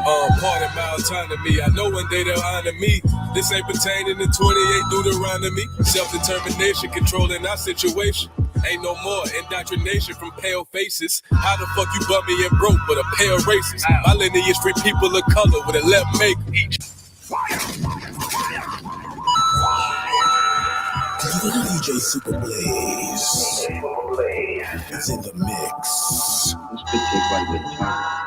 Part of my autonomy. I know one day they'll honor me. This ain't pertaining to 28 Deuteronomy. Self-determination, controlling our situation. Ain't no more indoctrination from pale faces. How the fuck you bummy and broke but a pale racist? My lineage free people of color with a left make each. DJ Super Blaze. It's in the mix. This could take quite a bit of time.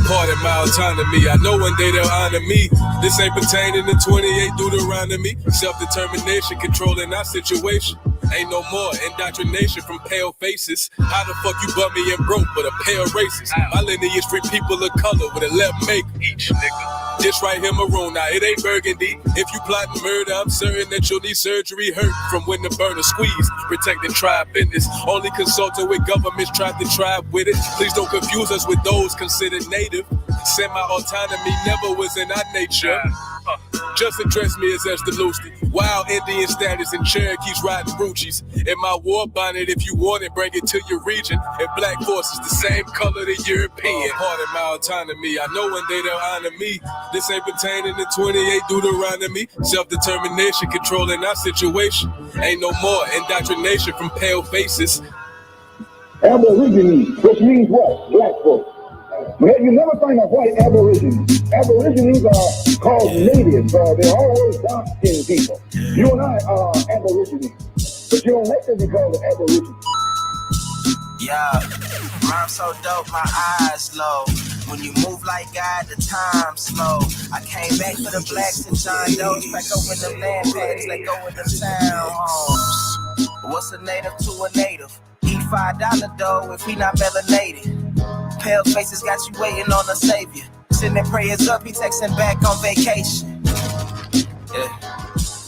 Part of my autonomy. I know one day they'll honor me. This ain't pertaining to 28 Deuteronomy. Self-determination, controlling our situation. Ain't no more indoctrination from pale faces. How the fuck you bummy and broke but a pale racist? My lineage free people of color with a left make each nigga. This right here Maroon, now it ain't burgundy. If you plotting murder, I'm certain that you'll need surgery. Hurt from when the burner squeeze. Protecting tribe business. Only consulting with governments tried to tribe with it. Please don't confuse us with those considered native. Semi-autonomy never was in our nature. Just address me as Estelusty. Wild Indian status and Cherokees riding Ruchis. In my war bonnet, if you want it, bring it to your region. And black forces the same color the European. Part of my autonomy. I know one day they'll honor me. This ain't pertaining to 28 Deuteronomy. Self-determination, controlling our situation. Ain't no more indoctrination from pale faces. Aborigines, which means what? Black folks. But you never find a white Aborigines. Aborigines are called natives. They're always dark-skinned people. You and I are Aborigines. But you don't like to be called an Aborigine. Yeah, rhyme so dope, my eyes low. When you move like God, the time slow. I came back for the blacks and John Doe's. Back over them land patties, let go of them town homes. What's a native to a native? Eat $5 dough if he not melanated. Pale faces got you waiting on a savior. Sending prayers up, he texting back on vacation. Yeah,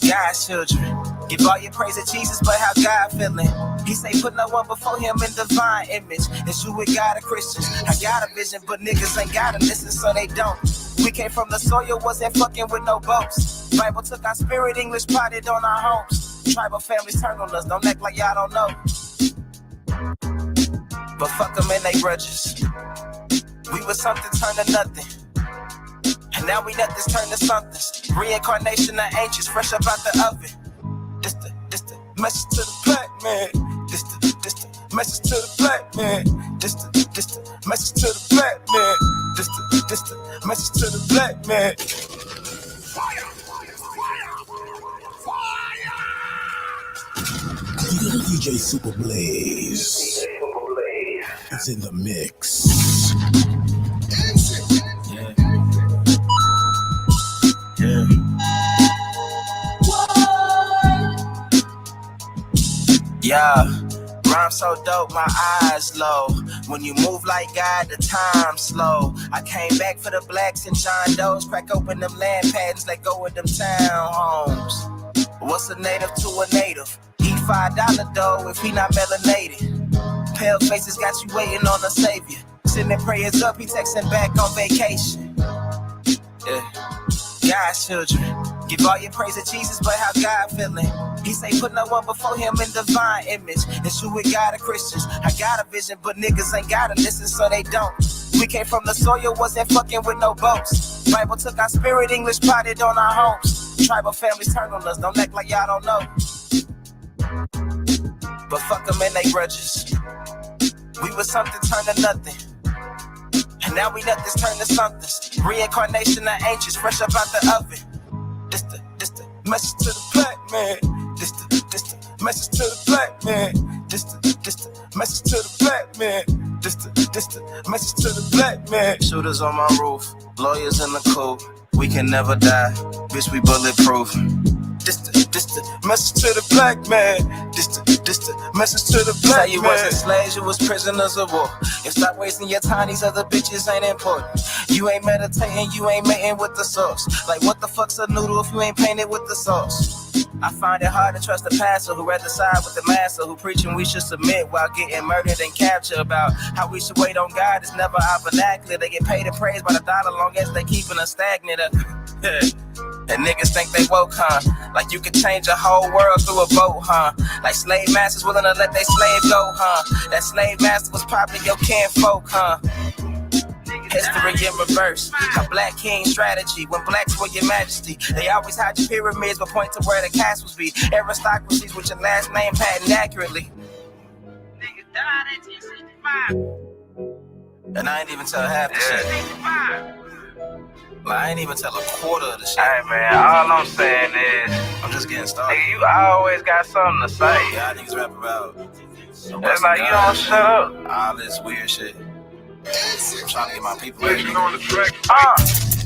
God's children. Give all your praise to Jesus, but how God feeling? He say put no one before him in divine image. It's you with God or Christians. I got a vision, but niggas ain't gotta listen, so they don't. We came from the soil, wasn't fucking with no boats. Bible took our spirit, English potted on our homes. Tribal families turn on us, don't act like y'all don't know. But fuck them and they grudges. We was something turned to nothing. And now we let this turn to something. Reincarnation of ancients, fresh up out the oven. This the message to the black man. This the message to the black man. This the message to the black man. This the message to the black man. Fire! DJ Super Blaze. It's in the mix. Yeah, rhyme so dope, my eyes low. When you move like God, the time slow. I came back for the blacks and John Doe's. Crack open them land patents, let go of them town homes. What's a native to a native? Eat $5 dough if he not melanated. Pale faces got you waiting on a savior. Sending prayers up, he texting back on vacation. Yeah, God's children. Give all your praise to Jesus, but how God feeling? He say put no one before him in divine image. It's you with God or Christians. I got a vision, but niggas ain't gotta listen, so they don't. We came from the soil, wasn't fucking with no boats. Bible took our spirit, English potted on our homes. Tribal families turn on us, don't act like y'all don't know. But fuck them and they grudges. We was something turned to nothing. And now we let this turn to something. Reincarnation of ancients, fresh up out the oven. This the message to the black man. This the message to the black man. This the message to the black man. This the message to the black man. Shooters on my roof, lawyers in the coop. We can never die, bitch, we bulletproof. This the message to the black man. This the message to the black man. You wasn't slaves, you was prisoners of war. If stop wasting your time, these other bitches ain't important. You ain't meditating, you ain't mating with the sauce. Like what the fuck's a noodle if you ain't painted with the sauce? I find it hard to trust the pastor who rather side with the master who preaching we should submit while getting murdered and captured. About how we should wait on God is never our vernacular. They get paid and praised by the dollar long as they keeping us stagnant. And niggas think they woke, huh? Like you could change a whole world through a vote, huh? Like slave masters willing to let their slave go, huh? That slave master was probably your kinfolk, huh? History in reverse, a black king strategy. When blacks were your majesty, they always had your pyramids but point to where the castles be. Aristocracies with your last name patent accurately. Niggas died in 1865. And I ain't even tell half the shit. I ain't even tell a quarter of the shit. Hey man, all I'm saying is, I'm just getting started. nigga, you always got something to say. Y'all niggas rap about. It's like you don't shut up. All this weird shit. I'm trying to get my people ready. On the track.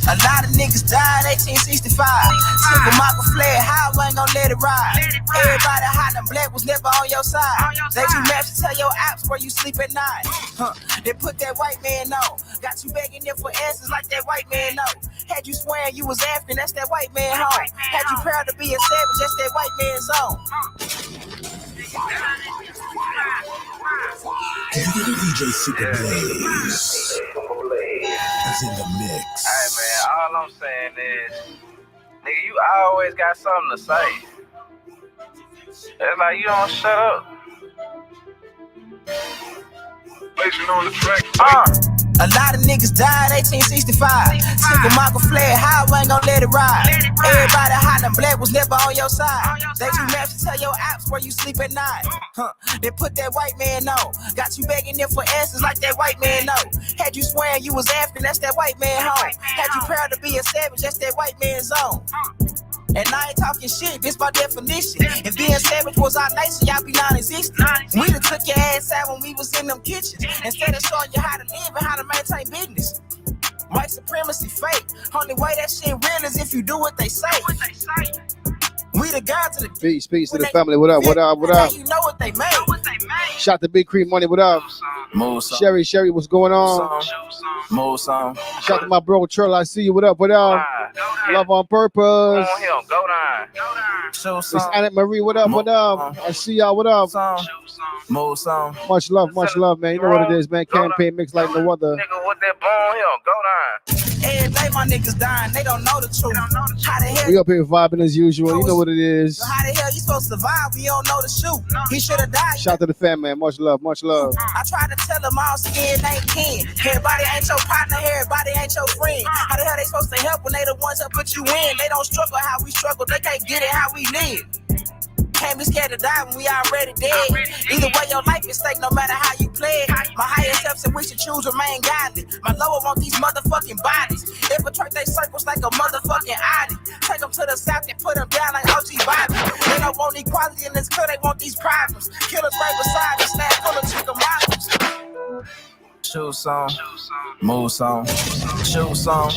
A lot of niggas died 1865. Took a marque flare, how I ain't gon' let it ride. Everybody hot and black was never on your side. They do maps to tell your apps where you sleep at night. They put that white man on. Got you begging them for answers like that white man know. Had you swearing you was African, that's that white man home. Had you proud to be a savage, that's that white man's zone. DJ Super Blaze is in the mix. Hey man, all I'm saying is, nigga, you always got something to say. It's like you don't shut up. On the track. A lot of niggas died 1865. Took a marque flare, how I ain't gon' let it ride. Everybody hot and black was never on your side. They do maps to tell your apps where you sleep at night. They put that white man on. Got you begging them for answers like that white man know. Had you swearing you was African, that's that white man home. Had you proud to be a savage, that's that white man's zone. And I ain't talking shit, this my definition. If being savage was our nation, y'all be non-existent. We done took your ass out when we was in them kitchens. Instead of showing you how to live and how to maintain business. White supremacy fake. Only way that shit real is if you do what they say. We the gods of the peace to the family. What up? You know what they made. Shout to Big Creek Money. What up? Sherry, what's going on? Shout to my bro Churl. I see you. What up? Love on purpose. Go down. It's Annette Marie. What up? I see y'all. What up? Much love, man. You know what it is, man. Campaign mix like no other. Nigga, with that bone here, go down. Every day my niggas dying, they don't know the truth. How the hell we up here vibing as usual. You know what it is. So how the hell you supposed to survive? We don't know the shoot. He should have died. Shout to the fam, man. Much love. I tried to tell them all skin ain't kin. Everybody ain't your partner, everybody ain't your friend. How the hell they supposed to help when they the ones that put you in? They don't struggle how we struggle. They can't get it how we live. Can't be scared to die when we already dead. Either way, your life is stake no matter how you play it. My higher self said we should choose remain godly. My lower want these motherfucking bodies. Infiltrate they circles like a motherfucking Audi. Take them to the south and put them down like OG Bobby. They don't want equality in this club, they want these problems. Killers right beside us, snap full of chicken models. Shoe song, move song, shoe song,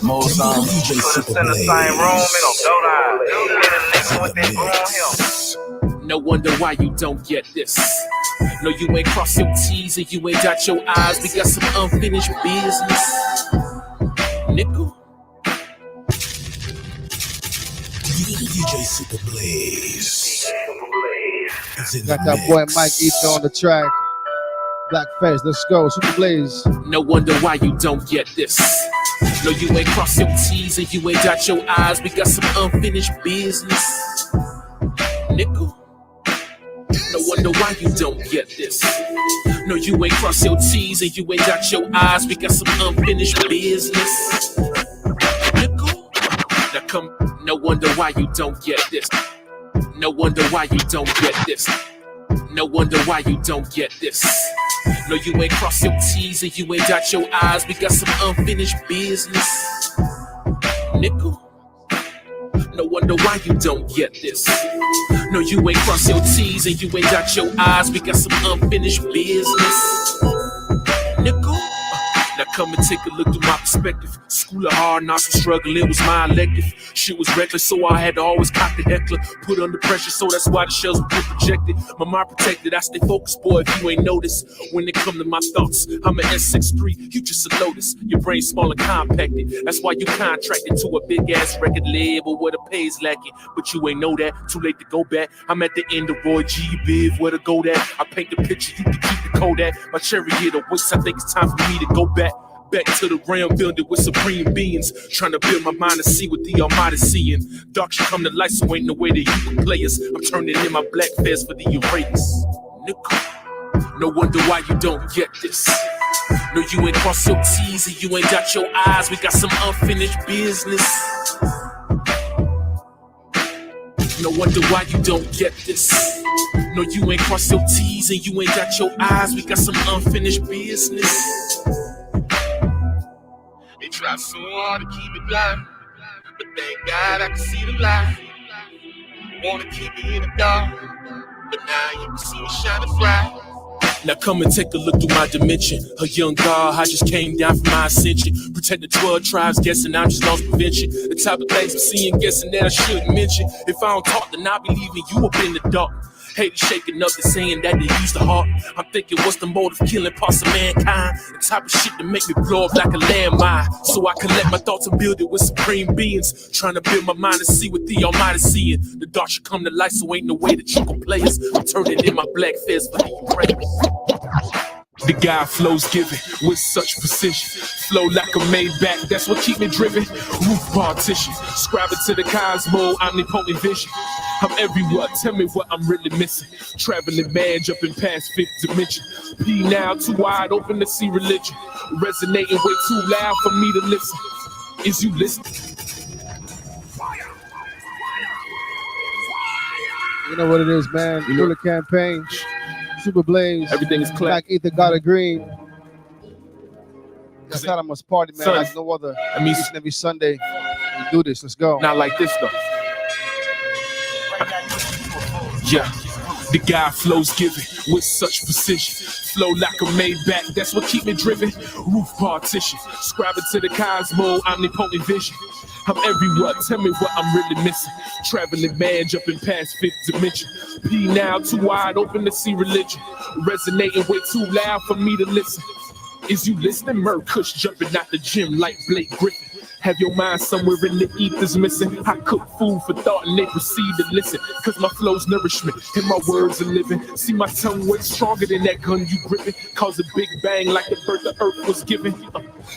move song. Put us in the same room, it gon' go down. Get a nigga with that bone here. No wonder why you don't get this. No, you ain't cross your T's and you ain't dot your I's. We got some unfinished business. Nickel. DJ Super Blaze. Got that boy Mike Ether on the track. Black Fez, let's go. Super Blaze. No wonder why you don't get this. No, you ain't cross your T's and you ain't dot your I's. We got some unfinished business. Nickel. No wonder why you don't get this. No, you ain't cross your T's and you ain't dot your I's. We got some unfinished business. Nickel. Now come, no wonder why you don't get this. No wonder why you don't get this. No wonder why you don't get this. No, you ain't cross your T's and you ain't dot your I's. We got some unfinished business. Nickel. No wonder why you don't get this. No, you ain't cross your T's and you ain't dot your I's. We got some unfinished business. Nickel. Now come and take a look through my perspective. School of hard knocks and struggle, it was my elective. Shit was reckless, so I had to always cock the heckler. Put under pressure, so that's why the shells would get projected. My mind protected, I stay focused, boy, if you ain't noticed. When it come to my thoughts, I'm an S63, you just a lotus. Your brain small and compacted. That's why you contracted to a big-ass record label where the pay's lacking. But you ain't know that, too late to go back. I'm at the end of Roy G. Biv, where to go at. I paint the picture, you can keep the Kodak. My cherry hit a waist, I think it's time for me to go back. back to the realm, build it with supreme beings. Trying to build my mind to see what the Almighty seeing. Dark should come to light, so ain't no way that you can play us. I'm turning in my black fez for the Eurasians. Nigga, no wonder why you don't get this. No, you ain't cross your T's and you ain't got your eyes. We got some unfinished business. No wonder why you don't get this. No, you ain't cross your T's and you ain't got your eyes. We got some unfinished business. They try so hard to keep it blind, but thank God I can see the light. Wanna keep me in the dark, but now you can see me shining bright. Now come and take a look through my dimension. A young God, I just came down from my ascension. Protect the 12 tribes, guessing I'm just lost prevention. The type of things I'm seeing, guessing that I shouldn't mention. If I don't talk, then I be leaving you up in the dark. Hate shaking up and saying that they use the heart. I'm thinking, what's the motive? Killing parts of mankind. The type of shit that make me blow up like a landmine. So I collect my thoughts and build it with supreme beings. Trying to build my mind to see what the Almighty seeing. The dark should come to light, so ain't no way that you can play us. I'm turning in my black fez for the Ukrainians. The guy flows giving with such precision. Flow like a Maybach, that's what keep me driven. Roof partition, scribing to the cosmo, omnipotent vision. I'm everywhere, tell me what I'm really missing. Traveling man, jumping past fifth dimension. P now, too wide open to see religion. Resonating way too loud for me to listen. Is you listening? You know what it is, man. Through the campaign. Super Blaze. Everything is clear. Black Ether got a green. That's how I must party, man. Son, like no other. I mean, each and every Sunday, we do this. Let's go. Not like this, though. Yeah. The guy flows giving with such precision. Flow like a Maybach, that's what keep me driven. Roof partition, scribing to the cosmo, omnipotent vision. I'm everywhere, tell me what I'm really missing. Traveling man, jumping past fifth dimension. P now, too wide open to see religion. Resonating way too loud for me to listen. Is you listening? Merc Kush jumping out the gym like Blake Griffin. Have your mind somewhere in the ethers missing. I cook food for thought and they proceed to listen. Cause my flow's nourishment and my words are living. See my tongue way stronger than that gun you gripping. Cause a big bang like the birth of earth was given.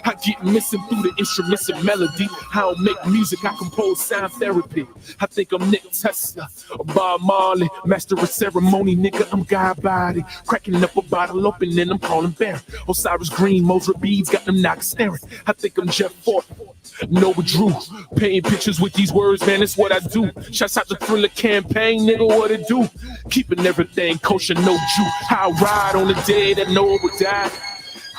I get missing through the instruments and melody. I don't make music, I compose sound therapy. I think I'm Nick Tesla, or Bob Marley. Master of ceremony, nigga, I'm God body. Cracking up a bottle open and I'm calling Baron. Osiris Green, Mozart beads got them knocks staring. I think I'm Jeff Fort. Noah Drew, painting pictures with these words, man, it's what I do. Shouts out the Thriller campaign, nigga, what it do? Keeping everything kosher, no Jew. How I ride on the day that Noah would die.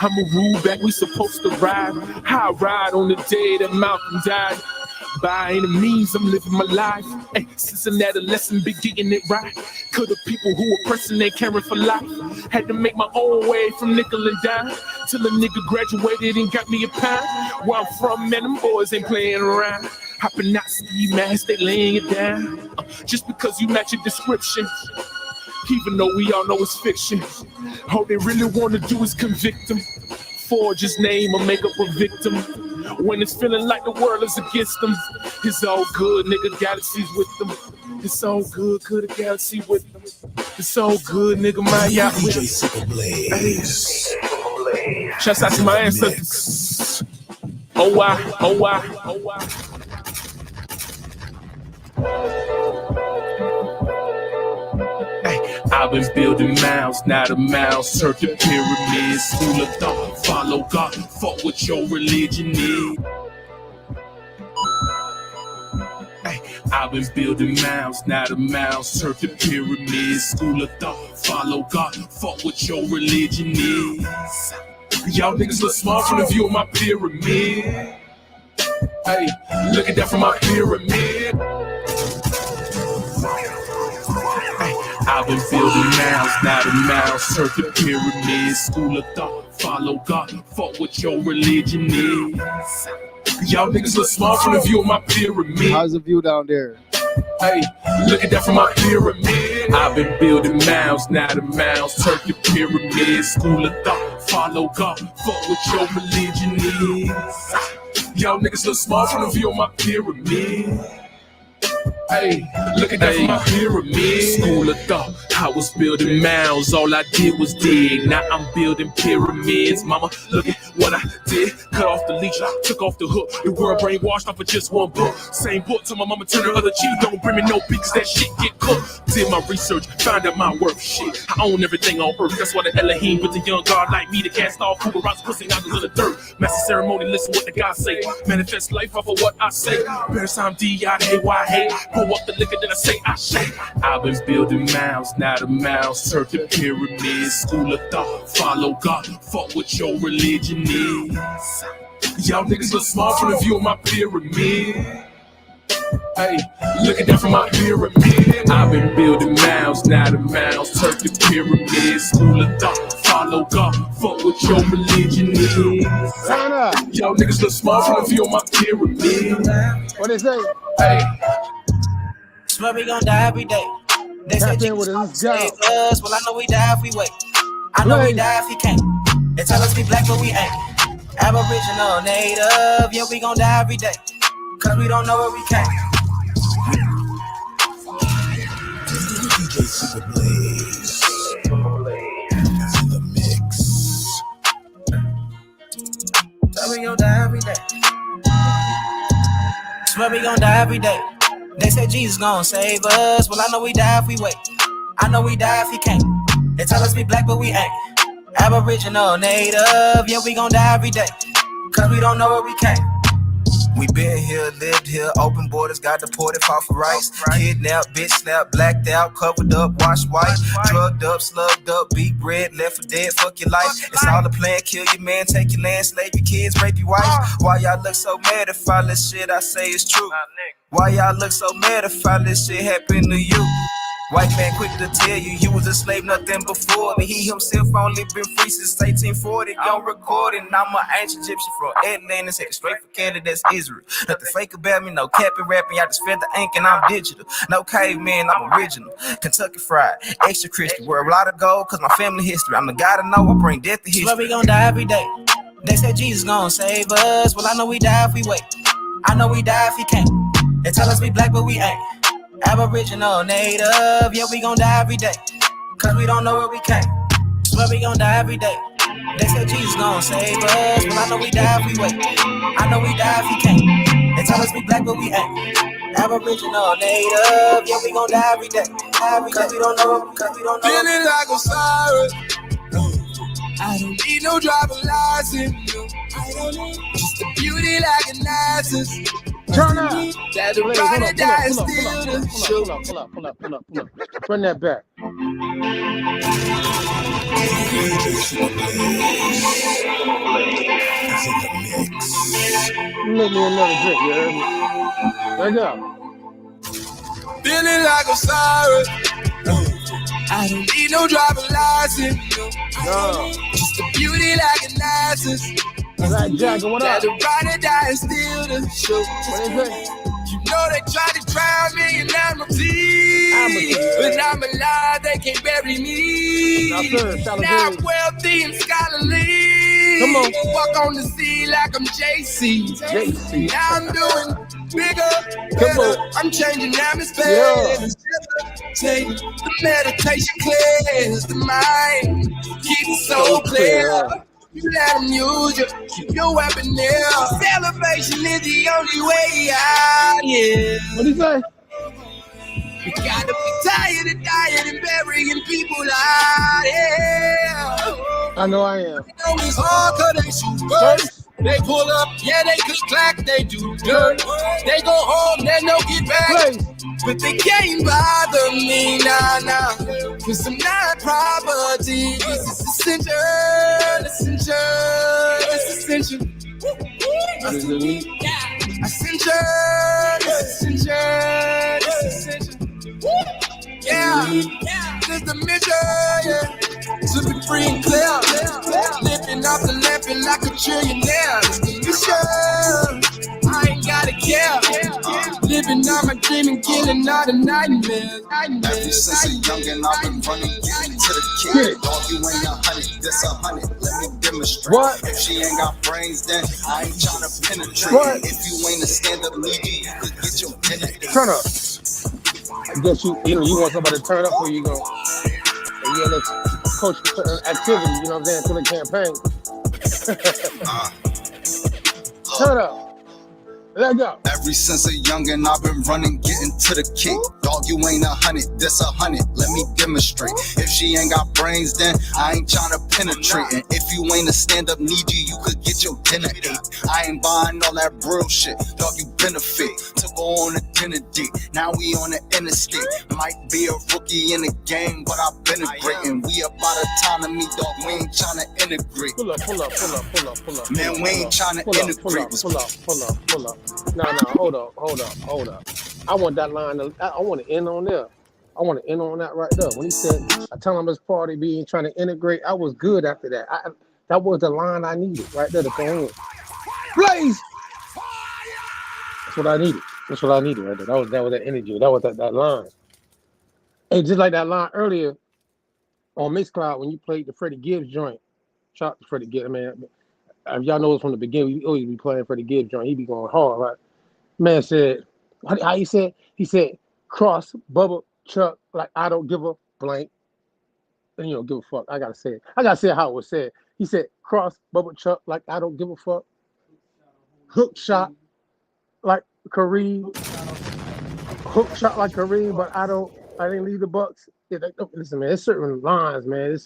I'm a rule back, we supposed to ride. How I ride on the day that Malcolm died. By any means, I'm living my life. Hey, since an adolescent, been getting it right. Cause the people who were pressing ain't caring for life. Had to make my own way from nickel and dime. Till a nigga graduated and got me a pound. Where I'm from, man, them boys ain't playing around. Hopping out ski masks, they laying it down. Just because you match your description. Even though we all know it's fiction. All they really want to do is convict them. Forge his name or make up a victim. When it's feeling like the world is against them. It's all good, nigga, galaxies with them. It's all good, the galaxy with them. It's all good, nigga, my yacht with them. DJ Super Blaze. Shouts out to my ancestors. Oh why, oh why, oh why. I've been building mounds, now the mounds turn to pyramids. School of thought, follow God, fuck what your religion is. I've been building mounds, now the mounds turn to pyramids. School of thought, follow God, fuck what your religion is. Y'all niggas look small from the view of my pyramid. Hey, look at that from my pyramid. I've been building mounds, now the mounds turn to pyramids. School of thought, follow God, fuck what your religion is. Y'all niggas look small from the view of my pyramid. How's the view down there? Hey, look at that from my pyramid. I've been building mounds, now the mounds turn to pyramids. School of thought, follow God, fuck what your religion is. Y'all niggas look small from the view of my pyramid. Hey, look at that from my pyramid. School of thought, I was building mounds. All I did was dig. Now I'm building pyramids. Mama, look at what I did. Cut off the leash, took off the hook. The world brainwashed off of just one book. Same book till my mama turned her other cheek. Don't bring me no beats, that shit get cooked. Did my research, found out my worth. Shit, I own everything on earth. That's why the Elohim with the young God like me to cast off who rocks pussy out of the dirt. Master ceremony, listen what the God say. Manifest life off of what I say. Parasime D-I-A-Y-A. Pour up the liquor, then I say I shake. I've been building mounds, now the mounds turn to pyramids. School of thought, follow God, fuck what your religion is. Y'all niggas look small from the view of my pyramid. Hey, look at that from my pyramid. I've been building mounds, now the mounds turn to pyramids. School of thought, follow God, fuck what your religion is. Y'all niggas look small from the view of my pyramid. What they say? Hey. Swear we gon' die every day. They said Jesus gon' save us. Well, I know we die if we wait. I know we die if he can't. They tell us we black, but we ain't. Aboriginal, native, yeah, we gon' die every day. Cause we don't know where we came. DJ Super Blaze in the mix. Swear we gon' die every day. Swear we gon' die every day. They say Jesus gon' save us. Well, I know we die if we wait. I know we die if he can't. They tell us we black, but we ain't. Aboriginal, native, yeah, we gon' die every day. Cause we don't know where we came. We been here, lived here, open borders, got deported, fought for rights. Kidnapped, bitch slapped, blacked out, covered up, washed white. Drugged up, slugged up, beat bread, left for dead, fuck your life. It's all a plan, kill your man, take your land, slave your kids, rape your wife. Why y'all look so mad if all this shit I say is true? Why y'all look so mad if all this shit happened to you? White man quick to tell you, you was a slave, nothing before me. He himself only been free since 1840. Don't record it, I'm an ancient Egyptian from Atlantis, headed straight for Canada, that's Israel. Nothing fake about me, no capping, rapping, I just fed the ink and I'm digital. No caveman, I'm original. Kentucky fried, extra crispy, wear a lot of gold, cause my family history. I'm the guy to know, I bring death to history. Swear we gon' die every day. They said Jesus gon' save us. Well, I know we die if we wait. I know we die if he can't. They tell us we black, but we ain't. Aboriginal, native, yeah, we gon' die every day. Cause we don't know where we came. Swear we gon' die every day. They said Jesus gon' save us. Well, I know we die if we wait. I know we die if he can't. They tell us we black, but we ain't. Aboriginal, native, yeah, we gon' die every day. Cause we don't know, Feeling like Osiris. I don't need no driver's license. Just a beauty like a narcissus. Turn up. That the ride die still the show. Pull up. Run that back. DJ Super Blaze is in the mix. Make me another drink, you heard me? There you go. Feeling like Osiris. I don't need no driver's license. No. Just a beauty like a narcissus. Right, Jack, what up? That the ride die still the show. What is it? You know they tried to drown me and I'm a thief. But I'm alive, they can't bury me. Now I'm wealthy and scholarly. Come on. Walk on the sea like I'm JC. Now I'm doing bigger, better. I'm changing atmospheres. Take the meditation clears the mind. Keep it so clear. You let them use you, keep your weapon there. Celebration is the only way out, yeah. What do you say? You gotta be tired of dying and burying people out, yeah. I know I am. You know it's hard cause they shoot first. They pull up, yeah, they click clack, they do dirt. They go home, they no get back. But they can't bother me, nah. Cause I'm not property. This is essential. Yeah, this the mission, yeah. To be free and clear. Living off the laughing like a trillionaire. It's the mission. I ain't gotta care. Living on my dream and killing all the nightmares. Ever since a youngin', I've been running to the king. Dog, you ain't 100, this 100. Let me demonstrate. What? If she ain't got brains, then I ain't tryna penetrate. What? If you ain't a stand-up media, you could get your dinner. Turn up. guess you want somebody to turn up for you, go. And yeah, let's coach activity, you know what I'm saying, to the campaign. Turn up. Let go. Ever since a youngin', I've been running, getting to the kick. Dog, you ain't 100, this 100. Let me demonstrate. If she ain't got brains, then I ain't tryna penetrate. And if you ain't a stand-up needy, you could get your dinner ate. I ain't buying all that real shit. Dog, you benefit to go on a dinner date. Now we on the interstate. Might be a rookie in the game, but I've been integrating. We about autonomy, dog. We ain't tryna integrate. Pull up. Man, we ain't tryna integrate. Pull up. No, hold up. I want that line. I want to end on there. I want to end on that right there. When he said, autonomous party being trying to integrate, I was good after that. That was the line I needed right there to go in. Blaze! That's what I needed. Right there. That was that energy. That was that line. Hey, just like that line earlier on Mixcloud when you played the Freddie Gibbs joint. Shout out to Freddie Gibbs, man. Y'all know it's from the beginning. We always be playing Freddie Gibbs joint. He be going hard, right? Man said, how he said? He said, cross, Bubba, Chuck, like I don't give a blank. And you don't give a fuck. I gotta say it. I gotta say how it was said. He said, cross, Bubba, Chuck, like I don't give a fuck. Hook shot like Kareem. Hook shot like Kareem, but I didn't leave the Bucks. Yeah, listen, man, there's certain lines, man.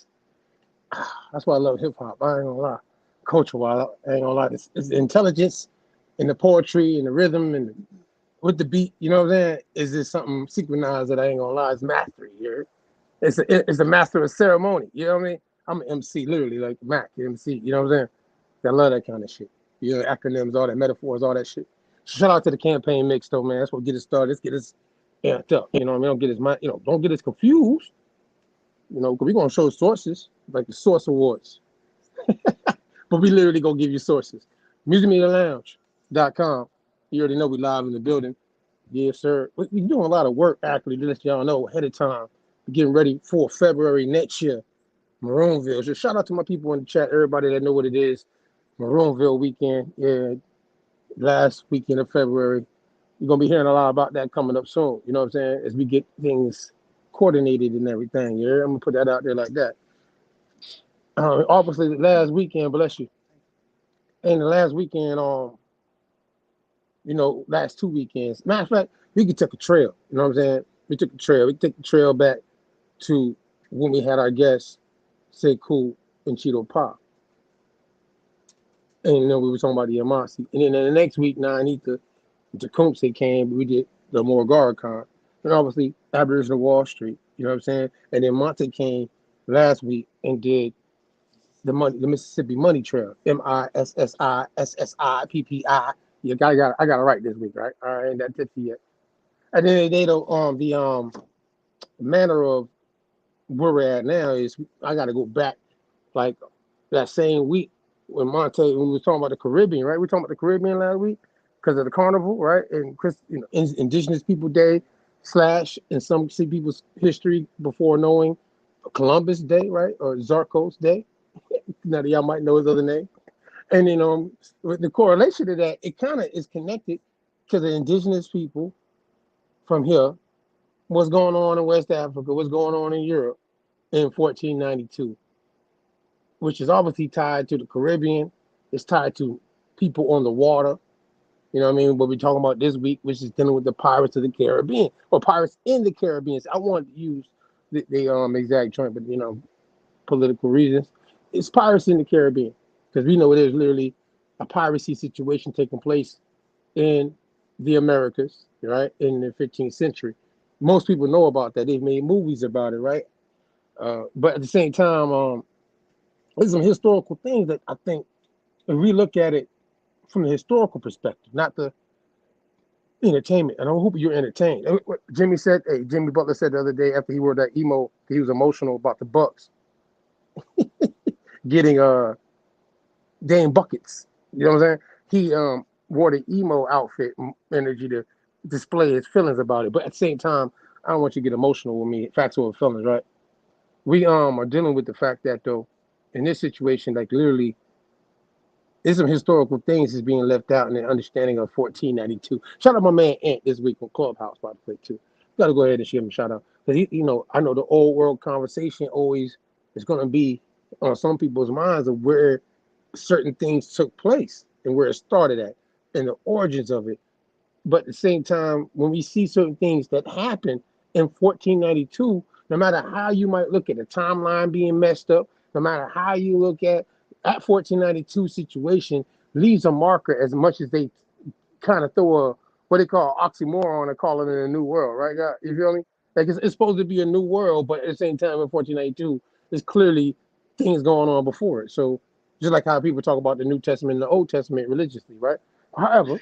That's why I love hip hop. I ain't gonna lie. Culture-wise, I ain't gonna lie. It's the intelligence and the poetry and the rhythm and with the beat, you know what I'm saying? Is this something synchronized that I ain't gonna lie? It's mastery here. It's a master of ceremony. You know what I mean? I'm an MC, literally, like Mac, MC. You know what I'm saying? I love that kind of shit. You know, acronyms, all that metaphors, all that shit. Shout out to the campaign mix, though, man. That's what get us started. Let's get us amped up. You know what I mean? Don't get us confused. You know, because we're gonna show sources like the Source Awards. But we literally gonna give you sources. MusicMediaLounge.com. You already know we live in the building. Yes, sir. We're doing a lot of work, actually, to let y'all know ahead of time. We're getting ready for February next year. Maroonville. So shout out to my people in the chat, everybody that know what it is. Maroonville weekend. Yeah, last weekend of February. You're gonna be hearing a lot about that coming up soon. You know what I'm saying? As we get things coordinated and everything. Yeah, I'm gonna put that out there like that. Obviously, the last weekend, bless you. And the last weekend, last 2 weekends. Matter of fact, we could take a trail. You know what I'm saying? We took the trail. We took the trail back to when we had our guests, Sekou and Cheeto Pop. And we were talking about the Amasi. And then the next week, Anita and Tecumseh came. We did the Morgara. And obviously, Aboriginal Wall Street. You know what I'm saying? And then Monte came last week and did the Mississippi Money Trail, MISSISSIPPI. I got to write this week, right? All right, ain't that tipsy yet. And then the manner of where we're at now is I got to go back like that same week when we were talking about the Caribbean, right? We were talking about the Caribbean last week because of the carnival, right? And Indigenous People Day / in some people's history before knowing Columbus Day, right? Or Zarcos Day. Now that y'all might know his other name. And with the correlation to that, it kind of is connected to the indigenous people from here, what's going on in West Africa, what's going on in Europe in 1492, which is obviously tied to the Caribbean. It's tied to people on the water. You know what I mean? What we're talking about this week, which is dealing with the pirates of the Caribbean or pirates in the Caribbean. I wanted to use the exact term, but political reasons. It's piracy in the Caribbean because we know there's literally a piracy situation taking place in the Americas, right, in the 15th century. Most people know about that. They've made movies about it, right? But at the same time, there's some historical things that I think if we look at it from the historical perspective, not the entertainment. And I hope you're entertained. Jimmy Butler said the other day after he wore that emo, he was emotional about the Bucks getting Dame buckets. You know what I'm saying? He wore the emo outfit energy to display his feelings about it. But at the same time, I don't want you to get emotional with me. Facts over feelings, right? We are dealing with the fact that though, in this situation, like literally, there's some historical things is being left out in the understanding of 1492. Shout out my man Ant this week on Clubhouse, by the way, too. Got to go ahead and give him a shout out because I know the old world conversation always is going to be on some people's minds of where certain things took place and where it started at and the origins of it. But at the same time, when we see certain things that happened in 1492, no matter how you might look at the timeline being messed up, no matter how you look at that 1492 situation, leaves a marker as much as they kind of throw a what they call oxymoron and call it a new world, right? God? You feel me? Like it's supposed to be a new world, but at the same time in 1492, there's clearly things going on before it. So just like how people talk about the New Testament and the Old Testament religiously, right? However,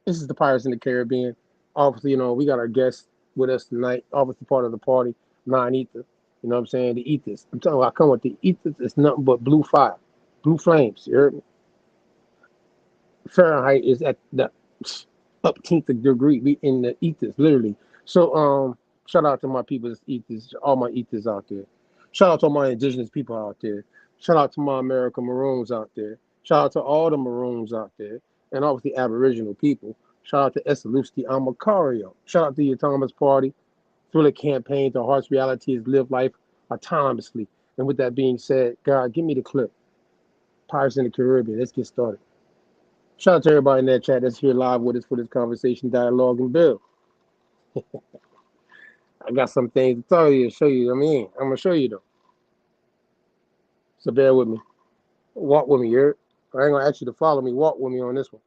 this is the Pirates in the Caribbean. Obviously, we got our guest with us tonight, obviously part of the party, non-ether. You know what I'm saying? The ethers. I'm telling you, I come with the ethers. It's nothing but blue fire, blue flames. You heard me? Fahrenheit is at the upteenth degree. We in the ethers, literally. So, shout out to my people's ethers, all my ethers out there. Shout out to all my indigenous people out there. Shout out to my American Maroons out there. Shout out to all the Maroons out there, and obviously Aboriginal people. Shout out to Esalusti Amakario. Shout out to the Autonomous Party. Through the campaign, the heart's reality is live life autonomously. And with that being said, God, give me the clip. Pirates in the Caribbean. Let's get started. Shout out to everybody in that chat that's here live with us for this conversation, dialogue, and build. I got some things to tell you, show you. I'm going to show you, though. So bear with me. Walk with me, you heard? I ain't going to ask you to follow me. Walk with me on this one.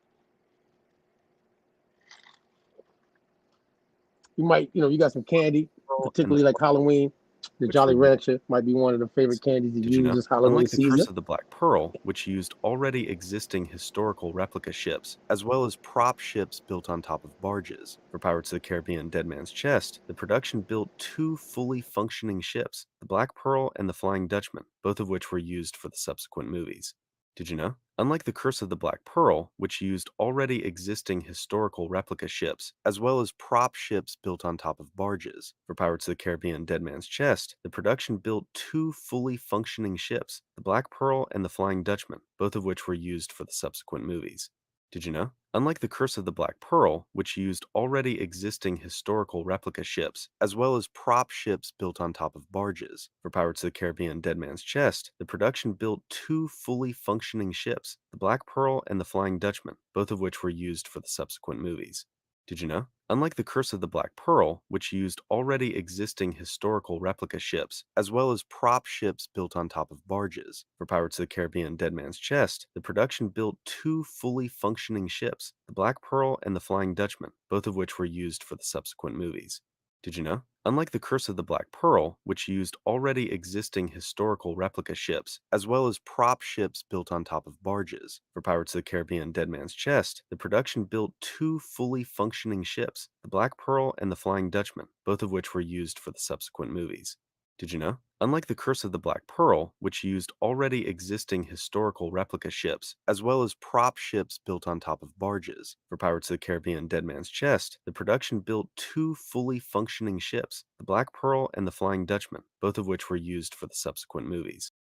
You might, you got some candy, particularly like Halloween. The Jolly Rancher might be one of the favorite candies to use this Halloween season. Unlike the Curse of the Black Pearl, which used already existing historical replica ships, as well as prop ships built on top of barges. For Pirates of the Caribbean Dead Man's Chest, the production built 2 fully functioning ships, the Black Pearl and the Flying Dutchman, both of which were used for the subsequent movies. Did you know? Unlike the Curse of the Black Pearl, which used already existing historical replica ships, as well as prop ships built on top of barges. For Pirates of the Caribbean Dead Man's Chest, the production built 2 fully functioning ships, the Black Pearl and the Flying Dutchman, both of which were used for the subsequent movies. Did you know? Unlike the Curse of the Black Pearl, which used already existing historical replica ships, as well as prop ships built on top of barges. For Pirates of the Caribbean Dead Man's Chest, the production built 2 fully functioning ships, the Black Pearl and the Flying Dutchman, both of which were used for the subsequent movies. Did you know? Unlike the Curse of the Black Pearl, which used already existing historical replica ships, as well as prop ships built on top of barges. For Pirates of the Caribbean Dead Man's Chest, the production built 2 fully functioning ships, the Black Pearl and the Flying Dutchman, both of which were used for the subsequent movies. Did you know? Unlike the Curse of the Black Pearl, which used already existing historical replica ships, as well as prop ships built on top of barges. For Pirates of the Caribbean Dead Man's Chest, the production built 2 fully functioning ships, the Black Pearl and the Flying Dutchman, both of which were used for the subsequent movies. Did you know? Unlike the Curse of the Black Pearl, which used already existing historical replica ships, as well as prop ships built on top of barges. For Pirates of the Caribbean Dead Man's Chest, the production built 2 fully functioning ships, the Black Pearl and the Flying Dutchman, both of which were used for the subsequent movies.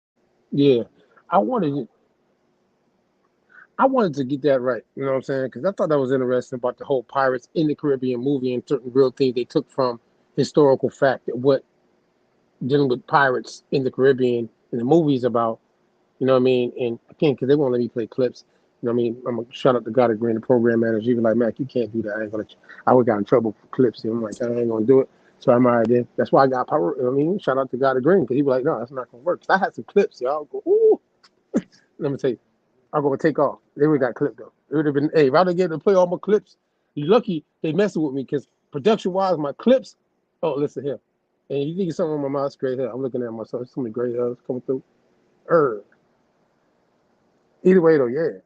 Yeah, I wanted to get that right, you know what I'm saying? Because I thought that was interesting about the whole Pirates in the Caribbean movie and certain real things they took from historical fact that what dealing with pirates in the Caribbean in the movies about, you know what I mean? And again, because they won't let me play clips, you know what I mean? I'm going to shout out to God Green, the program manager. He was like, Mac, you can't do that. I would got in trouble for clips. And I'm like, I ain't going to do it. So I'm all right then. That's why I got power. You know what I mean? Shout out to God Green because he was like, no, that's not going to work. Because I had some clips, y'all. Go, ooh. Let me tell you, I'm going to take off. They would have got clipped though. It would have been, hey, if I'd have get to play all my clips, you're lucky they messing with me because production-wise, my clips, oh, listen here. And you think it's something on my mouth, straight hair. I'm looking at myself. So many gray hairs coming through. Either way, though, yeah.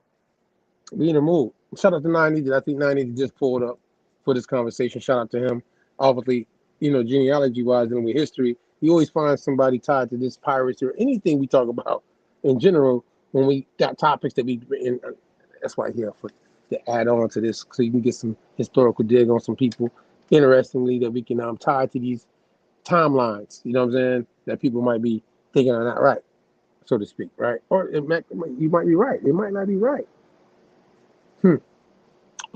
Be in the mood. Shout out to 980. I think 980 just pulled up for this conversation. Shout out to him. Obviously, genealogy-wise and with history, you always find somebody tied to this piracy or anything we talk about in general when we got topics that we in. That's why I'm here for to add on to this so you can get some historical dig on some people. Interestingly, that we can tie to these timelines, you know what I'm saying, that people might be thinking are not right, so to speak, right? Or you might be right. It might not be right.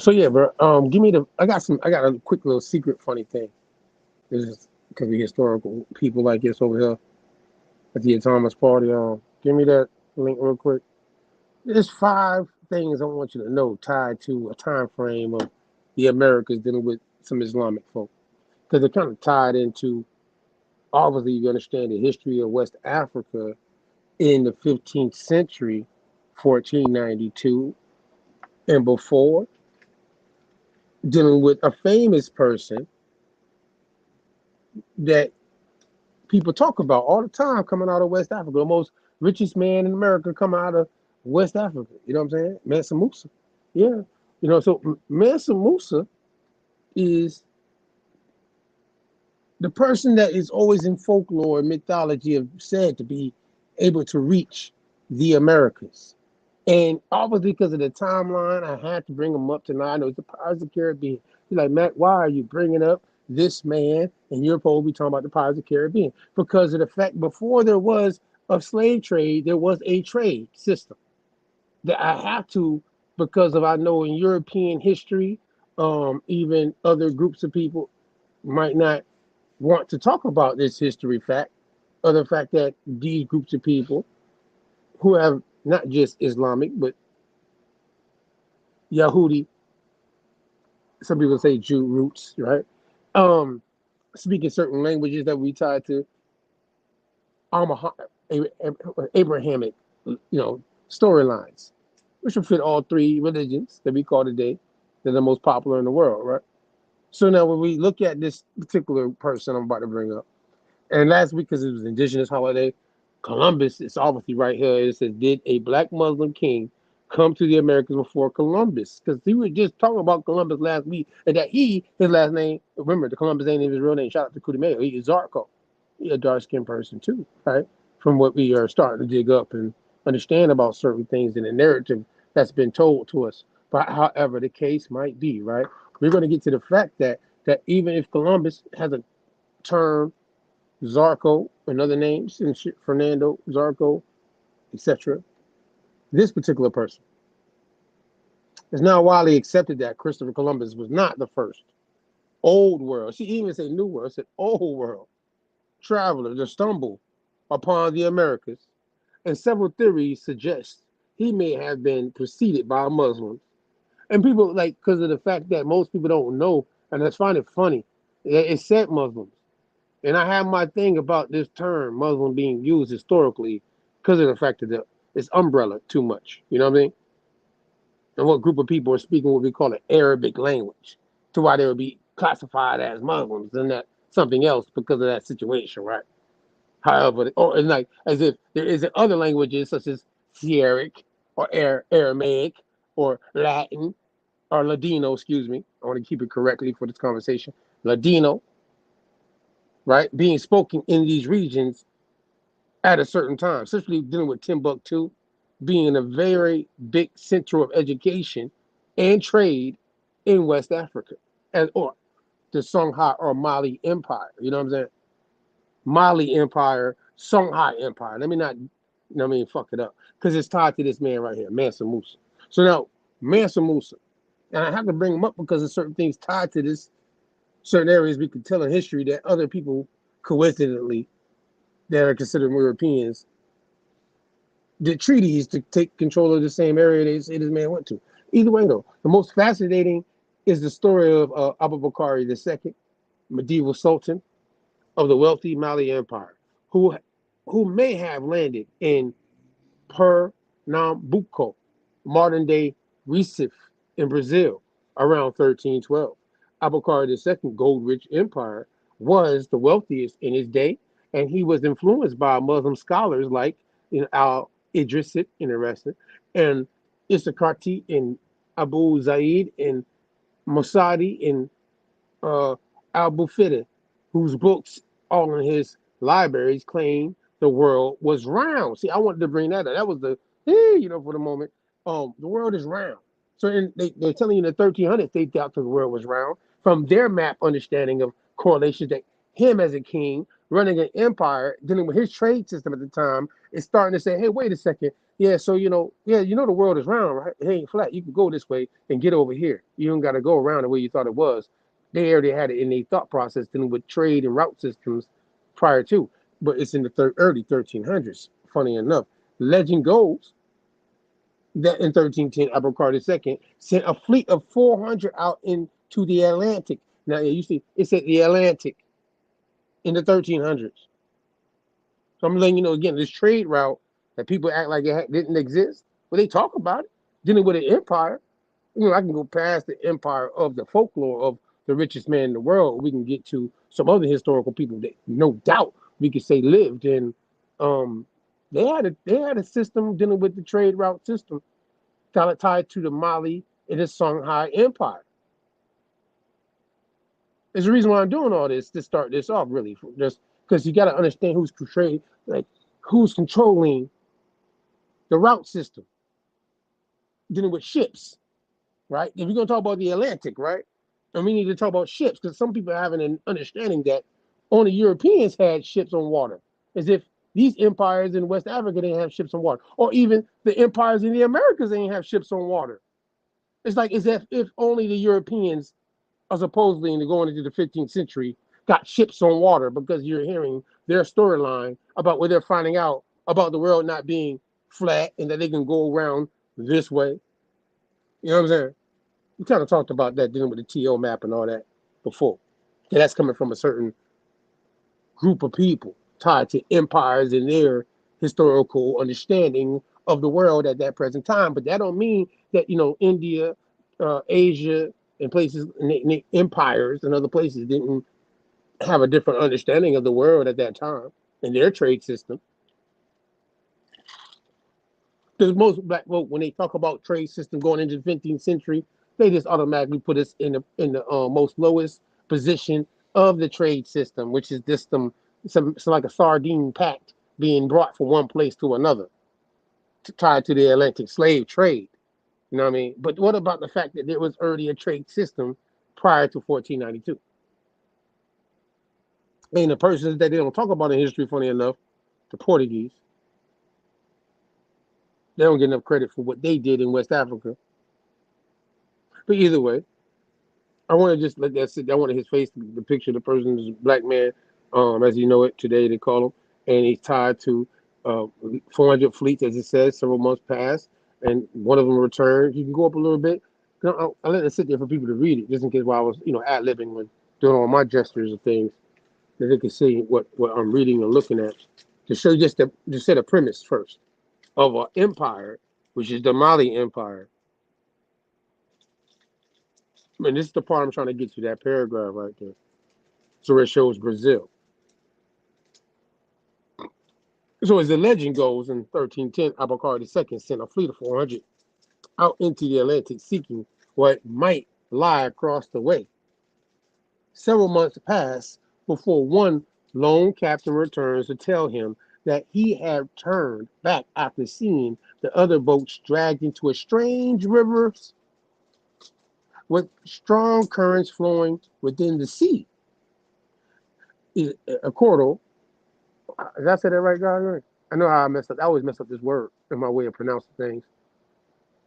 So yeah, bro. Give me the. I got a quick little secret funny thing. This is because we historical people like this over here at the Thomas party. Give me that link real quick. There's 5 things I want you to know tied to a time frame of the Americas dealing with some Islamic folk, because they're kind of tied into. Obviously, you understand the history of West Africa in the 15th century, 1492 and before, dealing with a famous person that people talk about all the time coming out of West Africa. The most richest man in America coming out of West Africa. You know what I'm saying? Mansa Musa. Yeah. So Mansa Musa is the person that is always in folklore and mythology of said to be able to reach the Americas. And obviously because of the timeline, I had to bring him up tonight. I know it's the Pirates of the Caribbean. He's like, Matt, why are you bringing up this man and you're supposed to be talking about the Pirates of the Caribbean? Because of the fact before there was a slave trade, there was a trade system that I have to, because of I know in European history, even other groups of people might not want to talk about this history fact, or the fact that these groups of people who have not just Islamic, but Yahudi, some people say Jew roots, right? Speaking certain languages that we tie to Abrahamic, storylines, which will fit all 3 religions that we call today, that are the most popular in the world, right? So now when we look at this particular person I'm about to bring up, and last week, because it was Indigenous holiday, Columbus, it's obviously right here. It says, did a black Muslim king come to the Americas before Columbus? Because we were just talking about Columbus last week, and that his last name, remember, the Columbus ain't even his real name. Shout out to Kudimayo. He is Zarko. He's a dark-skinned person too, right? From what we are starting to dig up and understand about certain things in the narrative that's been told to us. But however the case might be, right? We're going to get to the fact that even if Columbus has a term, Zarko and other names, and Fernando, Zarko, etc., this particular person is now widely accepted that Christopher Columbus was not the first old world. She even said new world, said old world traveler to stumble upon the Americas. And several theories suggest he may have been preceded by Muslims. And people, like, because of the fact that most people don't know, and I find it funny, it said Muslims. And I have my thing about this term Muslim being used historically because of the fact that it's umbrella too much. You know what I mean? And what group of people are speaking what we call an Arabic language, to why they would be classified as Muslims and not something else because of that situation, right? However, or it's like as if there isn't other languages such as Syriac or Aramaic or Latin or Ladino, excuse me. I want to keep it correctly for this conversation. Ladino, right, being spoken in these regions at a certain time, especially dealing with Timbuktu being a very big center of education and trade in West Africa, or the Songhai or Mali Empire. You know what I'm saying? Mali Empire, Songhai Empire. Let me not, fuck it up, because it's tied to this man right here, Mansa Musa. So now, Mansa Musa, and I have to bring him up because of certain things tied to this, certain areas we could tell in history that other people, coincidentally, that are considered Europeans, did treaties to take control of the same area they say this man went to. Either way, though, the most fascinating is the story of Abu Bakr II, medieval sultan of the wealthy Mali Empire, who may have landed in Pernambuco, modern-day Recife in Brazil, around 1312. Abu Bakr II, gold-rich empire, was the wealthiest in his day, and he was influenced by Muslim scholars like Al-Idrisit, interesting, and Issakarti, and Abu Zaid, and Mosadi, and Al-Bufida, whose books, all in his libraries, claim the world was round. See, I wanted to bring that up. That was the, for the moment. The world is round. So they're telling you in the 1300s, they thought the world was round. From their map understanding of correlations, that him as a king running an empire, dealing with his trade system at the time, is starting to say, hey, wait a second, Yeah, so the world is round, right? It ain't flat. You can go this way and get over here. You don't got to go around the way you thought it was. They already had it in their thought process dealing with trade and route systems prior to, but it's in the early 1300s. Funny enough, legend goes that in 1310, Abercrombie II sent a fleet of 400 out into the Atlantic. Now, you see, it said the Atlantic in the 1300s. So I'm letting you know again, this trade route that people act like it didn't exist. Well, they talk about it, dealing with an empire. I can go past the empire of the folklore of the richest man in the world. We can get to some other historical people that, no doubt, we could say lived. And they had a system dealing with the trade route system tied to the Mali and the Songhai Empire. There's a reason why I'm doing all this to start this off, really, just because you got to understand who's controlling the route system, dealing with ships, right? If you're going to talk about the Atlantic, right? And we need to talk about ships, because some people are having an understanding that only Europeans had ships on water, as if these empires in West Africa didn't have ships on water, or even the empires in the Americas didn't have ships on water. It's like as if only the Europeans, supposedly going into the 15th century, got ships on water, because you're hearing their storyline about where they're finding out about the world not being flat and that they can go around this way. You know what I'm saying? We kind of talked about that dealing with the TO map and all that before. And that's coming from a certain group of people tied to empires and their historical understanding of the world at that present time. But that don't mean that, India, Asia, and places, empires and other places didn't have a different understanding of the world at that time and their trade system. Because most black folk, when they talk about trade system going into the 15th century, they just automatically put us in the most lowest position of the trade system, which is this it's like a sardine pack being brought from one place to another, tied to the Atlantic slave trade. You know what I mean? But what about the fact that there was already a trade system prior to 1492? And the persons that they don't talk about in history, funny enough, the Portuguese, they don't get enough credit for what they did in West Africa. But either way, I want to just let that sit. I want his face, the picture of the person is a black man, as you know it today, they call him, and he's tied to 400 fleets, as it says, several months past, and one of them returned. You can go up a little bit. I let it sit there for people to read it, just in case while I was, ad-libbing when doing all my gestures and things, that they can see what I'm reading and looking at. To show just to set a premise first of an empire, which is the Mali Empire. And this is the part I'm trying to get to, that paragraph right there. So it shows Brazil. So as the legend goes, in 1310, Abercrombie II sent a fleet of 400 out into the Atlantic seeking what might lie across the way. Several months pass before one lone captain returns to tell him that he had turned back after seeing the other boats dragged into a strange river with strong currents flowing within the sea. A cordo, did I say that right, guys? I know how I messed up. I always mess up this word in my way of pronouncing things.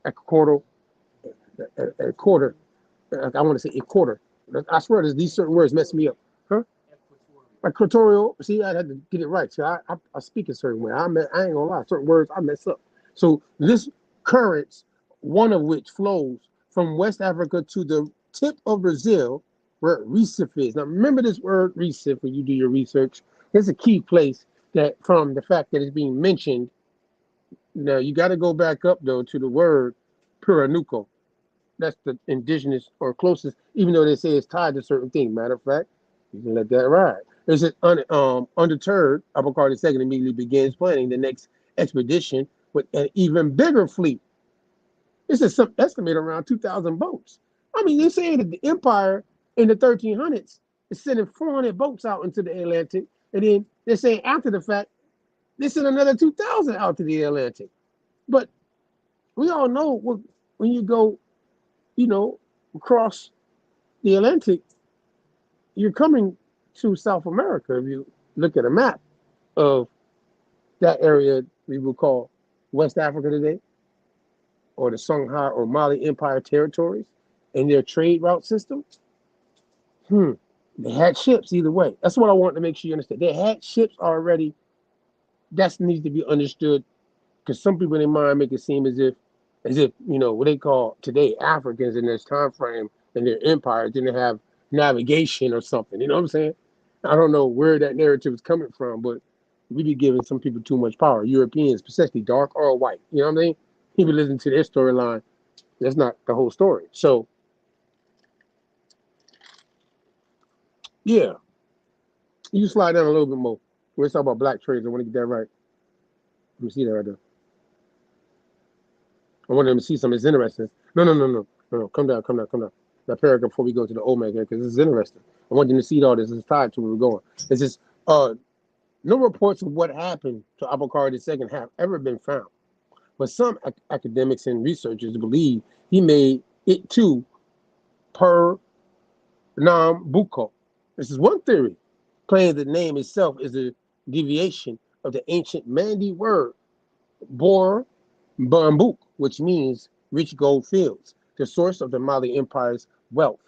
A quarter. I want to say a quarter. I swear, these certain words mess me up. Huh? Equatorial. See, I had to get it right. See, I speak a certain way. I ain't gonna lie. Certain words I mess up. So this currents, one of which flows from West Africa to the tip of Brazil, where Recife is. Now, remember this word Recife when you do your research. It's a key place that, from the fact that it's being mentioned. Now, you got to go back up, though, to the word Piranuco. That's the indigenous or closest, even though they say it's tied to certain things. Matter of fact, you can let that ride. It says, undeterred, Abercrombie II immediately begins planning the next expedition with an even bigger fleet. This is some estimate around 2,000 boats. I mean, they're saying that the empire in the 1300s is sending 400 boats out into the Atlantic, and then they're saying after the fact, they send another 2,000 out to the Atlantic. But we all know when you go, across the Atlantic, you're coming to South America. If you look at a map of that area, we will call West Africa today, or the Songhai or Mali Empire territories and their trade route system? They had ships either way. That's what I want to make sure you understand. They had ships already. That needs to be understood, because some people in their mind make it seem as if what they call today Africans in this time frame and their empire didn't have navigation or something. You know what I'm saying? I don't know where that narrative is coming from, but we be giving some people too much power. Europeans, especially dark or white. You know what I mean? People listen to their storyline. That's not the whole story. So, yeah, you slide down a little bit more. We're talking about black traders. I want to get that right. Let me see that right there. I want them to see something. It's interesting. No. Come down. That paragraph before we go to the Omega, because this is interesting. I want them to see all this. It's tied to where we're going. It's just no reports of what happened to Abubakar II have ever been found. But some academics and researchers believe he made it to Pernambuco. This is one theory, claiming the name itself is a deviation of the ancient Mandi word, Bor Bambuk, which means rich gold fields, the source of the Mali Empire's wealth.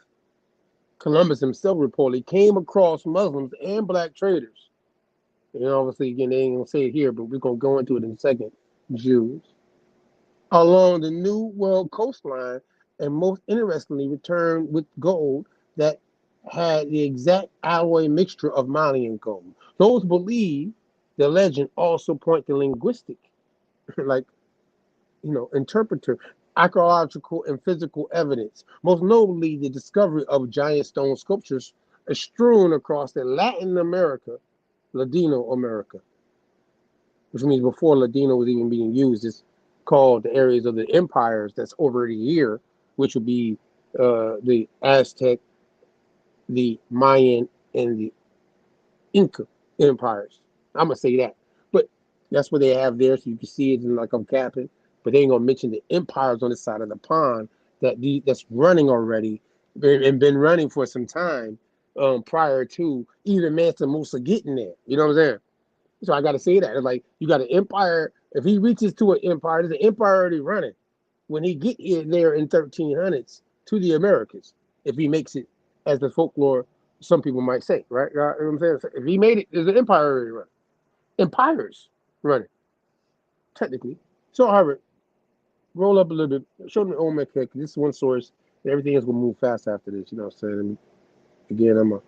Columbus himself reportedly came across Muslims and black traders. And obviously, again, they ain't going to say it here, but we're going to go into it in a second. Jews. Along the New World coastline, and most interestingly, returned with gold that had the exact alloy mixture of Malian gold. Those believe the legend also point to linguistic, interpreter, archaeological and physical evidence. Most notably, the discovery of giant stone sculptures strewn across the Ladino America, which means before Ladino was even being used. It's called the areas of the empires that's over here, which would be the Aztec, the Mayan, and the Inca empires. I'm gonna say that, but that's what they have there, so you can see it in like I'm capping. But they ain't gonna mention the empires on the side of the pond that's running already and been running for some time prior to even Mansa Musa getting there. You know what I'm saying? So I got to say that. It's like you got an empire. If he reaches to an empire, there's an empire already running. When he get there in 1300s to the Americas, if he makes it, as the folklore, some people might say, right? You know what I'm saying? If he made it, there's an empire already running. Empires running, technically. So Harvard, roll up a little bit. Show them the Omega, because this is one source, and everything is going to move fast after this. You know what I'm saying? Again,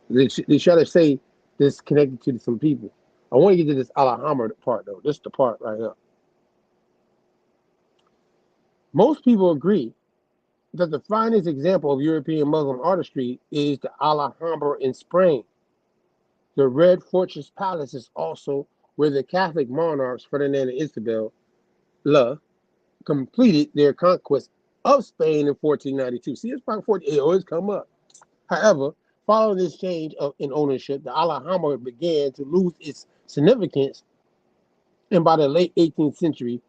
they try to say this connected to some people. I want to get to this Alhambra part, though. This is the part right here. Most people agree that the finest example of European Muslim artistry is the Alhambra in Spain. The Red Fortress Palace is also where the Catholic monarchs Ferdinand and Isabella completed their conquest of Spain in 1492. See, it's probably 40. It always come up. However, following this change in ownership, the Alhambra began to lose its significance, and by the late 18th century,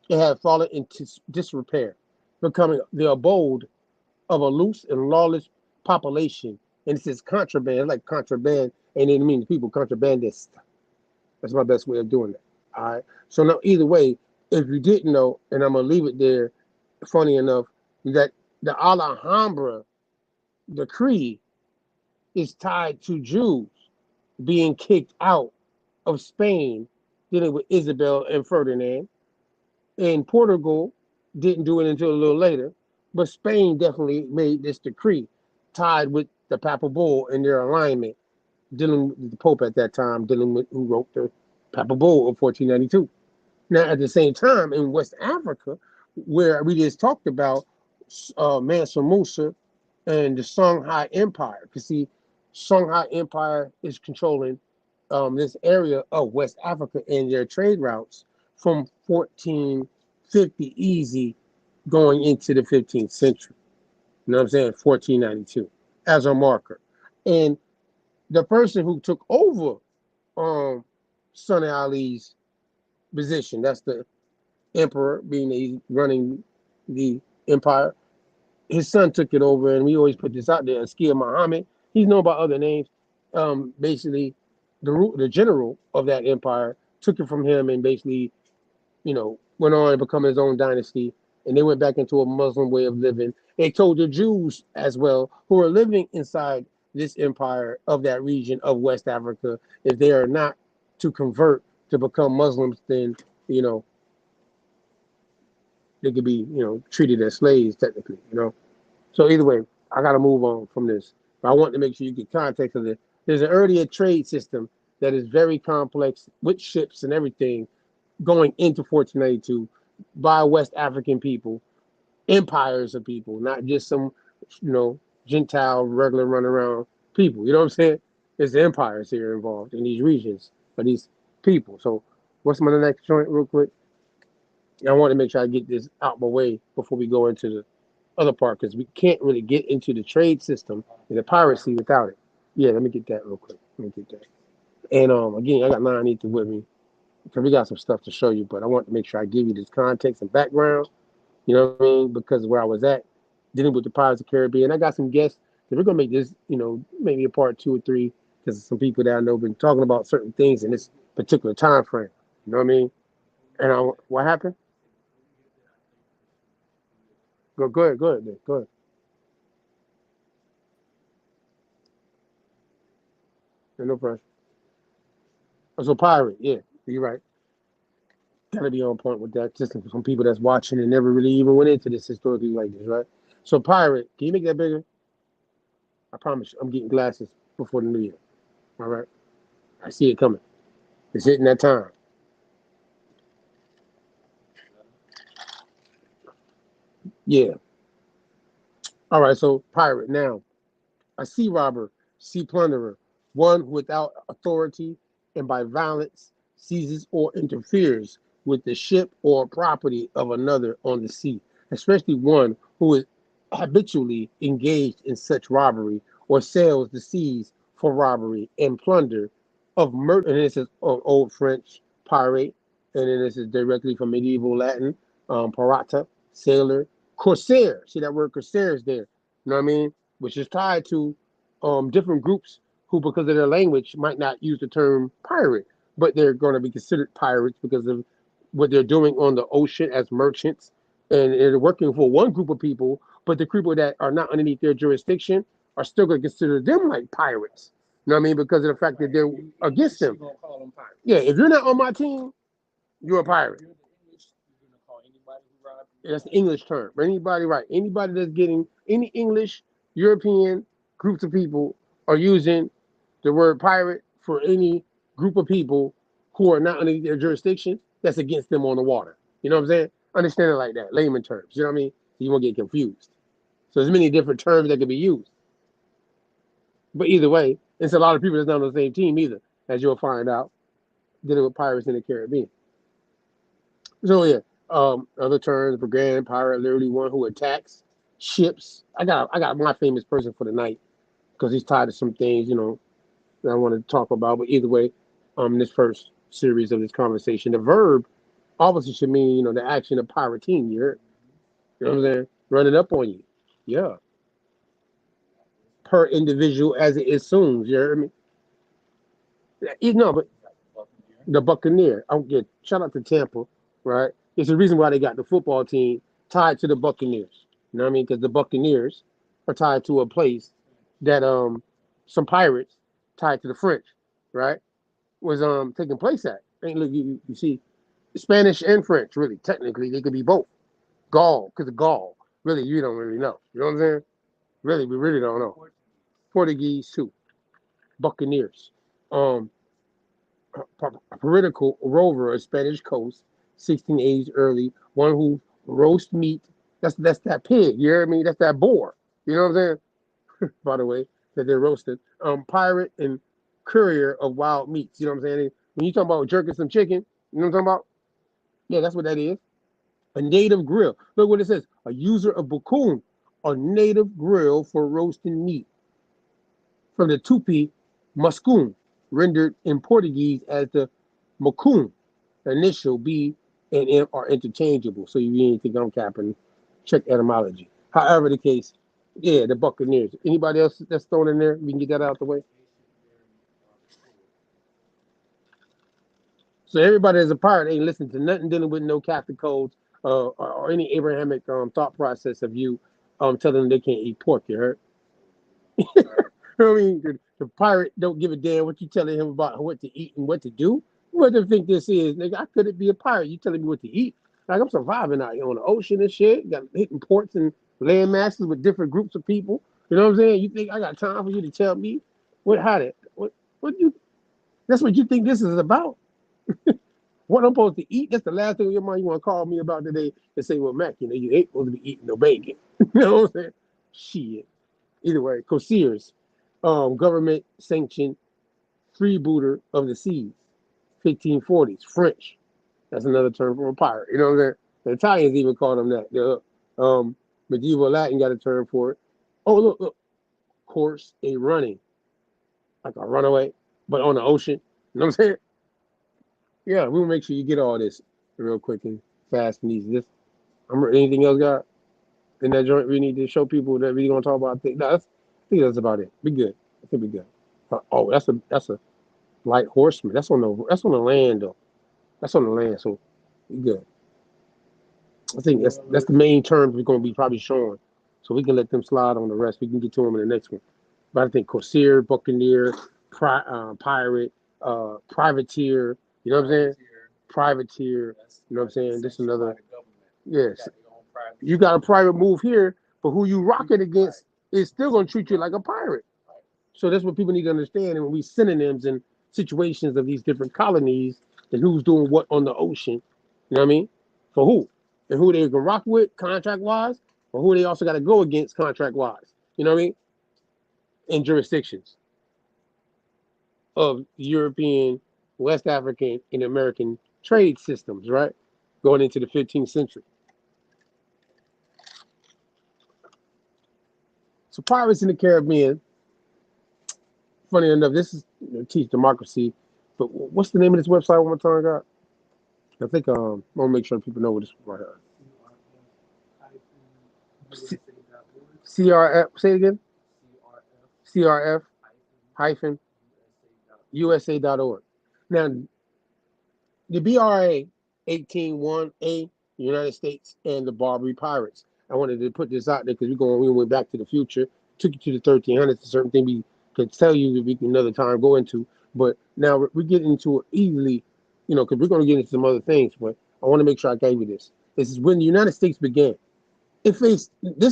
it had fallen into disrepair, becoming the abode of a loose and lawless population. And it says contraband, like contraband, and it means people contrabandists. That's my best way of doing that. All right. So now, either way, if you didn't know, and I'm gonna leave it there. Funny enough, that the Alhambra decree is tied to Jews being kicked out of Spain, dealing with Isabel and Ferdinand. And Portugal didn't do it until a little later, but Spain definitely made this decree tied with the Papal Bull and their alignment, dealing with the Pope at that time, dealing with who wrote the Papal Bull of 1492. Now, at the same time, in West Africa, where we just talked about Mansa Musa and the Songhai Empire, because see, Songhai Empire is controlling this area of West Africa and their trade routes from 1450 easy going into the 15th century. You know what I'm saying? 1492 as a marker. And the person who took over Sunni Ali's position, that's the emperor, being he's running the empire. His son took it over, and we always put this out there, Askir Muhammad. He's known by other names. Basically, the general of that empire took it from him and basically, went on to become his own dynasty, and they went back into a Muslim way of living. They told the Jews as well, who were living inside this empire of that region of West Africa, if they are not to convert to become Muslims, then, you know, they could be, you know, treated as slaves technically, you know. So either way, I got to move on from this. But I want to make sure you get context of it. There's an earlier trade system that is very complex with ships and everything going into 1492 by West African people, empires of people, not just some, you know, Gentile, regular run around people. You know what I'm saying? There's empires here involved in these regions for these people. So what's my next joint real quick? I want to make sure I get this out my way before we go into the other part, because we can't really get into the trade system and the piracy without it. Yeah, let me get that real quick. Let me get that. And again, I got 9 ether with me because we got some stuff to show you, but I want to make sure I give you this context and background. You know what I mean? Because where I was at, dealing with the Pirates of the Caribbean, I got some guests that we're gonna make this, you know, maybe a part 2 or 3, because some people that I know been talking about certain things in this particular time frame. You know what I mean? And what happened? Go ahead, go ahead. No pressure. So pirate, yeah, you're right. Gotta be on point with that. Just some people that's watching and never really even went into this historically like this, right? So pirate, can you make that bigger? I promise you, I'm getting glasses before the new year. All right. I see it coming. It's hitting that time. Yeah. All right. So pirate now. A sea robber, sea plunderer, one without authority and by violence seizes or interferes with the ship or property of another on the sea, especially one who is habitually engaged in such robbery or sails the seas for robbery and plunder of murder. And this is old French pirate, and then this is directly from medieval Latin, pirata, sailor, corsair. See that word corsair is there. You know what I mean? Which is tied to different groups who, because of their language, might not use the term pirate, but they're going to be considered pirates because of what they're doing on the ocean as merchants. And they're working for one group of people, but the people that are not underneath their jurisdiction are still going to consider them like pirates. You know what I mean? Because of the fact that they're against them. Yeah, if you're not on my team, you're a pirate. That's the English term. Anybody, right? Anybody that's getting any English, European groups of people are using the word pirate for any group of people who are not under their jurisdiction that's against them on the water. You know what I'm saying? Understand it like that, layman terms. You know what I mean? So you won't get confused. So there's many different terms that can be used. But either way, it's a lot of people that's not on the same team either, as you'll find out, dealing with pirates in the Caribbean. So yeah, other terms, brigand, pirate, literally one who attacks ships. I got my famous person for the night because he's tied to some things, you know, that I want to talk about. But either way, this first series of this conversation, the verb obviously should mean, you know, the action of pirating. You know what I'm saying? Running up on you. Yeah. Per individual as it assumes. You heard me? You know, but the Buccaneer. I don't get shout out to Tampa, right? It's the reason why they got the football team tied to the Buccaneers. You know what I mean? Because the Buccaneers are tied to a place that some pirates tied to the French, right? Was taking place at. And look, you see, Spanish and French, really, technically, they could be both. Gaul, because of Gaul. Really, you don't really know. You know what I'm saying? Really, we really don't know. Portuguese too. Buccaneers. A political rover of Spanish coast, 1680s early, one who roast meat. That's that pig. You hear me? That's that boar. You know what I'm saying? By the way, that they're roasted. Pirate and courier of wild meats. You know what I'm saying? When you talk about jerking some chicken, you know what I'm talking about? Yeah, that's what that is. A native grill. Look what it says. A user of bacon, a native grill for roasting meat. From the Tupi, muscun, rendered in Portuguese as the macun. Initial B and M are interchangeable. So you need to go cap and check etymology. However the case, yeah, the Buccaneers. Anybody else that's thrown in there? We can get that out the way. So everybody that's a pirate ain't listening to nothing dealing with no Catholic codes or any Abrahamic thought process of you telling them they can't eat pork. You heard? You know what I mean? The pirate don't give a damn what you telling him about what to eat and what to do. What do you think this is, nigga? I couldn't be a pirate. You telling me what to eat? Like I'm surviving out here on the ocean and shit. Got hitting ports and land masses with different groups of people. You know what I'm saying? You think I got time for you to tell me what you? That's what you think this is about? What I'm supposed to eat? That's the last thing in your mind you want to call me about today and say, well, Mac, you ain't supposed to be eating no bacon. You know what I'm saying? Shit. Either way, Corsairs, government sanctioned freebooter of the seas, 1540s, French. That's another term for a pirate. You know what I'm saying? The Italians even call them that. The medieval Latin got a term for it. Oh, look. Course a running, like a runaway, but on the ocean. You know what I'm saying? Yeah, we'll make sure you get all this real quick and fast and easy. Anything else got in that joint we need to show people that we gonna talk about? I think that's about it. Be good. I think be good. Oh, that's a light horseman. That's on the land though. That's on the land, so be good. I think that's the main terms we're gonna be probably showing, so we can let them slide on the rest. We can get to them in the next one. But I think Corsair, Buccaneer, pirate, privateer. You know what I'm saying? Privateer. You know what I'm saying? This is another. Yes. You got a private move here, but who you rocking against is still gonna treat you like a pirate. So that's what people need to understand. And when we synonyms and situations of these different colonies and who's doing what on the ocean, you know what I mean? For who? And who they can rock with contract wise, or who they also got to go against contract wise. You know what I mean? In jurisdictions of European, West African, and American trade systems, right? Going into the 15th century. So pirates in the Caribbean, funny enough, this is teach democracy, but what's the name of this website one more time, God? I think I want to make sure people know what this is right here. CRF, say it again. CRF-USA.org. Now, the BRA 18-1A, United States, and the Barbary Pirates. I wanted to put this out there because we went back to the future, took you to the 1300s, a certain thing we could tell you that we can another time go into. But now we get into it easily, because we're going to get into some other things. But I want to make sure I gave you this. This is when the United States began. This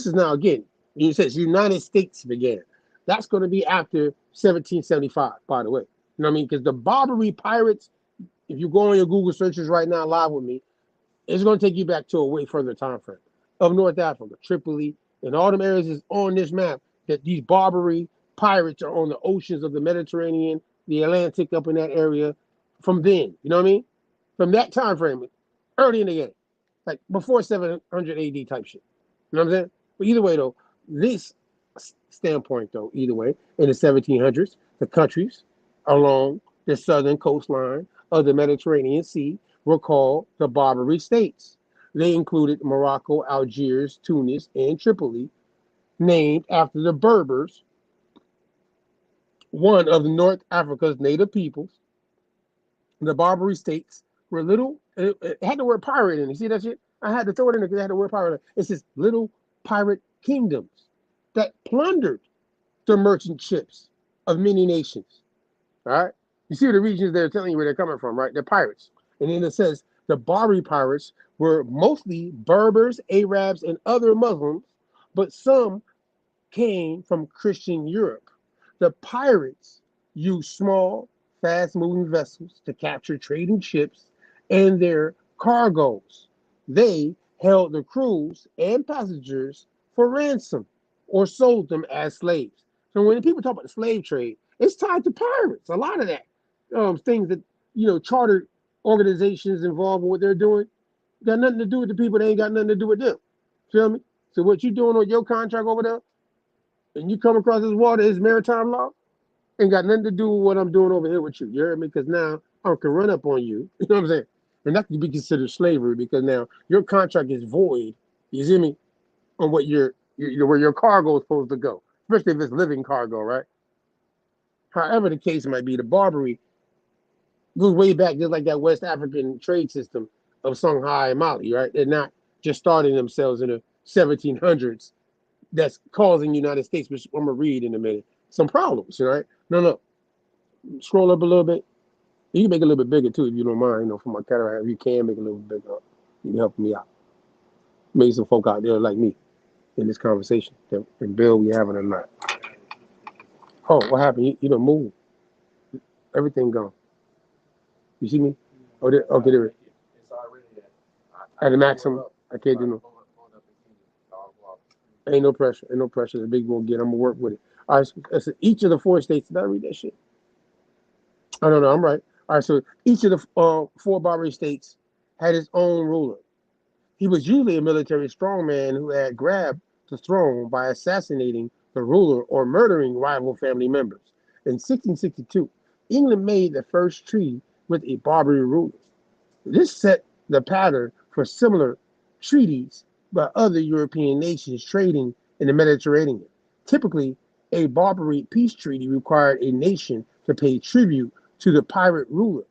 is now again. It says United States began. That's going to be after 1775, by the way. You know what I mean? Because the Barbary Pirates, if you go on your Google searches right now, live with me, it's going to take you back to a way further time frame of North Africa, Tripoli, and all them areas is on this map that these Barbary pirates are on the oceans of the Mediterranean, the Atlantic, up in that area. From then, you know what I mean? From that time frame, early in the game, like before 700 AD type shit. You know what I'm saying? But either way, though, this standpoint, though, either way, in the 1700s, the countries along the southern coastline of the Mediterranean Sea were called the Barbary States. They included Morocco, Algiers, Tunis, and Tripoli, named after the Berbers, one of North Africa's native peoples. The Barbary States were little, it had the word pirate in it. See that shit? I had to throw it in there because it had the word pirate in it. It's just little pirate kingdoms that plundered the merchant ships of many nations. All right? You see the regions they're telling you where they're coming from, right? They're pirates. And then it says the Barbary pirates were mostly Berbers, Arabs, and other Muslims, but some came from Christian Europe. The pirates used small, fast-moving vessels to capture trading ships and their cargoes. They held the crews and passengers for ransom or sold them as slaves. So when people talk about the slave trade, it's tied to pirates. A lot of that things that chartered organizations involved in what they're doing got nothing to do with the people. They ain't got nothing to do with them. Feel me? So what you doing on your contract over there, and you come across this water, is maritime law, ain't got nothing to do with what I'm doing over here with you. You heard me? Because now I can run up on you. You know what I'm saying? And that could be considered slavery because now your contract is void. You see me? On what where your cargo is supposed to go, especially if it's living cargo, right? However the case might be, the Barbary goes way back, just like that West African trade system of Songhai and Mali, right? They're not just starting themselves in the 1700s. That's causing United States, which I'm gonna read in a minute, some problems, right? No. Scroll up a little bit. You can make it a little bit bigger too, if you don't mind. You know, for my cataract, if you can make it a little bit bigger, you can help me out. Maybe some folk out there like me in this conversation, and Bill, we having or not. Oh, what happened? You don't move. Everything gone. You see me? Oh, okay, there. At the maximum, I can't do no. Ain't no pressure. Ain't no pressure. The big one get. I'm gonna work with it. All right. So each of the 4 states. Did I read that shit? I don't know. I'm right. All right. So each of the 4 Barbary states had its own ruler. He was usually a military strongman who had grabbed the throne by assassinating the ruler or murdering rival family members. In 1662, England made the first treaty with a Barbary ruler. This set the pattern for similar treaties by other European nations trading in the Mediterranean. Typically, a Barbary peace treaty required a nation to pay tribute to the pirate ruler,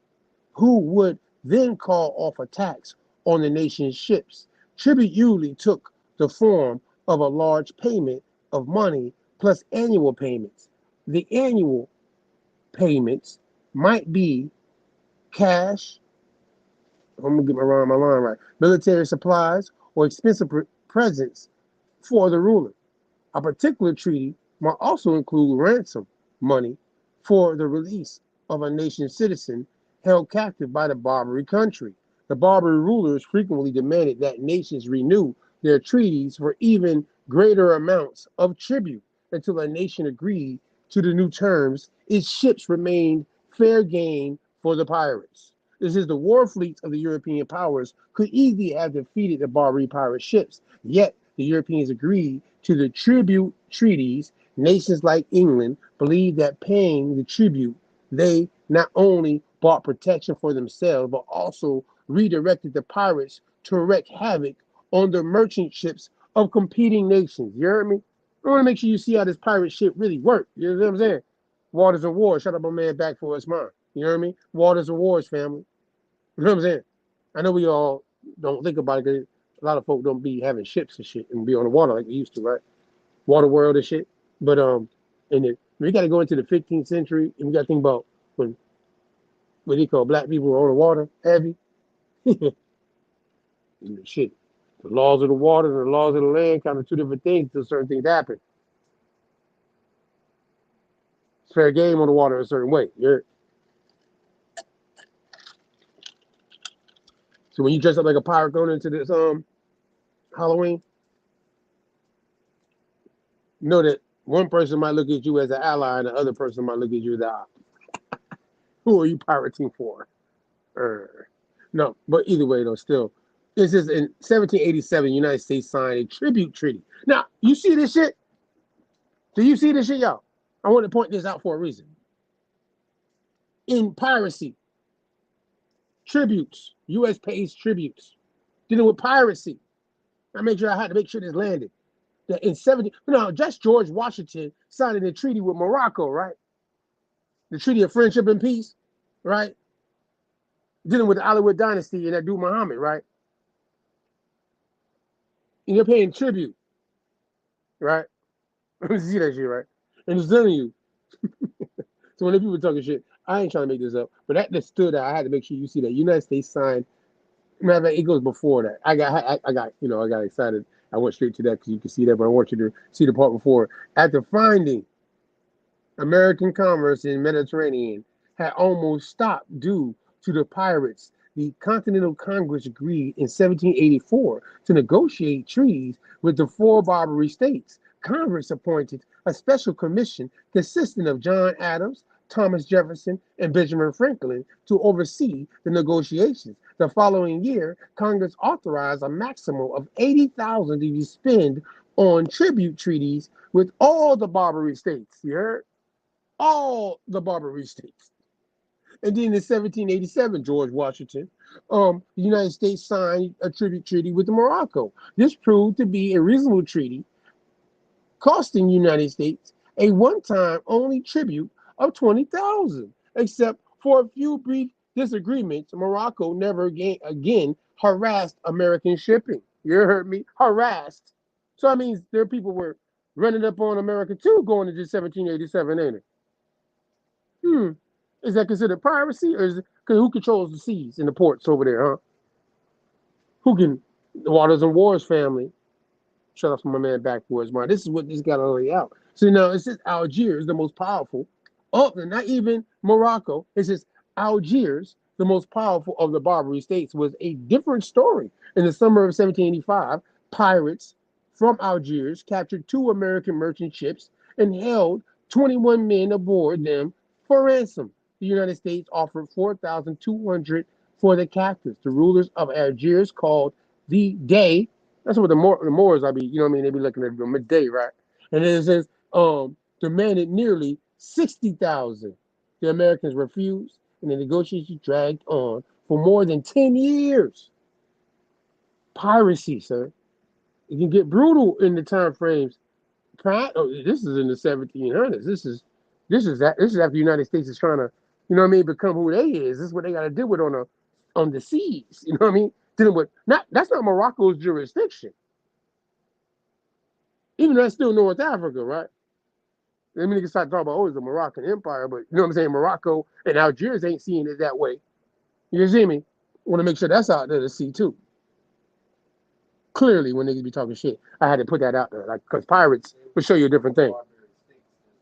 who would then call off attacks on the nation's ships. Tribute usually took the form of a large payment of money plus annual payments. The annual payments might be cash, I'm gonna get my line right, military supplies, or expensive presents for the ruler. A particular treaty might also include ransom money for the release of a nation's citizen held captive by the Barbary country. The Barbary rulers frequently demanded that nations renew their treaties for even greater amounts of tribute until a nation agreed to the new terms. Its ships remained fair game for the pirates. This is the war fleets of the European powers could easily have defeated the Barbary pirate ships, yet the Europeans agreed to the tribute treaties. Nations like England believed that paying the tribute, they not only bought protection for themselves, but also redirected the pirates to wreak havoc on the merchant ships of competing nations. You heard me? I want to make sure you see how this pirate ship really works. You know what I'm saying? Waters and Wars. Shut up, my man, back for us, mine. You know what I mean? Waters and Wars, family. You know what I'm saying? I know we all don't think about it because a lot of folk don't be having ships and shit and be on the water like we used to, right? Water world and shit. But we got to go into the 15th century and we got to think about when what they call black people were on the water heavy. Shit. The laws of the water and the laws of the land kind of two different things until certain things happen. It's fair game on the water a certain way. Yeah. So when you dress up like a pirate going into this Halloween, you know that one person might look at you as an ally and the other person might look at you as an ally. Who are you pirating for? No, but either way though, still. This is in 1787, the United States signed a tribute treaty. Now, you see this shit? Do you see this shit, y'all? I want to point this out for a reason. In piracy, tributes, U.S. pays tributes. Dealing with piracy. I had to make sure this landed. That in just George Washington signed a treaty with Morocco, right? The Treaty of Friendship and Peace, right? Dealing with the Alawite dynasty and that dude Muhammad, right? And you're paying tribute, right? You see that shit, right? And it's telling you. So when the people talking shit, I ain't trying to make this up, but that stood out. I had to make sure you see that United States signed. Matter of fact, it goes before that. I got excited. I went straight to that because you can see that, but I want you to see the part before. After finding American commerce in the Mediterranean had almost stopped due to the pirates, the Continental Congress agreed in 1784 to negotiate treaties with the 4 Barbary states. Congress appointed a special commission consisting of John Adams, Thomas Jefferson, and Benjamin Franklin to oversee the negotiations. The following year, Congress authorized a maximum of $80,000 to be spent on tribute treaties with all the Barbary states. You heard? All the Barbary states. And then in 1787, George Washington, the United States signed a tribute treaty with Morocco. This proved to be a reasonable treaty, costing the United States a one-time only tribute of $20,000, except for a few brief disagreements, Morocco never again harassed American shipping. You heard me? Harassed. So that means there people were running up on America too going into 1787, ain't it? Is that considered piracy, or is it, cause who controls the seas and the ports over there, huh? Who can, the Waters and Wars family? Shut up for my man Backwards, man. This is what this got to lay out. So now it's just Algiers, the most powerful. Oh, not even Morocco. It's just Algiers, the most powerful of the Barbary states, was a different story. In the summer of 1785, pirates from Algiers captured 2 American merchant ships and held 21 men aboard them for ransom. The United States offered 4,200 for the captives. The rulers of Algiers called the day. That's what the Moors, I be, you know what I mean? They be looking at them midday, right? And then it says, demanded nearly 60,000. The Americans refused, and the negotiations dragged on for more than 10 years. Piracy, sir. It can get brutal in the time frames. This is in the 1700s. This is after the United States is trying to, you know what I mean, become who they is. This is what they got to deal with on the seas. You know what I mean? Dealing with that's not Morocco's jurisdiction. Even though that's still North Africa, right? I mean, you can start talking about, it's the Moroccan Empire, but you know what I'm saying? Morocco and Algiers ain't seeing it that way. You see me? Want to make sure that's out there to see too. Clearly, when niggas be talking shit, I had to put that out there, like, because pirates will show you a different thing.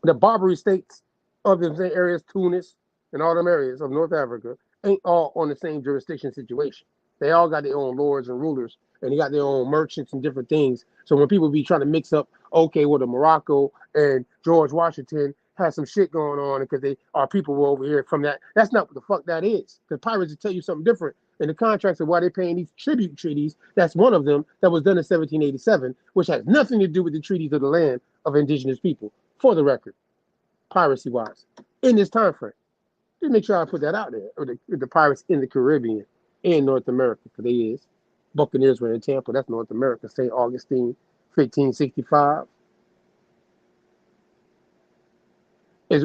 The Barbary states of the same areas, Tunis and all them areas of North Africa, ain't all on the same jurisdiction situation. They all got their own lords and rulers, and they got their own merchants and different things. So when people be trying to mix up, okay, well, the Morocco and George Washington has some shit going on because our people were over here from that. That's not what the fuck that is. Because pirates will tell you something different. In the contracts of why they're paying these tribute treaties, that's one of them that was done in 1787, which has nothing to do with the treaties of the land of indigenous people, for the record, piracy-wise, in this time frame. Just make sure I put that out there. Or the pirates in the Caribbean and North America, because they is. Buccaneers were in Tampa, that's North America, St. Augustine, 1565.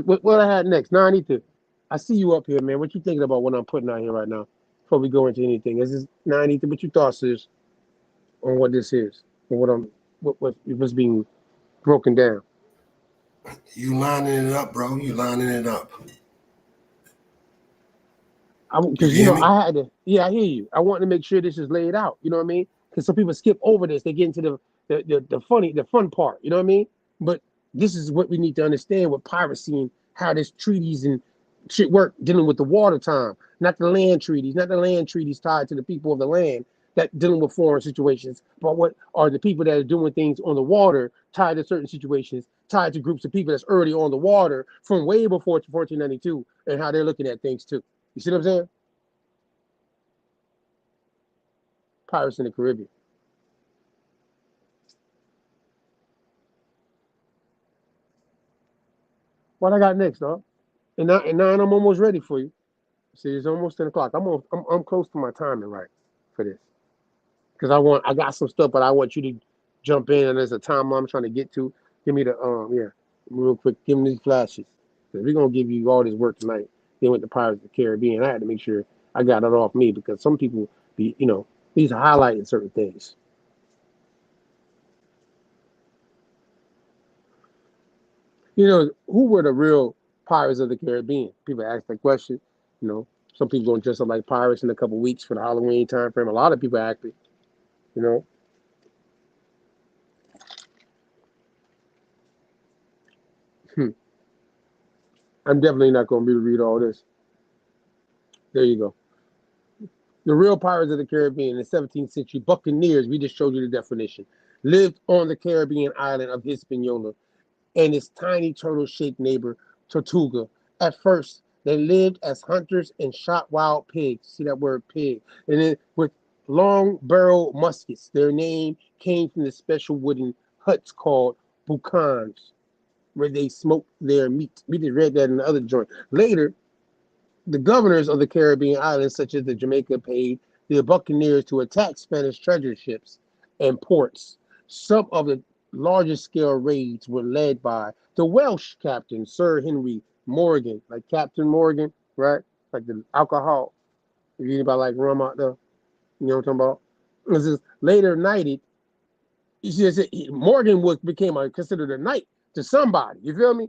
What I had next? 92. I see you up here, man. What you thinking about what I'm putting out here right now? Before we go into anything, is this 92? What you thoughts is on what this is, and what's being broken down? You lining it up, bro. You lining it up. Because I had to. Yeah, I hear you. I want to make sure this is laid out. You know what I mean? Because some people skip over this. They get into the fun part. You know what I mean? But this is what we need to understand with piracy and how this treaties and shit work dealing with the water time, not the land treaties, not the land treaties tied to the people of the land that dealing with foreign situations, but what are the people that are doing things on the water tied to certain situations, tied to groups of people that's already on the water from way before 1492 and how they're looking at things too. You see what I'm saying? Pirates in the Caribbean. What I got next, dog? And now I'm almost ready for you. See, it's almost 10 o'clock. I'm close to my timing right for this. Because I got some stuff, but I want you to jump in, and there's a time I'm trying to get to. Give me the real quick, give me these flashes. Because we're gonna give you all this work tonight. Then with the Pirates of the Caribbean, I had to make sure I got it off me because some people be, these are highlighting certain things. Who were the real Pirates of the Caribbean? People ask that question. Some people gonna dress up like pirates in a couple weeks for the Halloween time frame. A lot of people actually, I'm definitely not gonna be able to read all this. There you go. The real Pirates of the Caribbean in the 17th century, Buccaneers, we just showed you the definition, lived on the Caribbean island of Hispaniola and its tiny turtle-shaped neighbor, Tortuga. At first, they lived as hunters and shot wild pigs. See that word pig? And then with long barrel muskets. Their name came from the special wooden huts called bucans, where they smoked their meat. We just read that in the other joint. Later, the governors of the Caribbean islands, such as the Jamaica, paid the Buccaneers to attack Spanish treasure ships and ports. Some of the largest scale raids were led by the Welsh captain, Sir Henry Morgan, like Captain Morgan, right? Like the alcohol, If anybody like rum out there, you know what I'm talking about? This is later knighted. You see, Morgan became considered a knight to somebody. You feel me?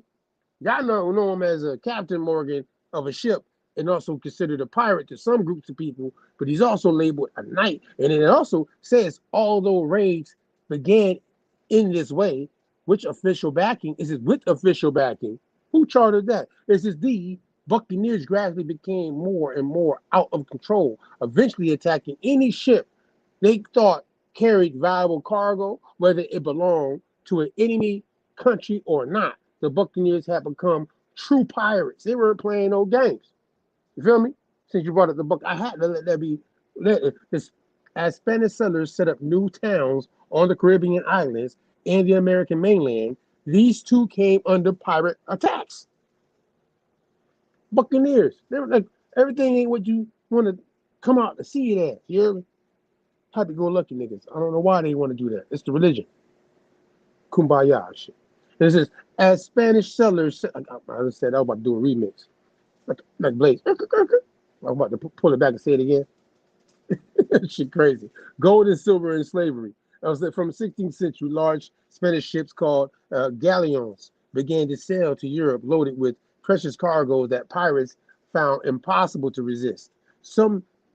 Y'all know him as a Captain Morgan of a ship, and also considered a pirate to some groups of people, but he's also labeled a knight. And it also says, although raids began in this way, which official backing? Is it with official backing? Who chartered that? This is the Buccaneers gradually became more and more out of control, eventually attacking any ship they thought carried valuable cargo, whether it belonged to an enemy country or not. The Buccaneers had become true pirates. They weren't playing no games. You feel me? Since you brought up the book, I had to let that be. As Spanish settlers set up new towns on the Caribbean islands and the American mainland, these two came under pirate attacks. Buccaneers. They were like, everything ain't what you want to come out to see it as. You hear me? Had to go lucky niggas. I don't know why they want to do that. It's the religion. Kumbaya shit. This is as Spanish settlers. I said I was about to do a remix, like Blaze. I'm about to pull it back and say it again. Shit crazy. Gold and silver and slavery. I was from the 16th century. Large Spanish ships called galleons began to sail to Europe, loaded with precious cargo that pirates found impossible to resist.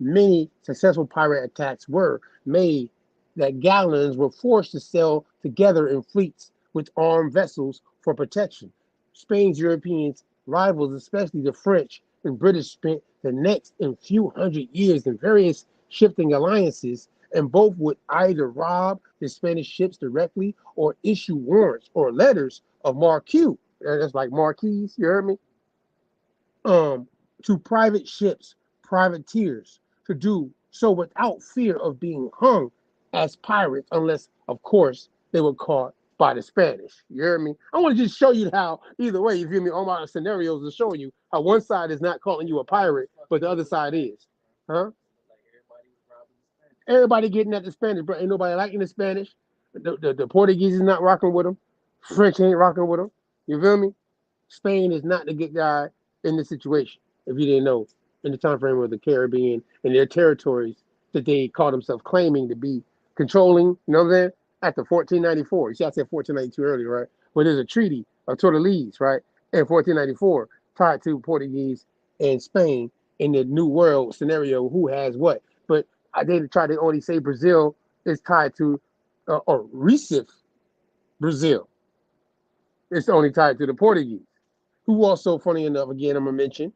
Many successful pirate attacks were made that galleons were forced to sail together in fleets with armed vessels for protection. Spain's European rivals, especially the French and British, spent the next few hundred years in various shifting alliances, and both would either rob the Spanish ships directly or issue warrants or letters of marque. That's like marquees, you heard me? To private ships, privateers, to do so without fear of being hung as pirates, unless, of course, they were caught by the Spanish. You hear me? I want to just show you how, either way, you feel me? All my scenarios are showing you how one side is not calling you a pirate, but the other side is. Huh? Everybody getting at the Spanish, bro. Ain't nobody liking the Spanish. The Portuguese is not rocking with them. French ain't rocking with them. You feel me? Spain is not the good guy in this situation, if you didn't know, in the time frame of the Caribbean and their territories that they call themselves claiming to be controlling, you know what I'm saying? After 1494. You see, I said 1492 earlier, right? Well, there's a treaty of Tordesillas, right? In 1494, tied to Portuguese and Spain in the New World scenario, who has what. But they try to only say Brazil is tied to, or Recife, Brazil. It's only tied to the Portuguese, who also, funny enough, again, I'm going to mention,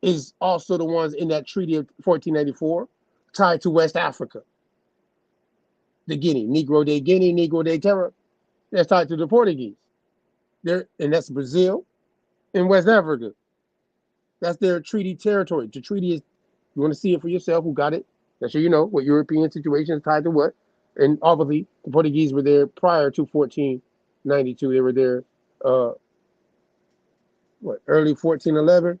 is also the ones in that treaty of 1494 tied to West Africa. The Guinea, Negro de Guinea, Negro de Terra, that's tied to the Portuguese. And that's Brazil and West Africa. That's their treaty territory. The treaty is, you want to see it for yourself, who got it? That's sure you know what European situation is tied to what. And obviously, the Portuguese were there prior to 1492. They were there, early 1411,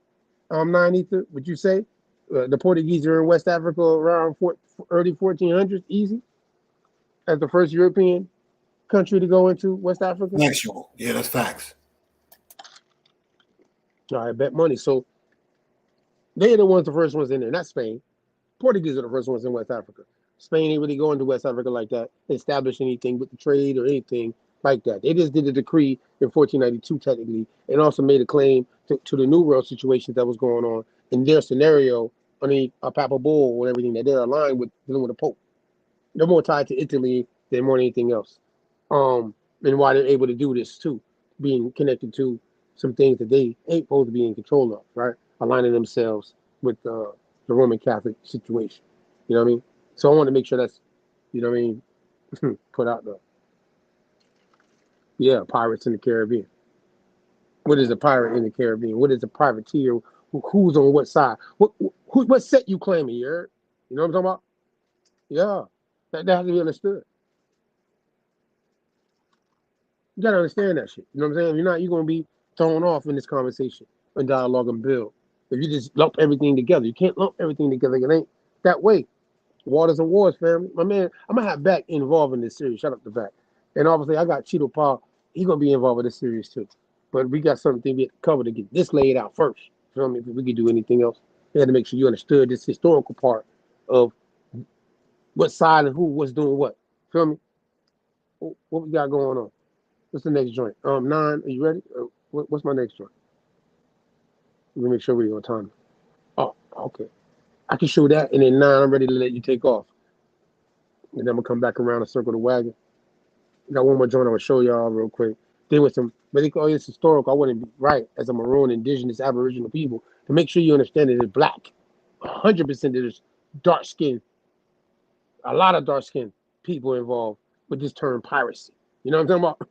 90, would you say? The Portuguese are in West Africa around early 1400s, easy, as the first European country to go into West Africa. Actual. Yeah, that's facts. I bet money. So they're the first ones in there, not Spain. Portuguese are the first ones in West Africa. Spain ain't really going to West Africa like that, establish anything with the trade or anything like that. They just did a decree in 1492, technically, and also made a claim to the New World situation that was going on in their scenario underneath a papal bull and everything, that they're aligned with dealing with the Pope. They're more tied to Italy than more than anything else. And why they're able to do this too, being connected to some things that they ain't supposed to be in control of, right? Aligning themselves with the Roman Catholic situation. You know what I mean? So I want to make sure that's, you know what I mean, put out there. Yeah, pirates in the Caribbean. What is a pirate in the Caribbean? What is a privateer? Who's on what side? What set you claiming? You heard? You know what I'm talking about? Yeah, that has to be understood. You gotta understand that shit. You know what I'm saying? If you're not, you're gonna be thrown off in this conversation and dialogue and build. If you just lump everything together, you can't lump everything together. It ain't that way. Waters and wars, family. My man, I'm gonna have back involved in this series. Shout out to back. And obviously, I got Cheeto Paul. He's gonna be involved with this series too. But we got something to get covered to get this laid out first. You know what I mean? If we could do anything else. They had to make sure you understood this historical part of what side and who was doing what. Feel me? What we got going on? What's the next joint? 9. Are you ready? What's my next joint? Let me make sure we're on time. Oh, okay. I can show that, and then 9, I'm ready to let you take off. And then I'm gonna come back around and circle the wagon. Got one more joint I'm gonna show y'all real quick. Then with some, but they call this historical. I wouldn't be right as a Maroon, Indigenous, Aboriginal people to make sure you understand that it's black. 100% there's dark skin, a lot of dark skinned people involved with this term piracy. You know what I'm talking about?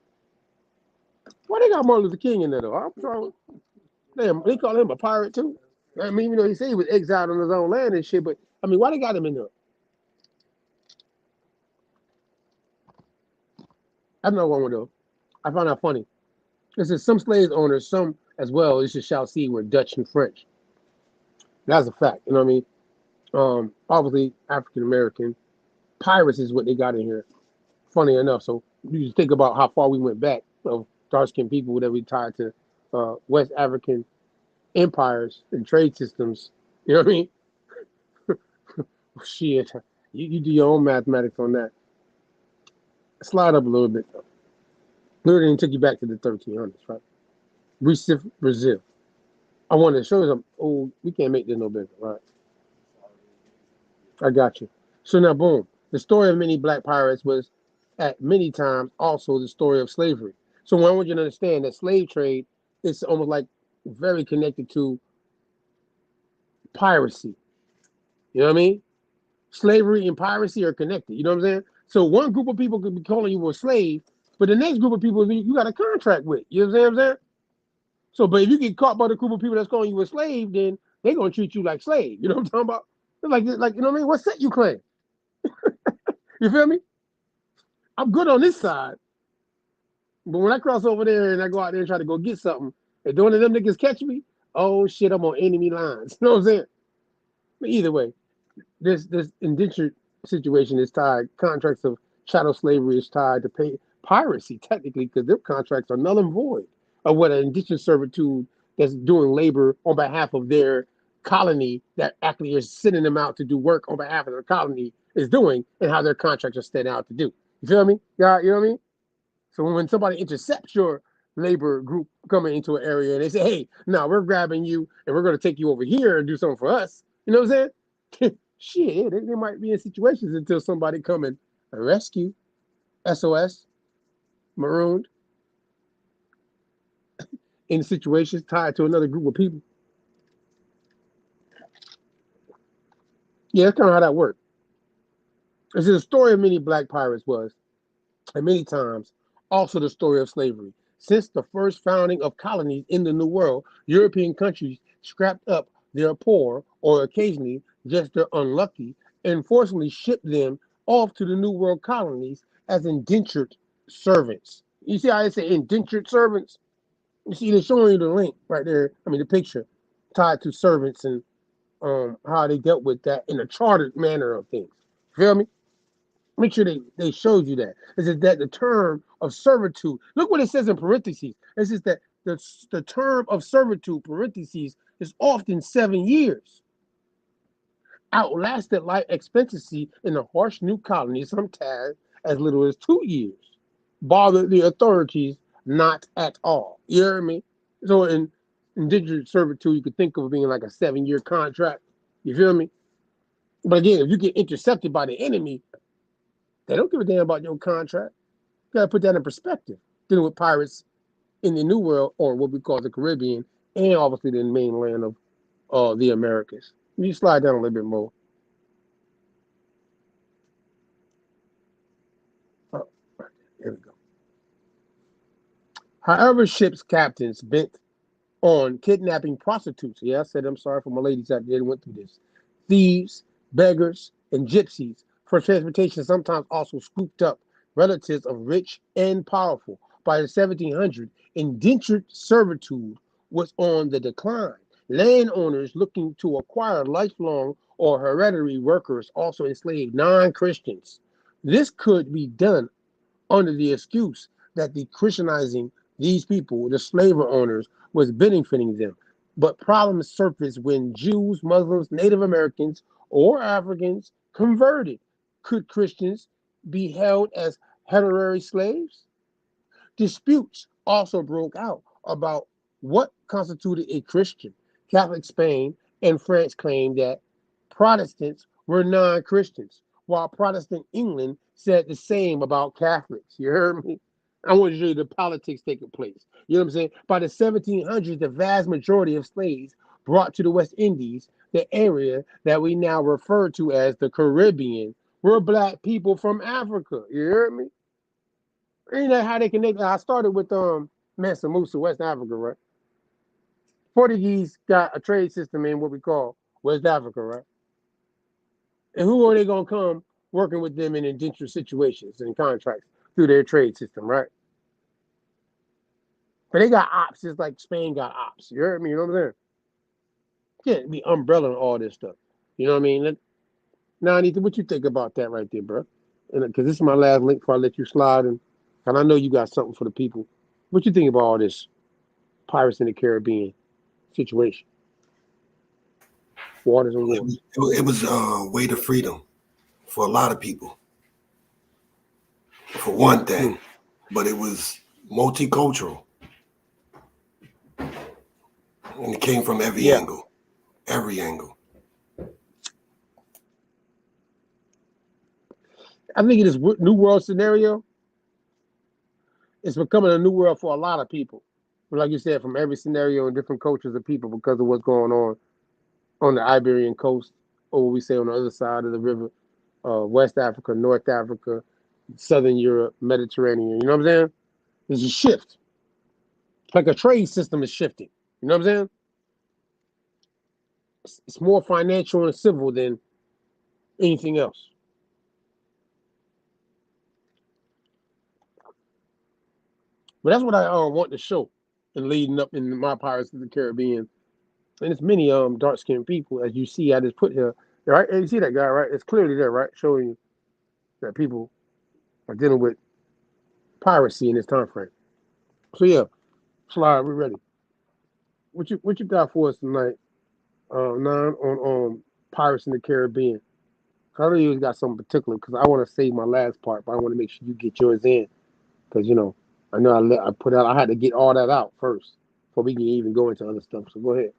Why they got Martin Luther King in there though? I'm trying. Damn, they call him a pirate too. I mean, you know, he said he was exiled on his own land and shit, but I mean, why they got him in there? I know one though. I found that funny. It says some slave owners, some as well, you shall see, were Dutch and French. That's a fact. You know what I mean? Obviously, African American pirates is what they got in here. Funny enough. So you just think about how far we went back of dark skinned people that we tied to West African empires and trade systems. You know what I mean? Shit. You do your own mathematics on that. Slide up a little bit though. Literally took you back to the 1300s, right? Recife, Brazil. I wanted to show you some. Oh, we can't make this no bigger, right? I got you. So now, boom. The story of many black pirates was at many times also the story of slavery. So I want you to understand that slave trade is almost like very connected to piracy. You know what I mean? Slavery and piracy are connected. You know what I'm saying? So one group of people could be calling you a slave, but the next group of people you got a contract with. You know what I'm saying? So, but if you get caught by the group of people that's calling you a slave, then they're gonna treat you like slave. You know what I'm talking about? Like you know what I mean? What set you claim? You feel me? I'm good on this side, but when I cross over there and I go out there and try to go get something, and one of them niggas catch me, oh shit, I'm on enemy lines. You know what I'm saying? But either way, this indentured situation is tied. Contracts of chattel slavery is tied to pay piracy technically because their contracts are null and void of what an indentured servitude that's doing labor on behalf of their colony that actually is sending them out to do work on behalf of their colony is doing, and how their contracts are set out to do. You feel me? Yeah, you know what I mean? So when somebody intercepts your labor group coming into an area and they say, hey, no, we're grabbing you and we're going to take you over here and do something for us. You know what I'm saying? Shit, they might be in situations until somebody come and rescue. SOS, marooned, in situations tied to another group of people. Yeah, that's kind of how that worked. It's the story of many black pirates was, and many times, also the story of slavery. Since the first founding of colonies in the New World, European countries scrapped up their poor, or occasionally just their unlucky, and forcibly shipped them off to the New World colonies as indentured servants. You see how I say indentured servants? You see, they're showing you the link right there. I mean, the picture tied to servants and how they dealt with that in a chartered manner of things. Feel me? Make sure they showed you that. It says that the term of servitude, look what it says in parentheses. It says that the term of servitude, parentheses, is often 7 years. Outlasted life expectancy in the harsh new colony, sometimes as little as 2 years. Bothered the authorities not at all. You hear me? So in indentured servitude, you could think of being like a 7-year contract. You feel me? But again, if you get intercepted by the enemy, they don't give a damn about your contract. You gotta put that in perspective. Dealing with pirates in the New World, or what we call the Caribbean, and obviously the mainland of the Americas. You slide down a little bit more. Oh, here we go. However, ships' captains bent on kidnapping prostitutes. Yeah, I said I'm sorry for my ladies out there that went through this. Thieves, beggars, and gypsies for transportation sometimes also scooped up relatives of rich and powerful. By the 1700s, indentured servitude was on the decline. Landowners looking to acquire lifelong or hereditary workers also enslaved non-Christians. This could be done under the excuse that the Christianizing these people, the slaver owners, was benefiting them. But problems surfaced when Jews, Muslims, Native Americans, or Africans converted. Could Christians be held as hereditary slaves? Disputes also broke out about what constituted a Christian. Catholic Spain and France claimed that Protestants were non-Christians, while Protestant England said the same about Catholics. You heard me? I want to show you the politics taking place. You know what I'm saying? By the 1700s, the vast majority of slaves brought to the West Indies, the area that we now refer to as the Caribbean, were black people from Africa. You heard me? Ain't that how they connect? I started with Mansa Musa, West Africa, right? Portuguese got a trade system in what we call West Africa, right? And who are they gonna come working with them in indentured situations and contracts through their trade system, right? But they got ops, just like Spain got ops. You heard me? You know what I'm saying? Can't be umbrella and all this stuff. You know what I mean? Now, Anita, what you think about that right there, bro? Because this is my last link before I let you slide, and I know you got something for the people. What you think about all this Pirates in the Caribbean situation? Waters and wars. It was a way to freedom for a lot of people, for one thing, but it was multicultural. And it came from every angle. Every angle. I think it is New World scenario. It's becoming a new world for a lot of people. But like you said, from every scenario and different cultures of people because of what's going on the Iberian coast, or what we say on the other side of the river, West Africa, North Africa, Southern Europe, Mediterranean. You know what I'm saying? There's a shift. Like a trade system is shifting. You know what I'm saying? It's more financial and civil than anything else. But that's what I want to show and leading up in my Pirates of the Caribbean. And it's many dark-skinned people, as you see, I just put here. Right? And you see that guy, right? It's clearly there, right? Showing you that people are dealing with piracy in this time frame. So yeah, Slide, we're ready. What you got for us tonight? On Pirates in the Caribbean. I know you got something particular because I want to save my last part, but I want to make sure you get yours in because I know I had to get all that out first before we can even go into other stuff. So go ahead.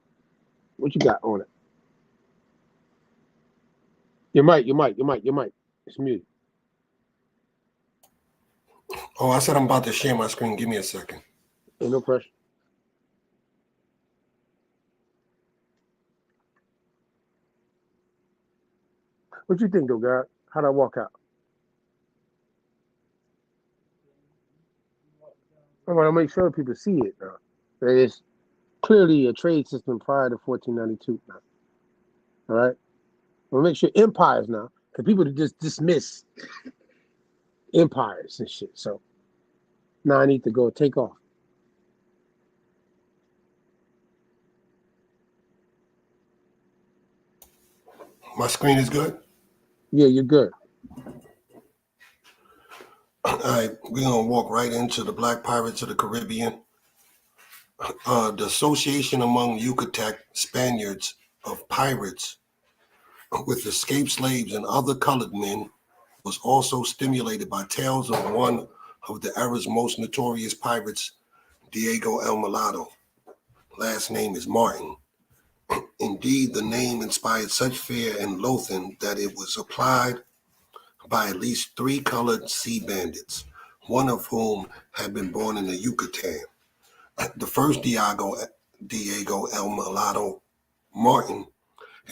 What you got on it? Your mic. It's muted. Oh, I said I'm about to share my screen. Give me a second. Ain't no pressure. What you think, though, God? How'd I walk out? I want to make sure people see it now. That it's clearly a trade system prior to 1492 now. All right? We'll make sure empires now, because people just dismiss empires and shit. So now I need to go take off. My screen is good? Yeah, you're good. All right, we're going to walk right into the Black Pirates of the Caribbean. The association among Yucatec Spaniards of pirates with escaped slaves and other colored men was also stimulated by tales of one of the era's most notorious pirates, Diego el Mulato. Last name is Martin. Indeed, the name inspired such fear and loathing that it was applied by at least 3 colored sea bandits, one of whom had been born in the Yucatan. The first Diego el Mulato Martin,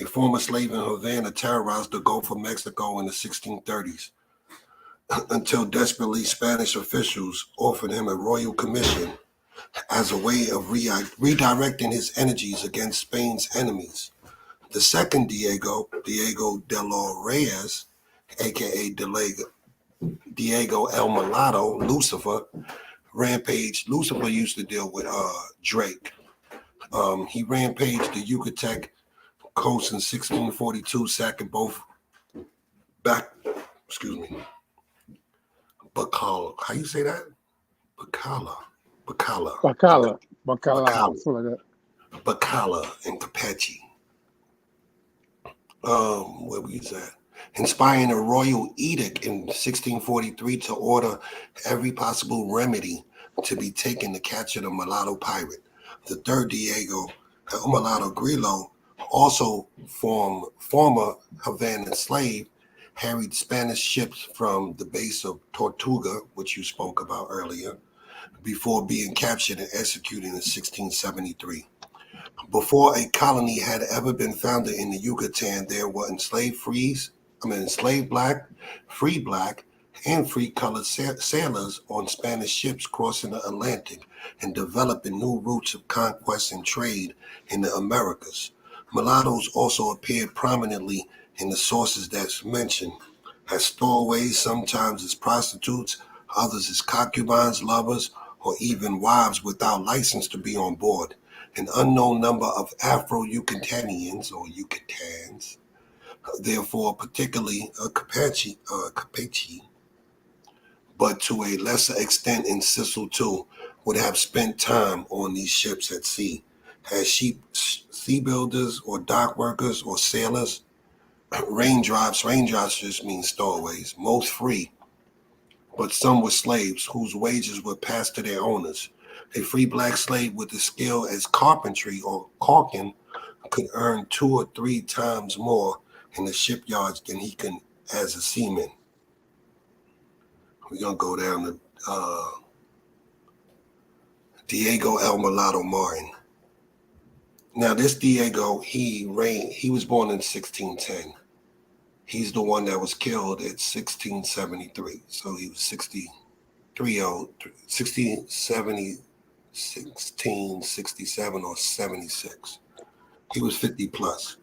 a former slave in Havana, terrorized the Gulf of Mexico in the 1630s until desperately Spanish officials offered him a royal commission as a way of redirecting his energies against Spain's enemies. The second Diego de los Reyes, a.k.a. Diego el Mulato, Lucifer, rampaged. Lucifer used to deal with Drake. He rampaged the Yucatec coast in 1642, sacking both Bacala. How you say that? Bacala. Something like that. Bacala, and Capaci. Where was that? Inspiring a royal edict in 1643 to order every possible remedy to be taken to capture the mulatto pirate. The third Diego, El Mulatto Grillo, also former Havana slave, harried Spanish ships from the base of Tortuga, which you spoke about earlier, before being captured and executed in 1673. Before a colony had ever been founded in the Yucatan, there were enslaved black, free black, and free colored sailors on Spanish ships crossing the Atlantic and developing new routes of conquest and trade in the Americas. Mulattoes also appeared prominently in the sources that's mentioned as stowaways, sometimes as prostitutes, others as concubines, lovers, or even wives without license to be on board. An unknown number of Afro-Yucatanians or Yucatans, therefore particularly Capaci, but to a lesser extent in Sicily too, would have spent time on these ships at sea as sea builders or dock workers or sailors. Raindrops just mean stowaways, most free, but some were slaves whose wages were passed to their owners. A free black slave with a skill as carpentry or caulking could earn 2 or 3 times more in the shipyards than he can as a seaman. We're going to go down to Diego El Mulatto Martin. Now, this Diego, he was born in 1610. He's the one that was killed at 1673. So he was 1667 or 76. He was 50 plus.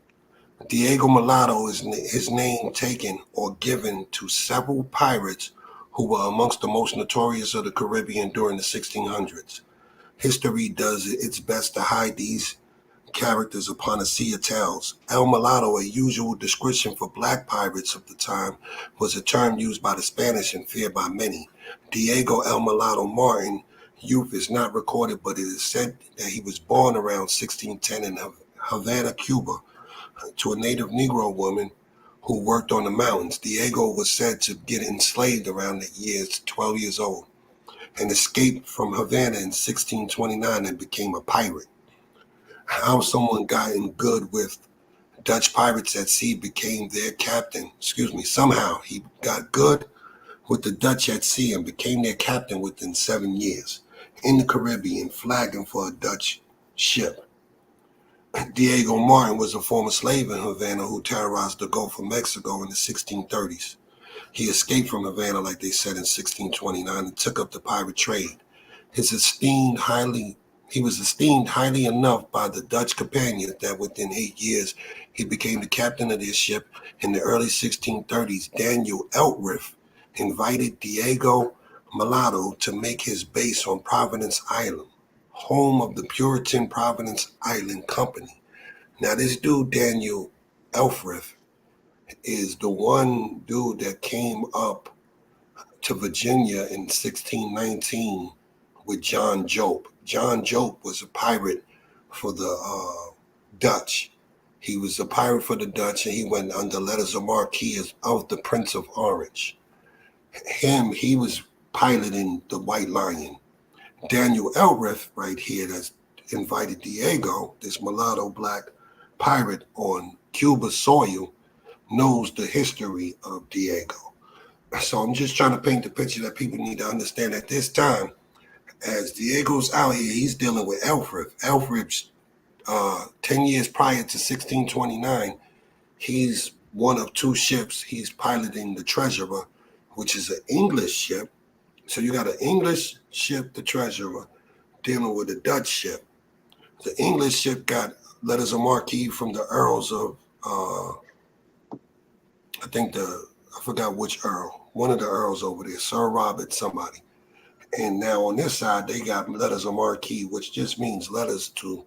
Diego Mulatto is his name taken or given to several pirates who were amongst the most notorious of the Caribbean during the 1600s. History does its best to hide these characters upon a sea of tales. El Mulatto, a usual description for black pirates of the time, was a term used by the Spanish and feared by many. Diego El Mulatto Martin youth is not recorded, but it is said that he was born around 1610 in Havana, Cuba, to a native Negro woman who worked on the mountains. Diego was said to get enslaved around the years 12 years old and escaped from Havana in 1629 and became a pirate. How someone got in good with Dutch pirates at sea became their captain. Somehow he got good with the Dutch at sea and became their captain within 7 years in the Caribbean, flagging for a Dutch ship. Diego Martin was a former slave in Havana who terrorized the Gulf of Mexico in the 1630s. He escaped from Havana, like they said, in 1629 and took up the pirate trade. He was esteemed highly enough by the Dutch companions that within 8 years he became the captain of their ship. In the early 1630s, Daniel Eltreff invited Diego Mulatto to make his base on Providence Island, home of the Puritan Providence Island Company. Now, this dude, Daniel Eltreff, is the one dude that came up to Virginia in 1619 with John Jope. John Jope was a pirate for the Dutch. He was a pirate for the Dutch, and he went under letters of marque of the Prince of Orange. He was piloting the White Lion. Daniel Eltreff, right here, that's invited Diego, this mulatto black pirate on Cuba soil, knows the history of Diego. So I'm just trying to paint the picture that people need to understand at this time. As Diego's out here, he's dealing with Eltreff. Eltreff's 10 years prior to 1629, he's one of 2 ships. He's piloting the Treasurer, which is an English ship. So you got an English ship, the Treasurer, dealing with a Dutch ship. The English ship got letters of marque from the Earls of, I forgot which Earl, one of the Earls over there, Sir Robert somebody. And now on this side, they got letters of marque, which just means letters to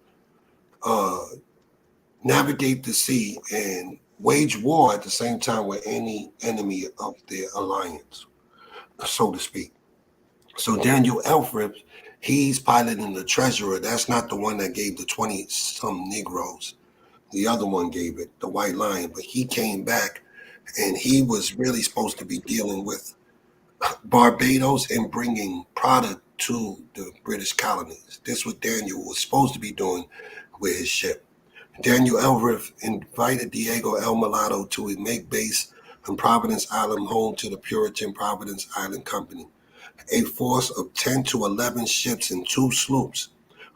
navigate the sea and wage war at the same time with any enemy of their alliance, so to speak. So Daniel Eltreff, He's piloting the treasurer. That's not the one that gave the 20-some Negroes. The other one gave it, the White Lion. But he came back, and he was really supposed to be dealing with Barbados and bringing product to the British colonies. This is what Daniel was supposed to be doing with his ship. Daniel Elriff invited Diego El Mulato to make base on Providence Island, home to the Puritan Providence Island Company. A force of 10 to 11 ships and 2 sloops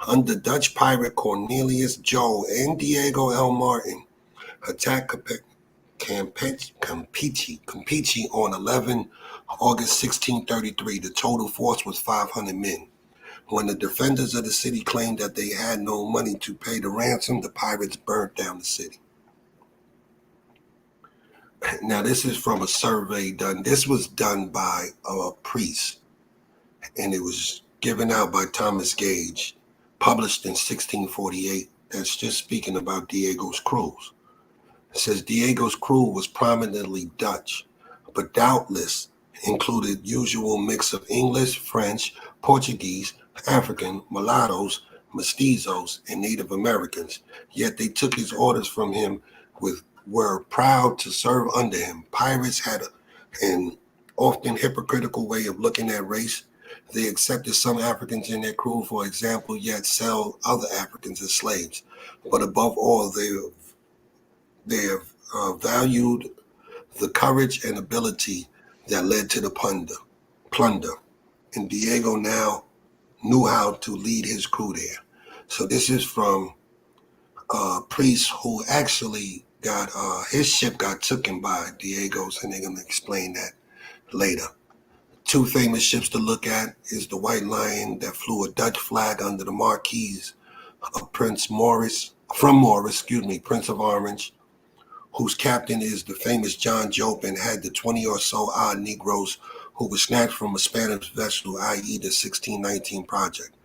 under Dutch pirate Cornelius Joe and Diego L. Martin attacked Campeche on 11 August 1633. The total force was 500 men. When the defenders of the city claimed that they had no money to pay the ransom, the pirates burned down the city. Now, this is from a survey done. This was done by a priest, and it was given out by Thomas Gage, published in 1648. That's just speaking about Diego's cruise. It says Diego's crew was prominently Dutch, but doubtless included usual mix of English, French, Portuguese, African, mulattoes, mestizos, and Native Americans. Yet they took his orders from him were proud to serve under him. Pirates had an often hypocritical way of looking at race. They accepted some Africans in their crew, for example, yet sell other Africans as slaves. But above all, they valued the courage and ability that led to the plunder. And Diego now knew how to lead his crew there. So this is from a priest who actually got his ship got taken by Diego's, and they're going to explain that later. 2 famous ships to look at is the White Lion that flew a Dutch flag under the marquise of Prince of Orange, whose captain is the famous John Jope, and had the 20 or so odd Negroes who were snatched from a Spanish vessel, i.e. the 1619 project.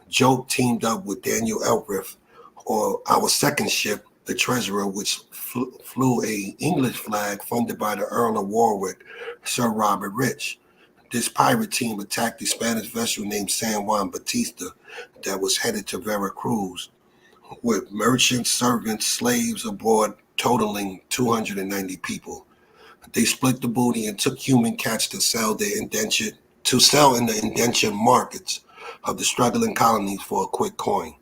Jope teamed up with Daniel Elriff, or our second ship, the Treasurer, which flew a English flag funded by the Earl of Warwick, Sir Robert Rich. This pirate team attacked the Spanish vessel named San Juan Batista that was headed to Veracruz, with merchants, servants, slaves aboard, totaling 290 people. They split the booty and took human cats to sell in the indentured markets of the struggling colonies for a quick coin.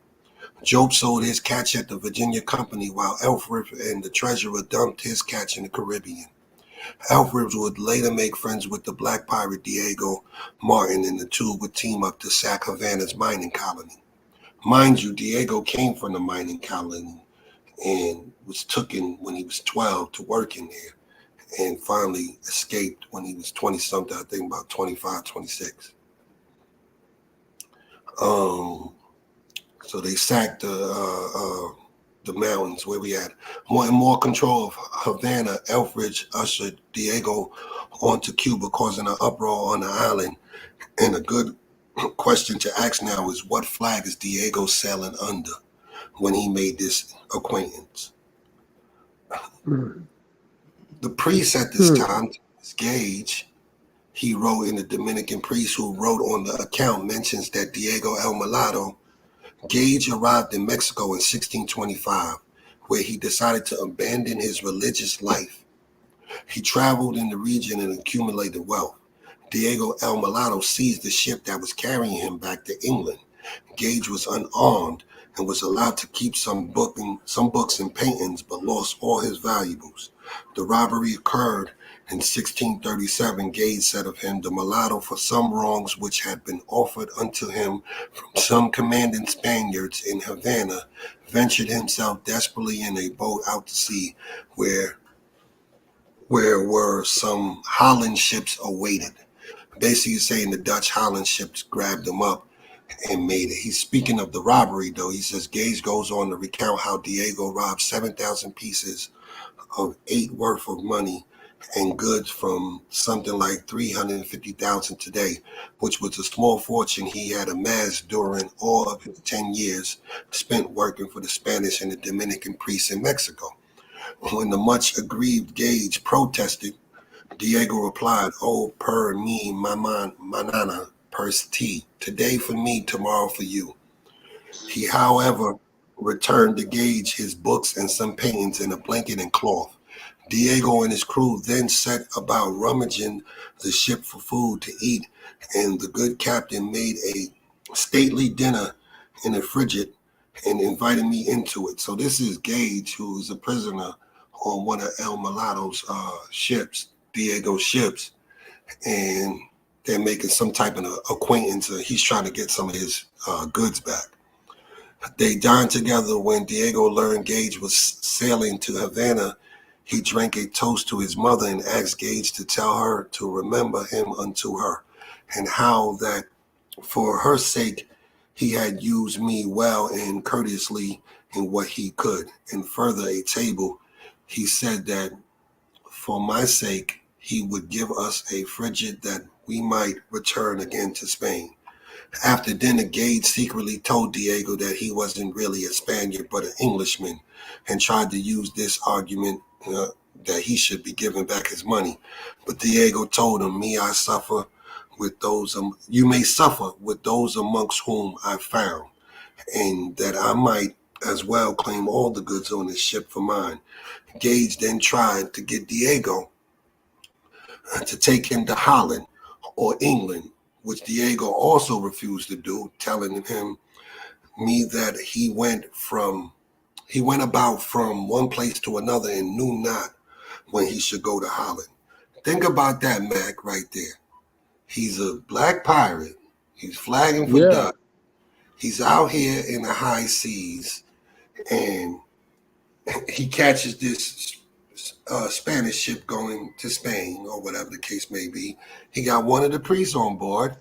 Job sold his catch at the Virginia Company, while Elfrid and the treasurer dumped his catch in the Caribbean. Elfrid would later make friends with the black pirate Diego Martin, and the two would team up to sack Havana's mining colony. Mind you, Diego came from the mining colony and was taken when he was 12 to work in there, and finally escaped when he was 20-something, I think about 25, 26. So they sacked the mountains where we had more control of Havana. Elfridge ushered Diego onto Cuba, causing an uproar on the island. And a good question to ask now is, what flag is Diego sailing under when he made this acquaintance? The priest at this time, Gage, he wrote in the Dominican priest who wrote on the account, mentions that Diego El Mulato, Gage arrived in Mexico in 1625, where he decided to abandon his religious life. He traveled in the region and accumulated wealth. Diego El Mulato seized the ship that was carrying him back to England. Gage was unarmed and was allowed to keep some books and paintings, but lost all his valuables. The robbery occurred in 1637. Gage said of him, the mulatto, for some wrongs which had been offered unto him from some commanding Spaniards in Havana, ventured himself desperately in a boat out to sea, where were some Holland ships awaited. Basically saying the Dutch Holland ships grabbed him up and made it. He's speaking of the robbery, though. He says Gage goes on to recount how Diego robbed 7,000 pieces of 8 worth of money and goods from something like 350,000 today, which was a small fortune he had amassed during all of his 10 years spent working for the Spanish and the Dominican priests in Mexico. When the much aggrieved Gage protested, Diego replied, "Oh, per mi, manana, purse tea. Today for me, tomorrow for you. He, however, returned to Gage his books and some paintings in a blanket and cloth. Diego and his crew then set about rummaging the ship for food to eat, and the good captain made a stately dinner in a frigate and invited me into it. So this is Gage, who is a prisoner on one of El Mulato's ships, Diego's ships, and they're making some type of acquaintance. He's trying to get some of his goods back. They dined together. When Diego learned Gage was sailing to Havana, he drank a toast to his mother and asked Gage to tell her to remember him unto her, and how that for her sake he had used me well and courteously in what he could. And further a table, he said that for my sake he would give us a frigate that we might return again to Spain. After dinner, Gage secretly told Diego that he wasn't really a Spaniard but an Englishman, and tried to use this argument that he should be given back his money. But Diego told him, I suffer with those, you may suffer with those amongst whom I found, and that I might as well claim all the goods on this ship for mine. Gage then tried to get Diego to take him to Holland or England, which Diego also refused to do, telling him that he went about from one place to another and knew not when he should go to Holland. Think about that, Mac, right there. He's a black pirate. He's flagging for Dutch. He's out here in the high seas, and he catches this Spanish ship going to Spain or whatever the case may be. He got one of the priests on board,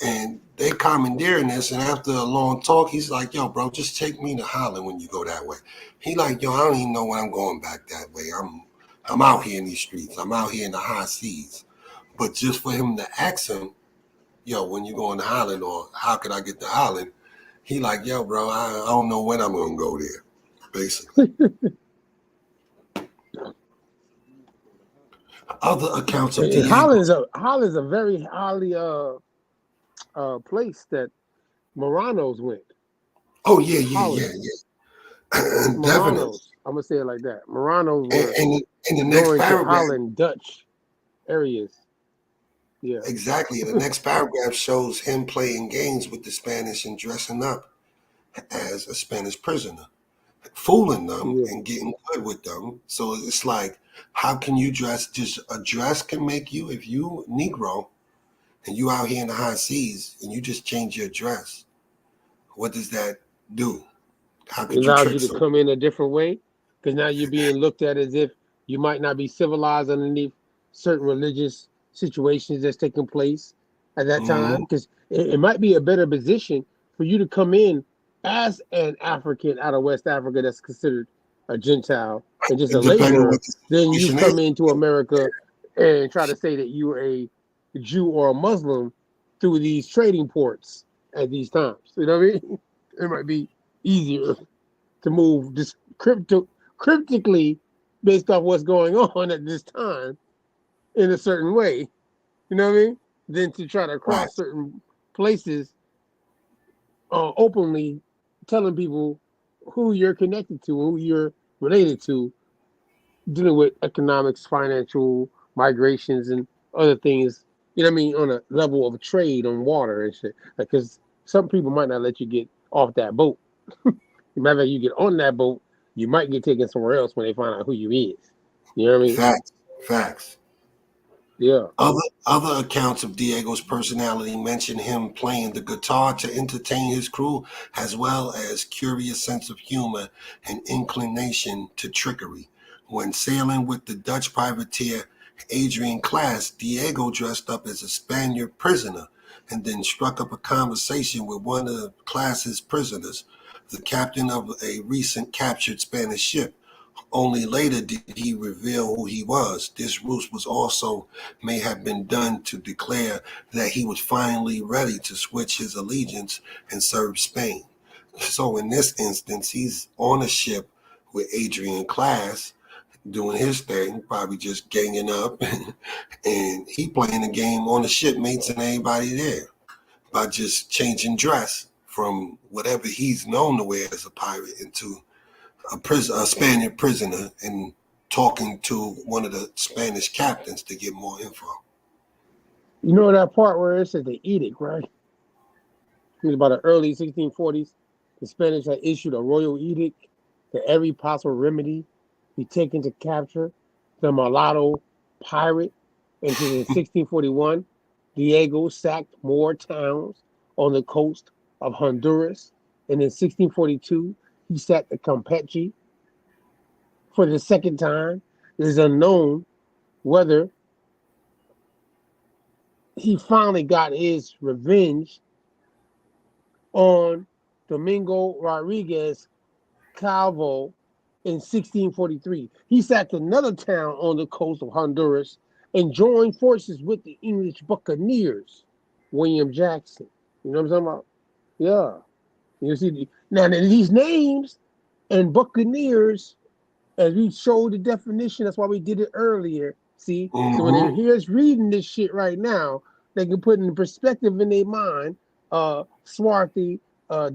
and they commandeering this. And after a long talk, he's like, yo, bro, just take me to Holland when you go that way. He like, yo, I don't even know when I'm going back that way. I'm out here in these streets. I'm out here in the high seas. But just for him to ask him, yo, when you going to Holland, or how could I get to Holland? He like, yo, bro, I don't know when I'm going to go there, basically. Other accounts of Holland's a very highly place that Moranos went. Oh yeah. Definitely. I'm gonna say it like that. Moranos were and in the next paragraph, Holland Dutch areas. Yeah, exactly. And the next paragraph shows him playing games with the Spanish and dressing up as a Spanish prisoner, fooling them and getting good with them. So it's like, how can you dress? Just a dress can make you, if you Negro and you out here in the high seas and you just change your dress, what does that do? How could it you allows trick you to someone? come in a different way, because now you're being looked at as if you might not be civilized underneath certain religious situations that's taking place at that time. Because it might be a better position for you to come in as an African out of West Africa that's considered a Gentile and just a laborer, then you come into America and try to say that you're a Jew or a Muslim through these trading ports at these times. You know what I mean? It might be easier to move just cryptically based off what's going on at this time in a certain way, you know what I mean, than to try to cross certain places openly telling people who you're connected to, who you're related to, dealing with economics, financial migrations, and other things, you know what I mean, on a level of trade on water and shit. Because some people might not let you get off that boat. Matter of fact, you get on that boat, you might get taken somewhere else when they find out who you is. You know what I mean? Facts. Yeah. Other accounts of Diego's personality mention him playing the guitar to entertain his crew, as well as curious sense of humor and inclination to trickery. When sailing with the Dutch privateer Adrian Class, Diego dressed up as a Spaniard prisoner and then struck up a conversation with one of Class's prisoners, the captain of a recent captured Spanish ship. Only later did he reveal who he was. This ruse was also may have been done to declare that he was finally ready to switch his allegiance and serve Spain. So in this instance, he's on a ship with Adrian Class doing his thing, probably just ganging up, and he playing the game on the shipmates and everybody there. by just changing dress from whatever he's known to wear as a pirate into a Spaniard prisoner and talking to one of the Spanish captains to get more info. You know that part where it says the edict, right? It was about the early 1640s. The Spanish had issued a royal edict that every possible remedy be taken to capture the Mulato pirate. And in 1641, Diego sacked more towns on the coast of Honduras. And in 1642, he sacked the Campeche. For the second time, it is unknown whether he finally got his revenge on Domingo Rodriguez Calvo in 1643. He sacked another town on the coast of Honduras and joined forces with the English Buccaneers, William Jackson. You know what I'm talking about? Yeah. You see, now these names and Buccaneers, as we showed the definition, that's why we did it earlier. See, so when they hear us reading this shit right now, they can put in perspective in their mind, swarthy,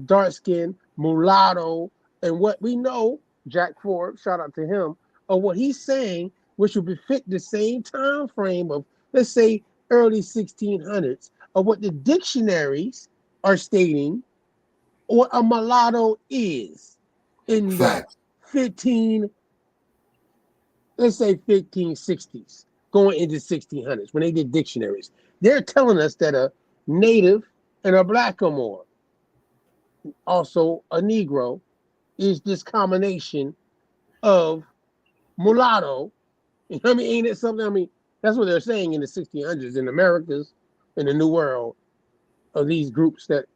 dark skin, mulatto, and what we know, Jack Forbes, shout out to him, of what he's saying, which would befit the same time frame of, let's say, early 1600s, of what the dictionaries are stating what a mulatto is in the 1560s, going into 1600s, when they did dictionaries. They're telling us that a native and a blackamoor, also a Negro, is this combination of mulatto. You know what I mean? Ain't it something? I mean, that's what they're saying in the 1600s in Americas, in the New World, of these groups that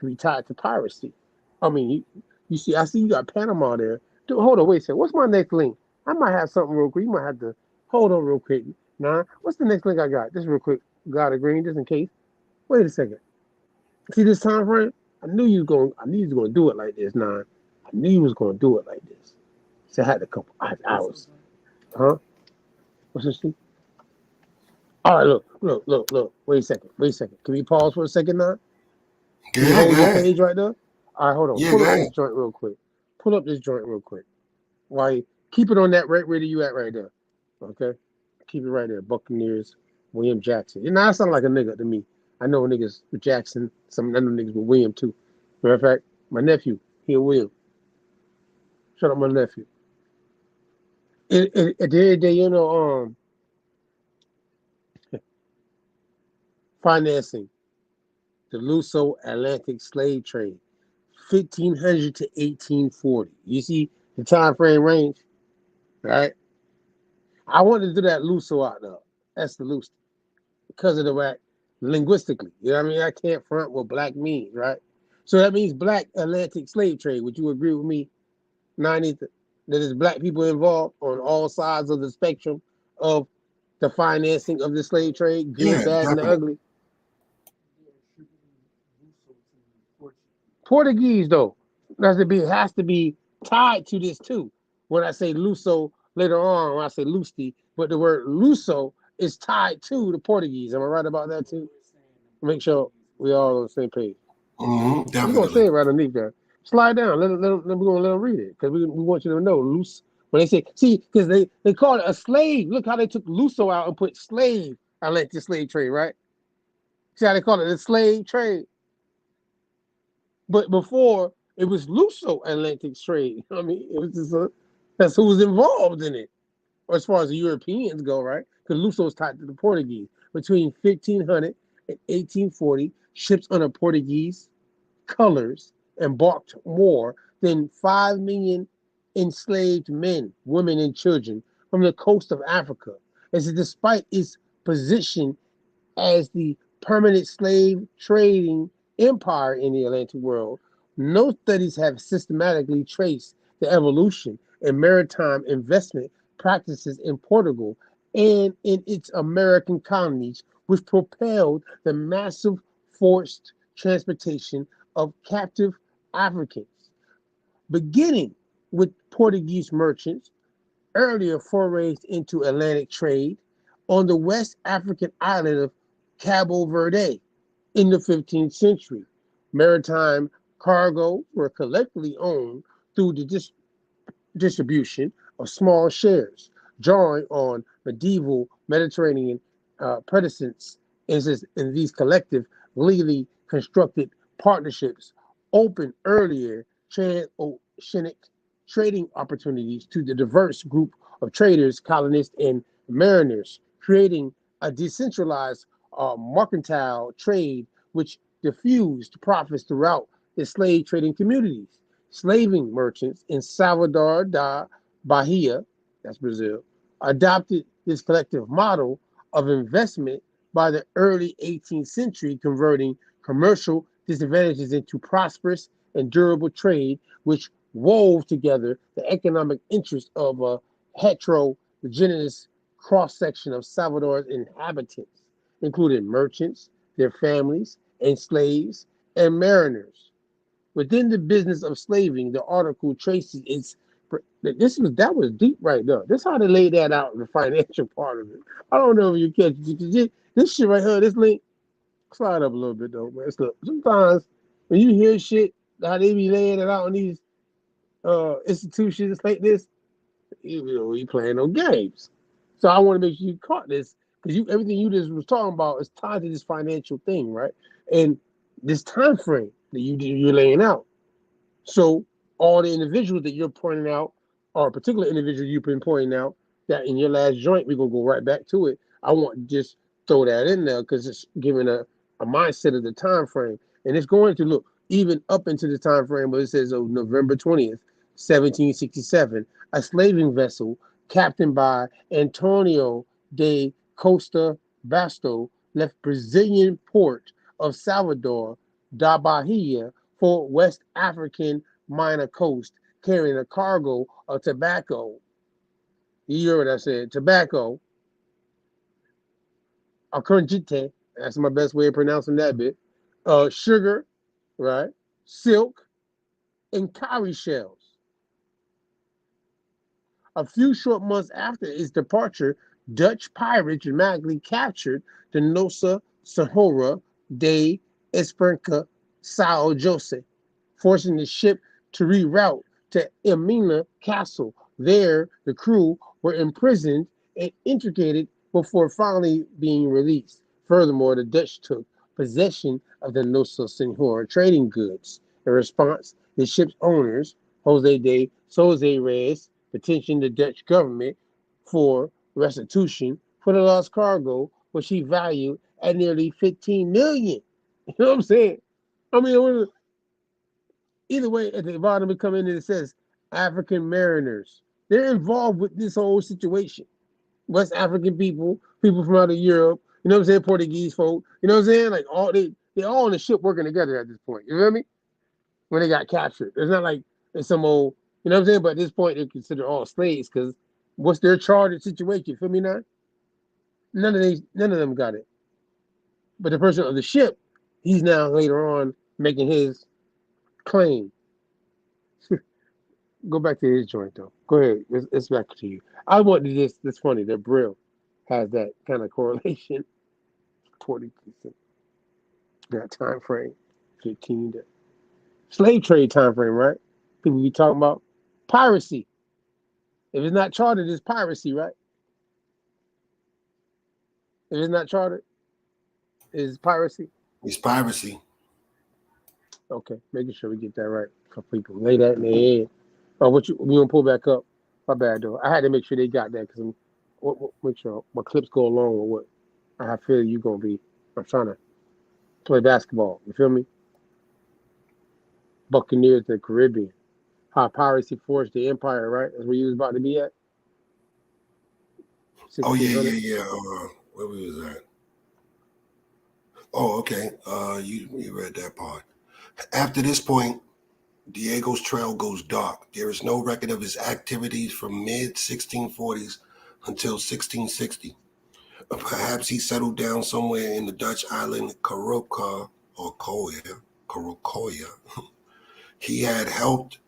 be tied to piracy. I mean, you see, I see you got Panama there. Dude, hold on, wait a second. What's my next link? I might have something real quick. You might have to hold on real quick. Nah, what's the next link I got? Just real quick. Got a green, just in case. Wait a second. See this time frame? I knew you was gonna do it like this, Nah. I knew you was gonna do it like this. So I had a couple hours. Huh? What's this thing? All right, look. Wait a second. Can we pause for a second now? Can you hold your page right there? All right, hold on. Pull up this joint real quick. Why? Keep it on that right where you at right there. Okay? Keep it right there. Buccaneers, William Jackson. You know, that sound like a nigga to me. I know niggas with Jackson. Some other niggas with William too. Matter of fact, my nephew, he a William. Shut up, my nephew. At the end of the day, you know, financing the Luso-Atlantic slave trade, 1500 to 1840. You see the time frame range, right? I wanted to do that Luso out there. That's the Luso. Because of the way, linguistically. You know what I mean? I can't front what black means, right? So that means black Atlantic slave trade. Would you agree with me, 90, that there's black people involved on all sides of the spectrum of the financing of the slave trade, good, bad, and the ugly? Portuguese, though, has to be tied to this too. When I say Luso later on, when I say Lusti, but the word Luso is tied to the Portuguese. Am I right about that too? Make sure we all on the same page. Definitely. We're gonna say it right underneath there. Slide down. We're gonna let them read it because we want you to know loose. When they say, see, because they call it a slave. Look how they took Luso out and put slave. I like the slave trade, right? See how they call it a slave trade. But before it was Luso-Atlantic trade. I mean, it was just that's who was involved in it, or as far as the Europeans go, right? Because Luso was tied to the Portuguese. Between 1500 and 1840, ships under Portuguese colors embarked more than 5 million enslaved men, women, and children from the coast of Africa. As despite its position as the permanent slave trading empire in the Atlantic world, no studies have systematically traced the evolution in maritime investment practices in Portugal and in its American colonies, which propelled the massive forced transportation of captive Africans. Beginning with Portuguese merchants, earlier forays into Atlantic trade on the West African island of Cabo Verde. In the 15th century, maritime cargo were collectively owned through the distribution of small shares, drawing on medieval Mediterranean precedents. In these collective, legally constructed partnerships opened earlier transoceanic trading opportunities to the diverse group of traders, colonists, and mariners, creating a decentralized mercantile trade which diffused profits throughout the slave trading communities. Slaving merchants in Salvador da Bahia, that's Brazil, adopted this collective model of investment by the early 18th century, converting commercial disadvantages into prosperous and durable trade, which wove together the economic interests of a heterogeneous cross-section of Salvador's inhabitants, including merchants, their families, and slaves, and mariners. Within the business of slaving, the article traces its that was deep right there. This is how they laid that out in the financial part of it. I don't know if you catch it. This shit right here, this link, slide up a little bit though, man. Look, sometimes when you hear shit, how they be laying it out in these institutions like this, you playing no games. So I want to make sure you caught this because everything you just was talking about is tied to this financial thing, right? And this time frame that you're laying out. So all the individuals that you're pointing out, or a particular individual you've been pointing out, that in your last joint, we're gonna go right back to it. I want to just throw that in there because it's giving a mindset of the time frame. And it's going to look even up into the time frame, but it says November 20th, 1767, a slaving vessel captained by Antonio de Costa Basto left Brazilian port of Salvador da Bahia for West African minor coast, carrying a cargo of tobacco. You heard what I said, tobacco, acarnjite, that's my best way of pronouncing that bit, sugar, right, silk, and cowrie shells. A few short months after its departure, Dutch pirates dramatically captured the Nossa Senhora de Esperança São José, forcing the ship to reroute to Emina Castle. There, the crew were imprisoned and interrogated before finally being released. Furthermore, the Dutch took possession of the Nossa Senhora trading goods. In response, the ship's owners, Jose de Souza Reyes, petitioned the Dutch government for restitution for the lost cargo, which he valued at nearly 15 million. You know what I'm saying? I mean, either way, at the bottom it comes in and it says African mariners. They're involved with this whole situation. West African people, people from out of Europe, you know what I'm saying? Portuguese folk, you know what I'm saying? Like they all on the ship working together at this point. You feel me? When they got captured. It's not like it's some old, you know what I'm saying? But at this point, they're considered all slaves because what's their chartered situation? You feel me now? None of them got it. But the person of the ship, he's now later on making his claim. Go back to his joint though. Go ahead. It's back to you. I want to just, it's funny that Brill has that kind of correlation. 40%. That time frame. 15 to slave trade time frame, right? People be talking about piracy. If it's not chartered, it's piracy, right? If it's not chartered, it's piracy. It's piracy. Okay, making sure we get that right for people. Lay that in their head. Oh, what you gonna pull back up? My bad though. I had to make sure they got that because make sure my clips go along with what I feel you gonna be. I'm trying to play basketball. You feel me? Buccaneers of the Caribbean. How piracy forged the empire, right? That's where you was about to be at. Oh yeah. Where we was at? Oh, okay. You read that part. After this point, Diego's trail goes dark. There is no record of his activities from mid-1640s until 1660. Perhaps he settled down somewhere in the Dutch island Caroca or Coya. He had helped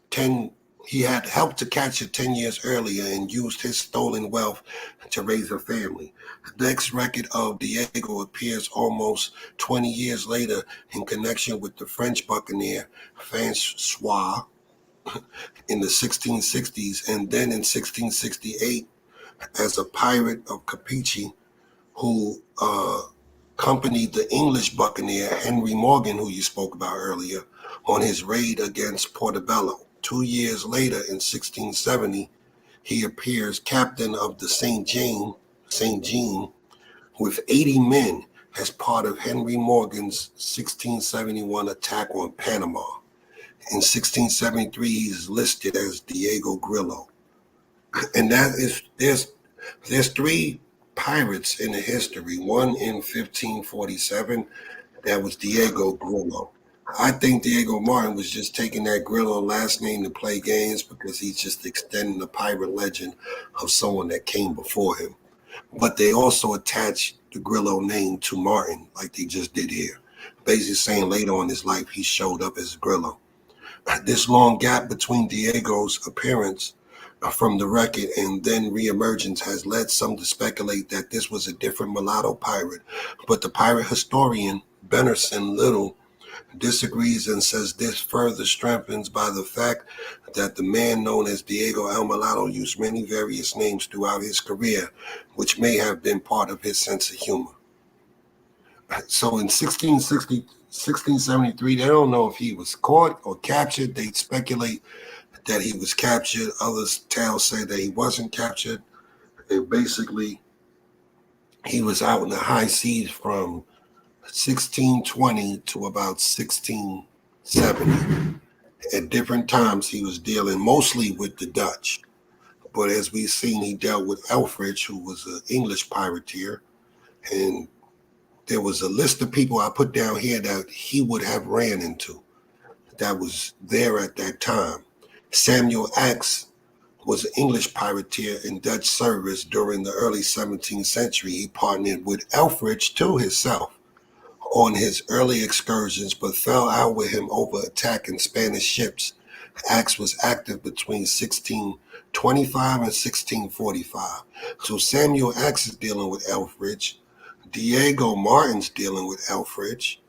tend He had helped to catch it 10 years earlier and used his stolen wealth to raise a family. The next record of Diego appears almost 20 years later in connection with the French buccaneer Francois in the 1660s, and then in 1668 as a pirate of Capiche who accompanied the English buccaneer Henry Morgan, who you spoke about earlier, on his raid against Portobello. 2 years later, in 1670, he appears captain of the St. Jean, with 80 men as part of Henry Morgan's 1671 attack on Panama. In 1673, he's listed as Diego Grillo. And that is, there's 3 pirates in the history. One in 1547, that was Diego Grillo. I think Diego Martin was just taking that Grillo last name to play games because he's just extending the pirate legend of someone that came before him. But they also attached the Grillo name to Martin, like they just did here. Basically saying later on in his life, he showed up as Grillo. This long gap between Diego's appearance from the record and then reemergence has led some to speculate that this was a different mulatto pirate. But the pirate historian, Bennerson Little, disagrees and says this further strengthens by the fact that the man known as Diego El Mulatto used many various names throughout his career, which may have been part of his sense of humor. So in 1673, they don't know if he was caught or captured. They speculate that he was captured. Others tales say that he wasn't captured. And basically, he was out in the high seas from 1620 to about 1670. At different times, he was dealing mostly with the Dutch. But as we've seen, he dealt with Elfridge, who was an English pirateer. And there was a list of people I put down here that he would have ran into that was there at that time. Samuel Axe was an English pirateer in Dutch service during the early 17th century. He partnered with Elfridge to himself on his early excursions, but fell out with him over attacking Spanish ships. Axe was active between 1625 and 1645. So Samuel Axe is dealing with Elfridge. Diego Martin's dealing with Elfridge.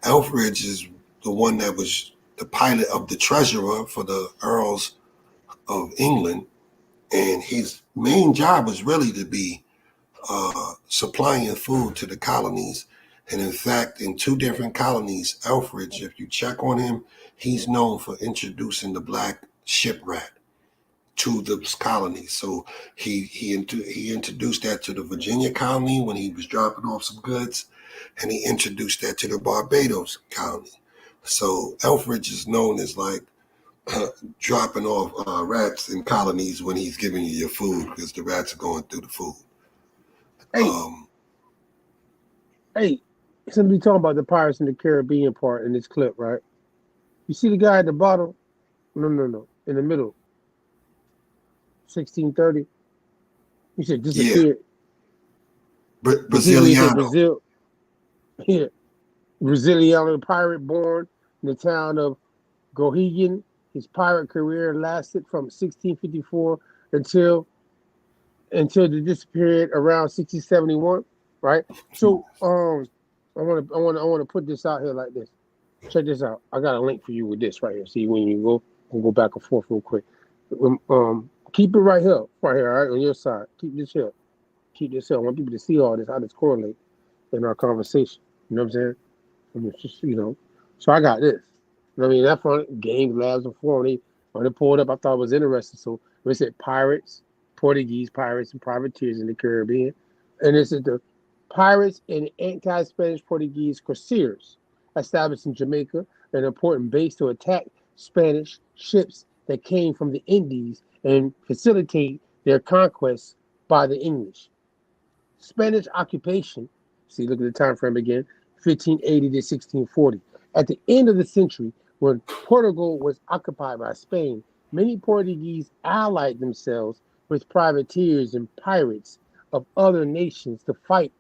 Elfridge is the one that was the pilot of the treasurer for the Earls of England. And his main job was really to be supplying food to the colonies. And in fact, in 2 different colonies, Elfridge, if you check on him, he's known for introducing the black ship rat to those colonies. So he introduced that to the Virginia colony when he was dropping off some goods, and he introduced that to the Barbados colony. So Elfridge is known as like dropping off rats in colonies when he's giving you your food because the rats are going through the food. Hey, since we talking about the Pirates in the Caribbean part in this clip, right? You see the guy at the bottom? No, in the middle. 1630. You said disappeared. Yeah. Braziliano. Brazil. Yeah. Braziliano pirate born in the town of Gohigan. His pirate career lasted from 1654 until the disappeared around 1671, right? So I want to put this out here like this. Check this out. I got a link for you with this right here. See, when you go, we'll go back and forth real quick. Keep it right here, all right, on your side. Keep this here. I want people to see all this, how this correlate in our conversation. You know what I'm saying? And it's just, so I got this. You know what I mean? That front Games, Labs, and Forum, when they pulled up, I thought it was interesting. So we said pirates, Portuguese pirates, and privateers in the Caribbean. And this is the pirates and anti-Spanish Portuguese corsairs established in Jamaica, an important base to attack Spanish ships that came from the Indies and facilitate their conquest by the English. Spanish occupation, see, look at the time frame again, 1580 to 1640. At the end of the century, when Portugal was occupied by Spain, many Portuguese allied themselves with privateers and pirates of other nations to fight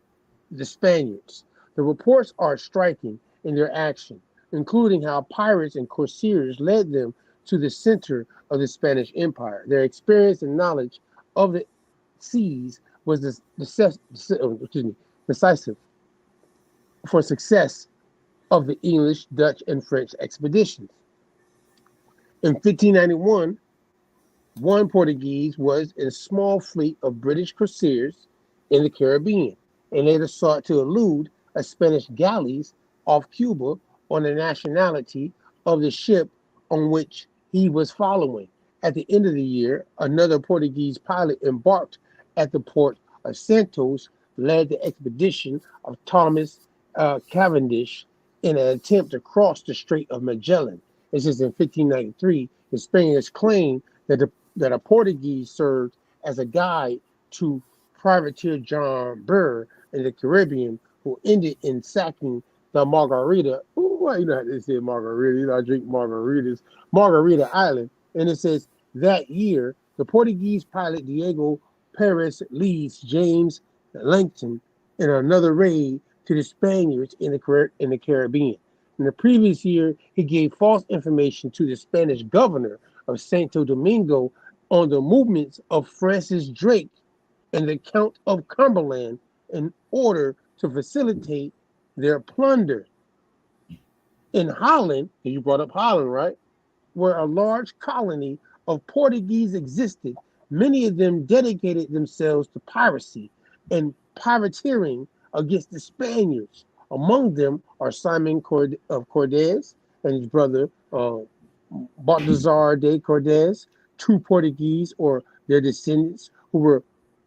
the Spaniards. The reports are striking in their action, including how pirates and corsairs led them to the center of the Spanish Empire. Their experience and knowledge of the seas was decisive for success of the English, Dutch, and French expeditions. In 1591, one Portuguese was in a small fleet of British corsairs in the Caribbean, and later sought to elude a Spanish galleys off Cuba on the nationality of the ship on which he was following. At the end of the year, another Portuguese pilot embarked at the port of Santos, led the expedition of Thomas Cavendish in an attempt to cross the Strait of Magellan. This is in 1593. The Spaniards claimed that a Portuguese served as a guide to privateer John Burr in the Caribbean, who ended in sacking the Margarita. Ooh, you know how they say Margarita. You know, I drink margaritas. Margarita Island. And it says that year, the Portuguese pilot Diego Perez leads James Langton in another raid to the Spaniards in the Caribbean. In the previous year, he gave false information to the Spanish governor of Santo Domingo on the movements of Francis Drake and the Count of Cumberland in order to facilitate their plunder. In Holland, you brought up Holland, right? Where a large colony of Portuguese existed, many of them dedicated themselves to piracy and privateering against the Spaniards. Among them are Simon of Cordes and his brother Baltazar de Cordes, two Portuguese or their descendants who were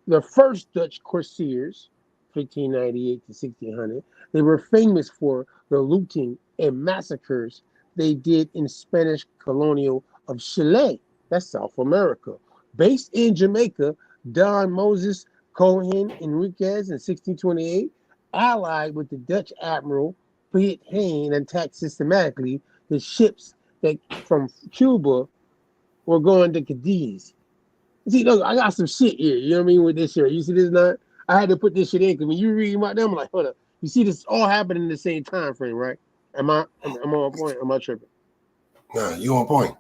the first Dutch corsairs, 1598 to 1600. They were famous for the looting and massacres they did in Spanish colonial of Chile, that's South America. Based in Jamaica, Don Moses Cohen Enriquez in 1628, allied with the Dutch Admiral Piet Hein, attacked systematically the ships that from Cuba were going to Cadiz. See, look, I got some shit here, you know what I mean, with this here. You see this not? I had to put this shit in because when you read about them, I'm like, hold up. You see this all happening in the same time frame, right? Am I on point? Am I tripping? Nah, you on point.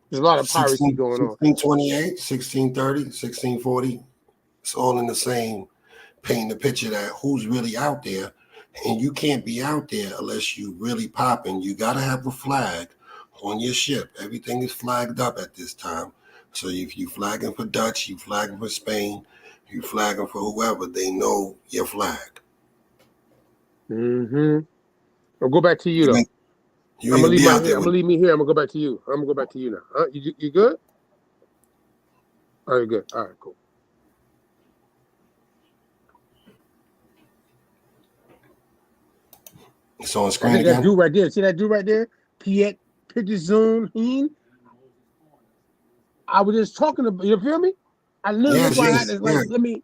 There's a lot of piracy going on. 1628, 1630, 1640. It's all in the same, painting the picture that who's really out there. And you can't be out there unless you really popping. You got to have a flag on your ship. Everything is flagged up at this time. So if you flagging for Dutch, you flagging for Spain, you flagging for whoever, they know your flag. Mm-hmm. I'll go back to you, though. I'm gonna leave me here. I'm gonna go back to you. I'm gonna go back to you now. You good? All right, good. All right, cool. It's on screen again. That dude right there. See that dude right there? Piet Pitizone. I was just talking about. You feel me? I literally had to let me.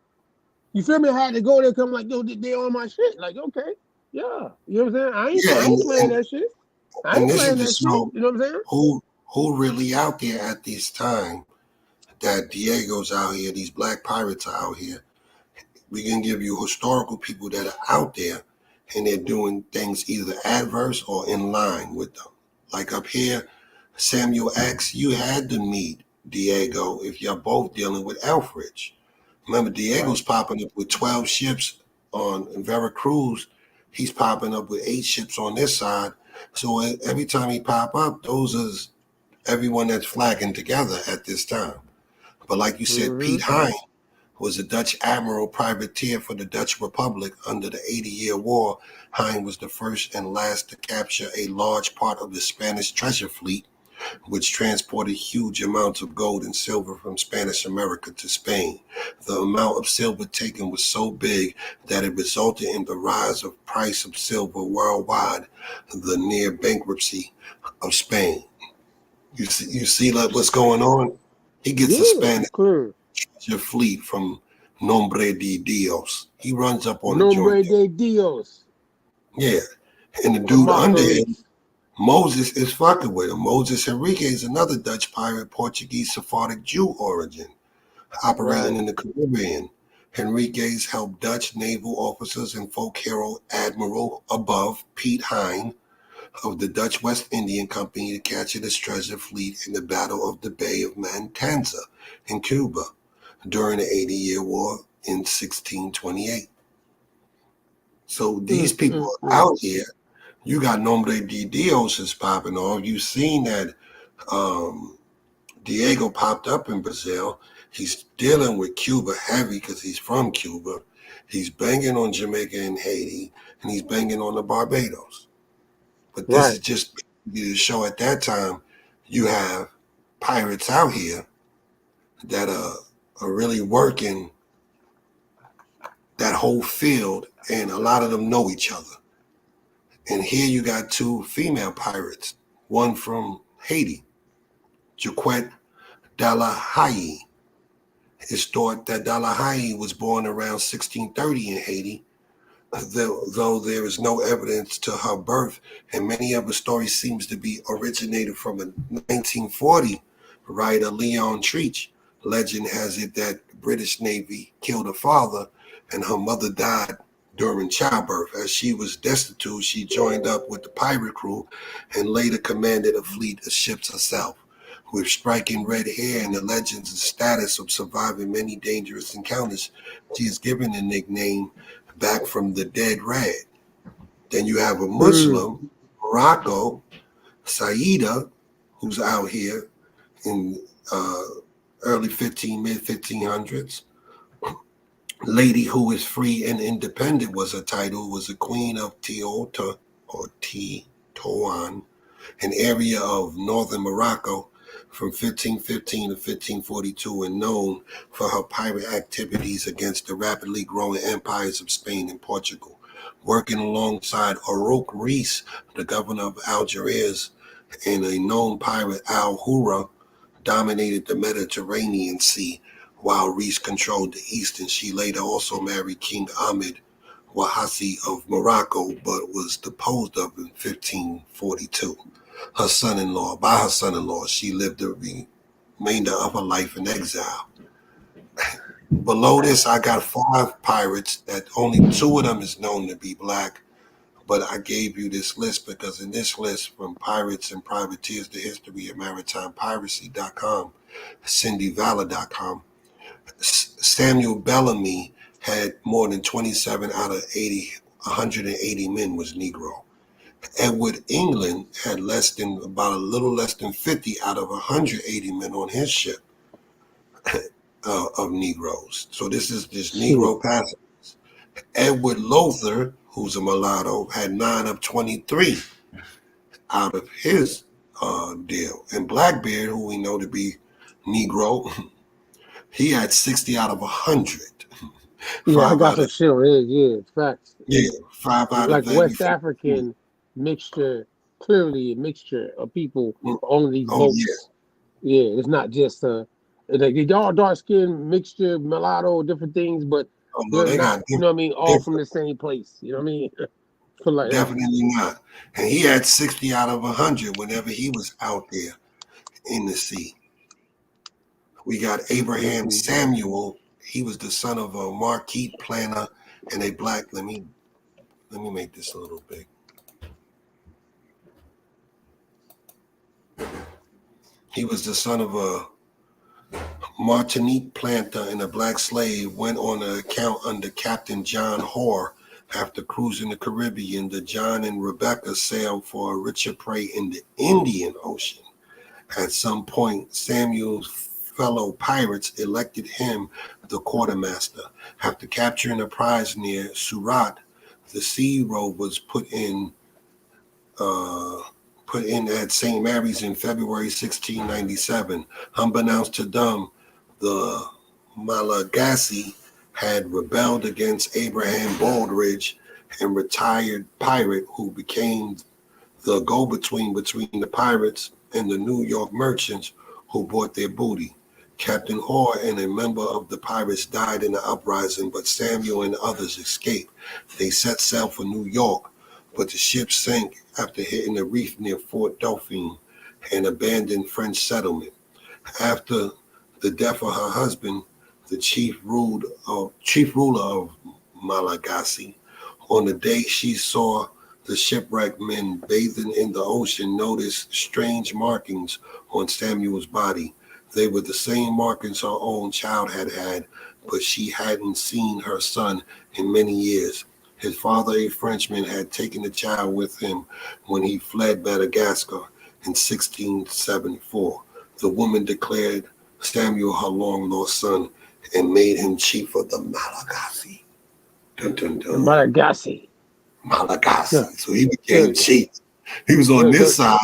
You feel me? I had to go there. Come like, yo, they on my shit. Like, okay, yeah. You know what I'm saying? I ain't playing that shit. I ain't playing that shit. You know what I'm saying? Who really out there at this time? That Diego's out here. These black pirates are out here. We can give you historical people that are out there, and they're doing things either adverse or in line with them. Like up here, Samuel X, you had to meet Diego if you're both dealing with Elfridge. Remember, Diego's popping up with 12 ships on Veracruz. He's popping up with 8 ships on this side. So every time he pop up, those is everyone that's flagging together at this time. But like you said, Piet Hein was a Dutch admiral privateer for the Dutch Republic under the 80-Year War. Hein was the first and last to capture a large part of the Spanish treasure fleet, which transported huge amounts of gold and silver from Spanish America to Spain. The amount of silver taken was so big that it resulted in the rise of price of silver worldwide, the near bankruptcy of Spain. You see like what's going on? He gets a Spanish treasure fleet from Nombre de Dios. He runs up on the joint. Nombre de Dios. Yeah. And the dude under him, Moses, is fucking with him. Moses Henrique is another Dutch pirate, Portuguese Sephardic Jew origin, operating in the Caribbean. Henriquez helped Dutch naval officers and folk hero Admiral above Piet Hein of the Dutch West Indian Company to capture this treasure fleet in the Battle of the Bay of Mantanza in Cuba during the 80-Year War in 1628. So these people are out here. You got Nombre de Dios is popping off. You've seen that Diego popped up in Brazil. He's dealing with Cuba heavy because he's from Cuba. He's banging on Jamaica and Haiti, and he's banging on the Barbados. But this is just to show at that time you have pirates out here that are really working that whole field, and a lot of them know each other. And here you got two female pirates, one from Haiti, Jaquette Delahaye. It's thought that Delahaye was born around 1630 in Haiti, though there is no evidence to her birth, and many of the stories seems to be originated from a 1940 writer, Leon Treach. Legend has it that the British Navy killed her father and her mother died during childbirth. As she was destitute, she joined up with the pirate crew and later commanded a fleet of ships herself. With striking red hair and the legends and status of surviving many dangerous encounters, she is given the nickname Back from the Dead Red. Then you have a Muslim, Morocco, Saida, who's out here in early mid-1500s. Lady who is free and independent was her title, was a queen of Teota or Tetouan, an area of northern Morocco from 1515 to 1542, and known for her pirate activities against the rapidly growing empires of Spain and Portugal. Working alongside Arouk Reis, the governor of Algiers, and a known pirate Al-Hurra, dominated the Mediterranean Sea, while Reis controlled the East, and she later also married King Ahmed Wahasi of Morocco, but was deposed of in 1542. By her son-in-law, she lived the remainder of her life in exile. Below this, I got 5 pirates that only 2 of them is known to be black, but I gave you this list because in this list, from Pirates and Privateers, the history of Maritime, Piracy.com, CindyValor.com, Samuel Bellamy had more than 27 out of 180 men was Negro. Edward England had a little less than 50 out of 180 men on his ship of Negroes. So this is this Negro passengers. Edward Lothar, who's a mulatto, had 9 of 23 out of his deal. And Blackbeard, who we know to be Negro, he had 60 out of 100. Yeah, I got some shit on it. Yeah, facts. Yeah, 5 out like of West African mixture, clearly a mixture of people on these boats. Yeah, it's not just they all dark skin mixture, mulatto, different things, but they're not, you know what I mean, all from the same place. You know what I mean? Like definitely not. And he had 60 out of 100 whenever he was out there in the sea. We got Abraham Samuel. He was the son of a marquis planner and a black. Let me make this a little big. He was the son of a Martinique planter and a black slave. Went on an account under Captain John Hoare. After cruising the Caribbean, the John and Rebecca sailed for a richer prey in the Indian Ocean. At some point, Samuel's fellow pirates elected him the quartermaster. After capturing a prize near Surat, the sea road was put in at St. Mary's in February 1697. Unbeknownst to them, the Malagasy had rebelled against Abraham Baldridge, and retired pirate who became the go-between between the pirates and the New York merchants who bought their booty. Captain Hoare and a member of the pirates died in the uprising, but Samuel and others escaped. They set sail for New York, but the ship sank after hitting a reef near Fort Dauphin, an abandoned French settlement. After the death of her husband, the chief ruler of Malagasy, on the day she saw the The shipwrecked men bathing in the ocean noticed strange markings on Samuel's body. They were the same markings her own child had, but she hadn't seen her son in many years. His father, a Frenchman, had taken the child with him when he fled Madagascar in 1674. The woman declared Samuel her long-lost son and made him chief of the Malagasy. Dun, dun, dun. Malagasy. Yeah. So he became chief. He was on this side.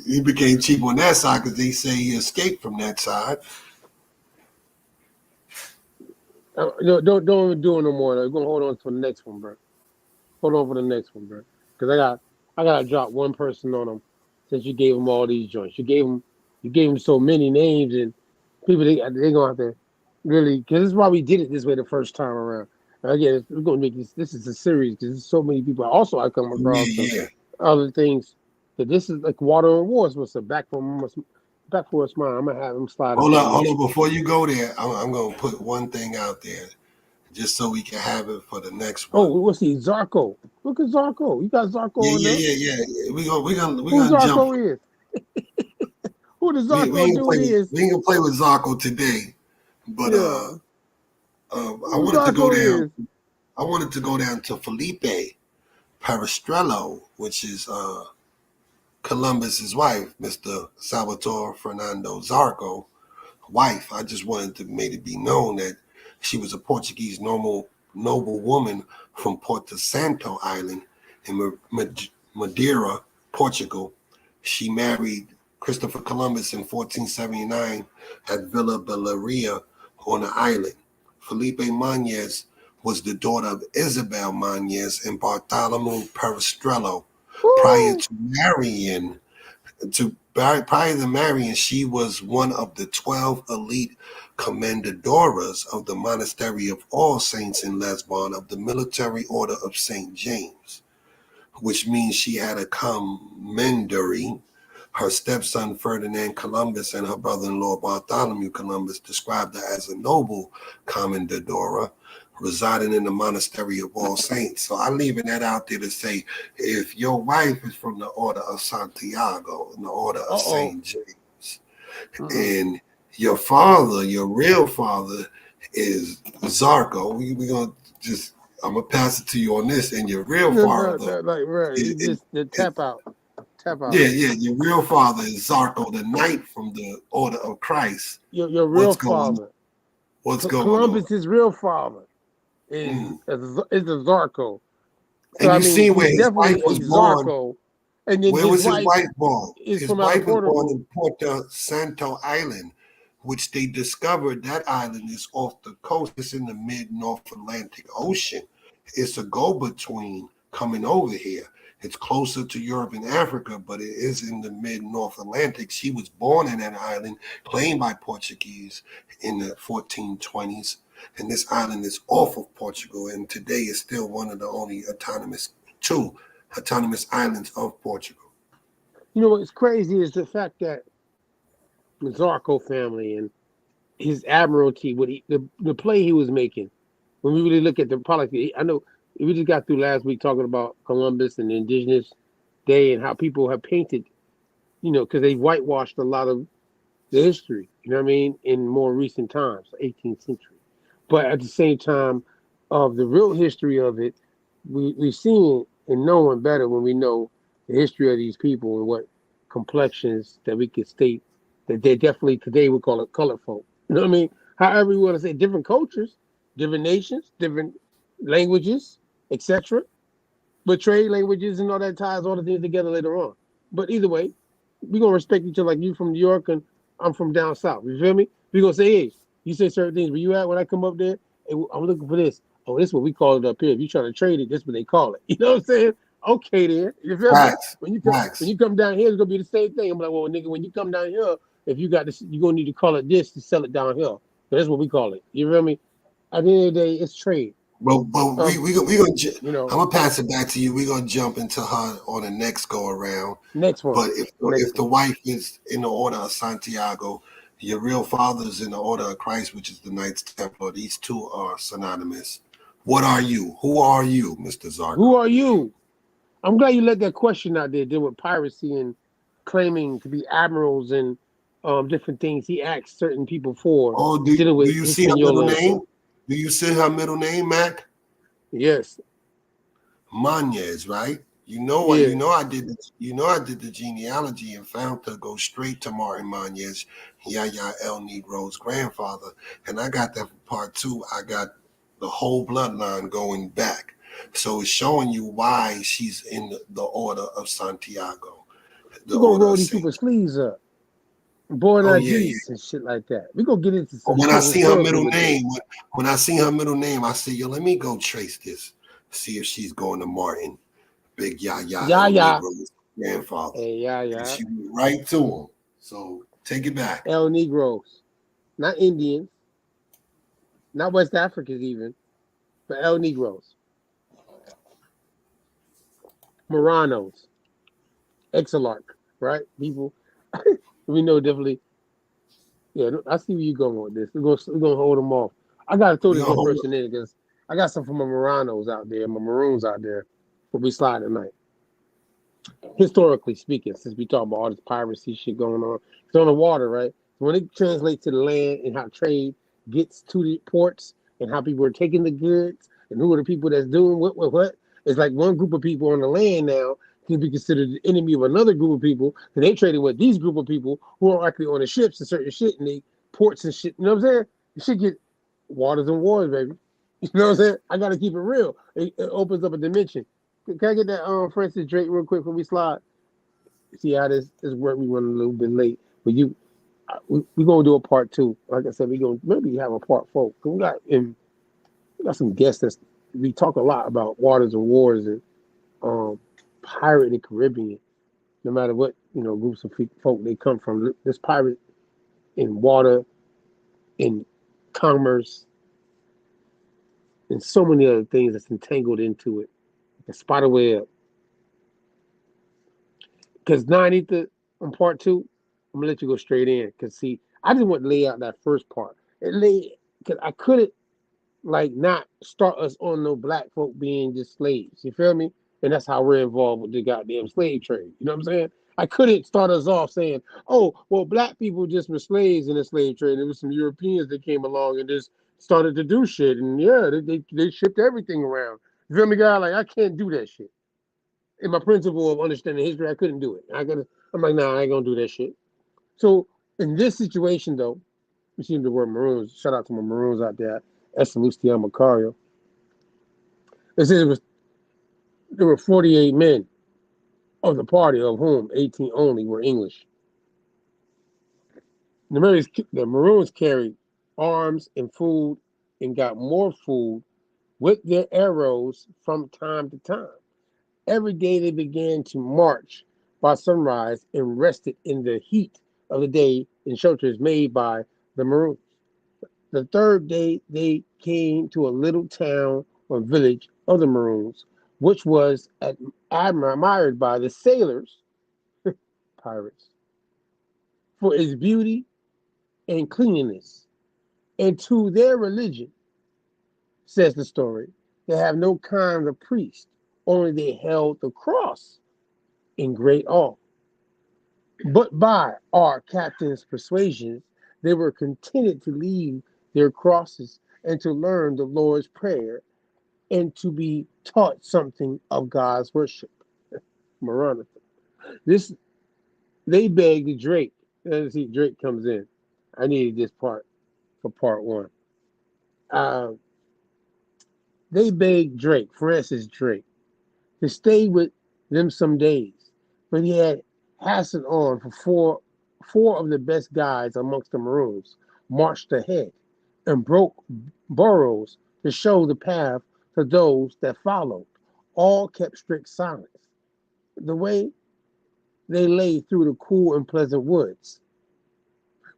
He became chief on that side because they say he escaped from that side. Don't do it no more. We're gonna hold on to the next one, bro. Hold on for the next one, bro. Because I gotta drop one person on them since you gave them all these joints. You gave them so many names, and people they gonna have to really, because this is why we did it this way the first time around. Again, we're gonna make this is a series because there's so many people. Also, I come across other things that this is like water and wars. What's a back for us, mine? I'm gonna have them slide. Hold on. Before you go there, I'm gonna put one thing out there, just so we can have it for the next one. Oh, what's he? Zarko. Look at Zarko. You got Zarko on there. Yeah. We gonna Zarko jump. Is? Who the Zarko dude is? We ain't gonna play with Zarko today, but I wanted to go down. I wanted to go down to Felipe Parastrello, which is Columbus's wife, Mr. Salvatore Fernando Zarco, wife. I just wanted to make it be known that she was a Portuguese noble woman from Porto Santo Island in Madeira, Portugal. She married Christopher Columbus in 1479 at Villa Belleria on the island. Felipe Mañez was the daughter of Isabel Mañez and Bartholomew Parastrello. Prior to marrying, she was one of the 12 elite commendadoras of the Monastery of All Saints in Lisbon of the Military Order of St. James, which means she had a commendary. Her stepson Ferdinand Columbus and her brother-in-law Bartholomew Columbus described her as a noble commendadora residing in the Monastery of All Saints. So I'm leaving that out there to say, if your wife is from the Order of Santiago, in the Order of St. James, and your father, your real father, is Zarco, we're going to just, I'm going to pass it to you on this, and your real father... Tap out. Yeah, your real father is Zarco, the knight from the Order of Christ. Your real father. What's going on? Columbus's real father is the Zarco. And you see where his wife was born. Zarco, and then where was his wife born? His wife was born in Porto Santo Island, which they discovered that island is off the coast. It's in the mid-North Atlantic Ocean. It's a go-between coming over here. It's closer to Europe and Africa, but it is in the mid-North Atlantic. She was born in that island, claimed by Portuguese in the 1420s. And this island is off of Portugal, and today is still one of the only two autonomous islands of Portugal. You know what's crazy is the fact that the Zarco family and his admiralty, the play he was making, when we really look at the policy, I know we just got through last week talking about Columbus and the Indigenous Day and how people have painted, because they whitewashed a lot of the history, you know what I mean, in more recent times, 18th century. But at the same time, of the real history of it, we've seen it and knowing better when we know the history of these people and what complexions that we could state that they definitely today we call it colored folk. You know what I mean? However you want to say, different cultures, different nations, different languages, etc. But trade languages and all that ties all the things together later on. But either way, we're going to respect each other, like you from New York and I'm from down south. You feel me? We're going to say, hey, you say certain things. Where you at when I come up there? Hey, I'm looking for this. Oh, this is what we call it up here. If you're trying to trade it, this is what they call it. You know what I'm saying? Okay, then. You feel me? When you come down here, it's going to be the same thing. I'm like, well, nigga, when you come down here, if you got this, you're going to need to call it this to sell it down here. So that's what we call it. You feel me? At the end of the day, it's trade. Well, we gonna, I'm gonna pass it back to you. We're gonna jump into her on the next go around. Next one. But if the wife is in the Order of Santiago, your real father is in the Order of Christ, which is the Knights Templar. These two are synonymous. What are you? Who are you, Mr. Zarco? Who are you? I'm glad you let that question out there deal with piracy and claiming to be admirals and different things he asked certain people for Oh, dealing do with you see her middle Hispaniola. name? Do you see her middle name, Mac? Yes. Manez, right? Yeah. I did the genealogy and found to go straight to Martin Manez, Yaya El Negro's grandfather. And I got that for part 2. I got the whole bloodline going back. So it's showing you why she's in the order of Santiago. The We're gonna order roll of these Saint. people's sleeves up. Born Oh our yeah, yeah. geese and shit like that. We're gonna get into some When I shit see her middle historically with this. name, when I see her middle name, I say, yo, let me go trace this. See if she's going to Martin. Big Yaya El Yaya. Negro's grandfather. Hey, Yaya. She went right to him. So take it back. El Negroes. Not Indians. Not West Africans even. But El Negroes. Moranos. Exarch. Right? People. We know definitely. Yeah, I see where you're going with this. We're gonna hold them off. I gotta throw We this gonna one hold person in because I got some from my Moranos out there, my Maroons out there. We'll be sliding tonight. Historically speaking, since we talk about all this piracy shit going on, it's on the water, right? When it translates to the land and how trade gets to the ports and how people are taking the goods and who are the people that's doing what, it's like one group of people on the land now can be considered the enemy of another group of people, and they trading with these group of people who are actually on the ships and certain shit and the ports and shit. You know what I'm saying? You should get waters and wars, baby. You know what I'm saying? I gotta keep it real. It opens up a dimension. Can I get that Francis Drake real quick before we slide? See how this work. We run a little bit late, but we gonna do a part 2. Like I said, we gonna maybe have a part 4. We got some guests that we talk a lot about waters and wars and pirate in the Caribbean. No matter what groups of folk they come from, this pirate in water, in commerce, and so many other things that's entangled into it. The spider web. Because 9 on part 2, I'm gonna let you go straight in. Because see, I just want to lay out that first part. Because I couldn't not start us on no black folk being just slaves. You feel me? And that's how we're involved with the goddamn slave trade. You know what I'm saying? I couldn't start us off saying, "Oh, well, black people just were slaves in the slave trade. There was some Europeans that came along and just started to do shit, and yeah, they shipped everything around." You feel me, guy? Like I can't do that shit. In my principle of understanding history, I couldn't do it. I'm like, nah, I ain't gonna do that shit. So in this situation, though, you see the word Maroons. Shout out to my Maroons out there. Luciano Macario. It says there were 48 men of the party, of whom 18 only were English. The Maroons carried arms and food and got more food with their arrows from time to time. Every day they began to march by sunrise and rested in the heat of the day in shelters made by the Maroons. The third day they came to a little town or village of the Maroons, which was admired by the sailors, pirates, for its beauty and cleanliness. And to their religion, says the story, they have no kind of priest, only they held the cross in great awe. But by our captain's persuasions, they were contented to leave their crosses and to learn the Lord's Prayer and to be taught something of God's worship. Maranatha. This they begged Drake. Let's see, Drake comes in. I needed this part for part 1. They begged Drake, Francis Drake, to stay with them some days, but he had hastened on for four of the best guides amongst the Maroons marched ahead and broke burrows to show the path to those that followed. All kept strict silence. The way they lay through the cool and pleasant woods.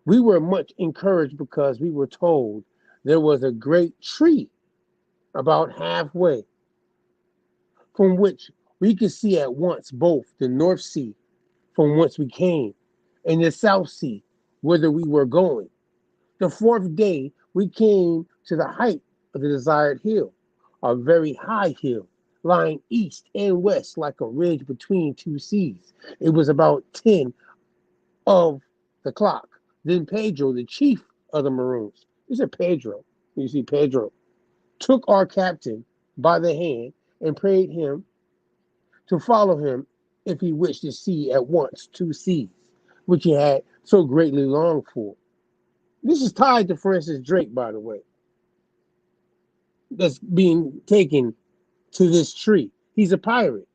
We were much encouraged because we were told there was a great tree about halfway from which we could see at once both the North Sea from whence we came and the South Sea whither we were going. The 4th day we came to the height of the desired hill, a very high hill, lying east and west like a ridge between two seas. It was about 10 of the clock. Then Pedro, the chief of the Maroons, he said Pedro, you see Pedro, took our captain by the hand and prayed him to follow him if he wished to see at once two seas, which he had so greatly longed for. This is tied to Francis Drake, by the way, that's being taken to this tree. He's a pirate.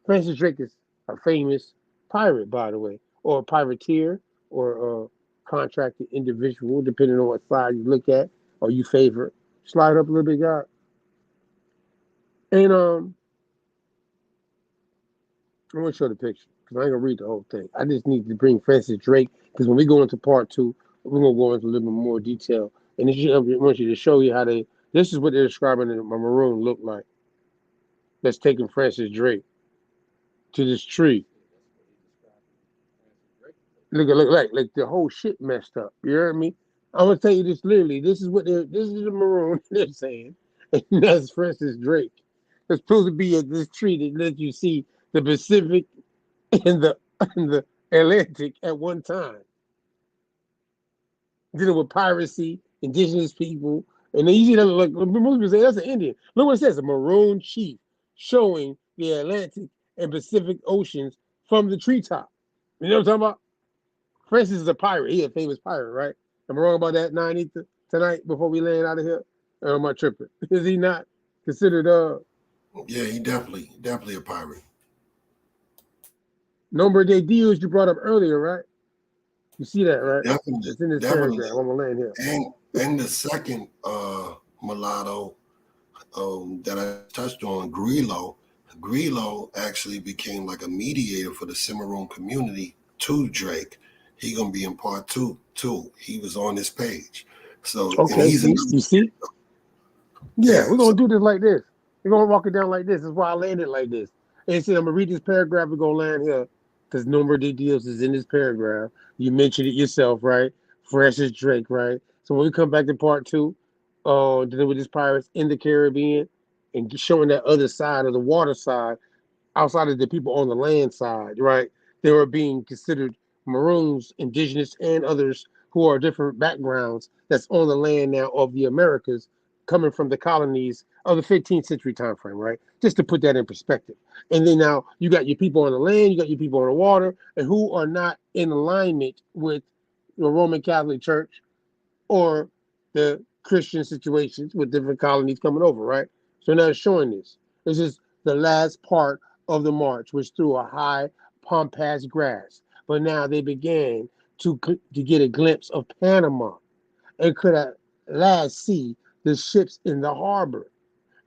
Francis Drake is a famous pirate, by the way, or a privateer, or a contracted individual, depending on what side you look at or you favor. Slide up a little bit, guy. And I'm gonna show the picture because I ain't gonna read the whole thing. I just need to bring Francis Drake because when we go into part 2, we're gonna go into a little bit more detail. And I want you to show you how they. This is what they're describing that my Maroon look like. That's taking Francis Drake to this tree. Look like the whole shit messed up. You heard me? I'm gonna tell you this literally. This is the Maroon they're saying, and that's Francis Drake. It's supposed to be at this tree that lets you see the Pacific and the Atlantic at one time. Dealing with piracy, indigenous people, and then you see that like most people say that's an Indian. Look what it says: a Maroon chief showing the Atlantic and Pacific Oceans from the treetop. You know what I'm talking about? Francis is a pirate. He's a famous pirate, right? Am I wrong about that, 90 tonight before we land out of here? Or am I tripping? Is he not considered Yeah, he definitely a pirate. Nombre de Dios you brought up earlier, right? You see that, right? Definitely. It's in this paragraph. I'm gonna land here. And the second mulatto that I touched on, Grillo actually became like a mediator for the Cimarron community to Drake. He gonna be in part 2 too. He was on this page. So okay, you see? Yeah, we're gonna do this like this. We're gonna walk it down like this. That's why I landed like this. And see, I'm gonna read this paragraph. We're gonna land here because Nombre de Dios is in this paragraph. You mentioned it yourself, right? Francis Drake, right? So when we come back to part 2, dealing with these pirates in the Caribbean and showing that other side of the water side, outside of the people on the land side, right? They were being considered Maroons, Indigenous, and others who are different backgrounds that's on the land now of the Americas, coming from the colonies of the 15th century time frame, right? Just to put that in perspective. And then now you got your people on the land, you got your people on the water, and who are not in alignment with the Roman Catholic Church or the Christian situations with different colonies coming over, right? So now it's showing this. This is the last part of the march, was through a high pampas grass. But now they began to get a glimpse of Panama and could at last see the ships in the harbor.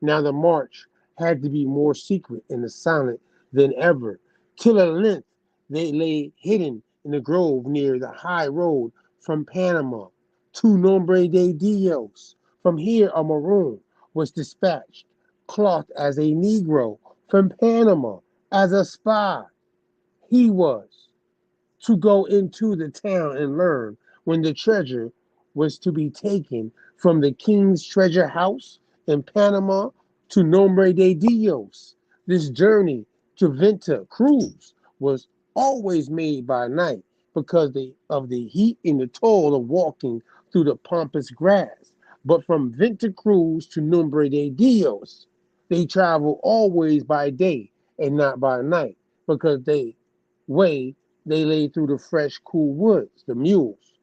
Now the march had to be more secret and silent than ever, till at length they lay hidden in the grove near the high road from Panama to Nombre de Dios. From here a Maroon was dispatched, clothed as a Negro, from Panama as a spy. He was to go into the town and learn when the treasure was to be taken from the king's treasure house in Panama to Nombre de Dios. This journey to Venta Cruz was always made by night because of the heat and the toil of walking through the pampas grass. But from Venta Cruz to Nombre de Dios, they travel always by day and not by night because they lay through the fresh, cool woods. The mules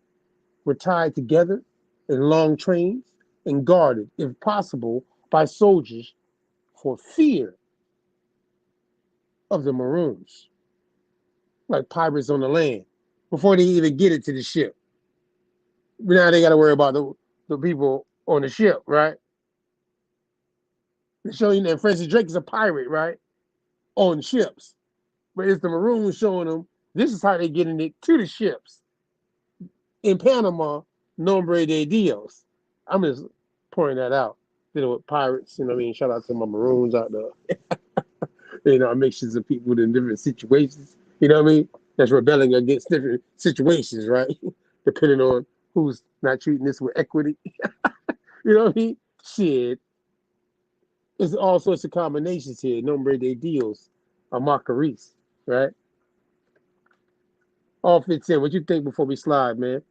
were tied together in long trains and guarded, if possible, by soldiers for fear of the Maroons, like pirates on the land, before they even get it to the ship. But now they got to worry about the people on the ship, right? They're showing that Francis Drake is a pirate, right? On ships. But it's the Maroons showing them this is how they're getting it to the ships. In Panama, Nombre de Dios. I'm just pointing that out. Dealing with pirates, you know what I mean? Shout out to my Maroons out there. You know, mixtures of people in different situations. You know what I mean? That's rebelling against different situations, right? Depending on who's not treating this with equity. You know what I mean? Shit. It's all sorts of combinations here. Nombre de Dios, or Marqueries, right? All fits in. What you think before we slide, man?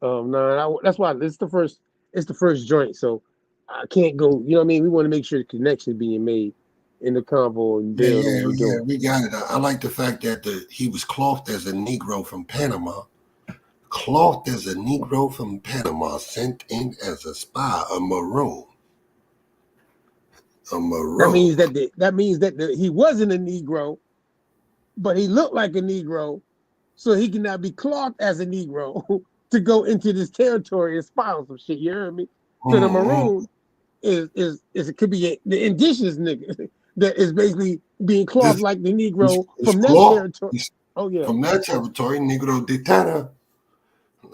That's why it's the first joint, so I can't go. You know what I mean? We want to make sure the connection being made in the convo and build on what we're doing. We got it. I like the fact that he was clothed as a Negro from Panama. Clothed as a Negro from Panama, sent in as a spy, a Maroon. A Maroon. That means that he wasn't a Negro, but he looked like a Negro, so he cannot be clothed as a Negro to go into this territory and spy on some shit. You heard me? So the Maroon is it could be the indigenous nigga that is basically being clothed like the Negro from that territory. Oh yeah, from that territory, Negro de Terra.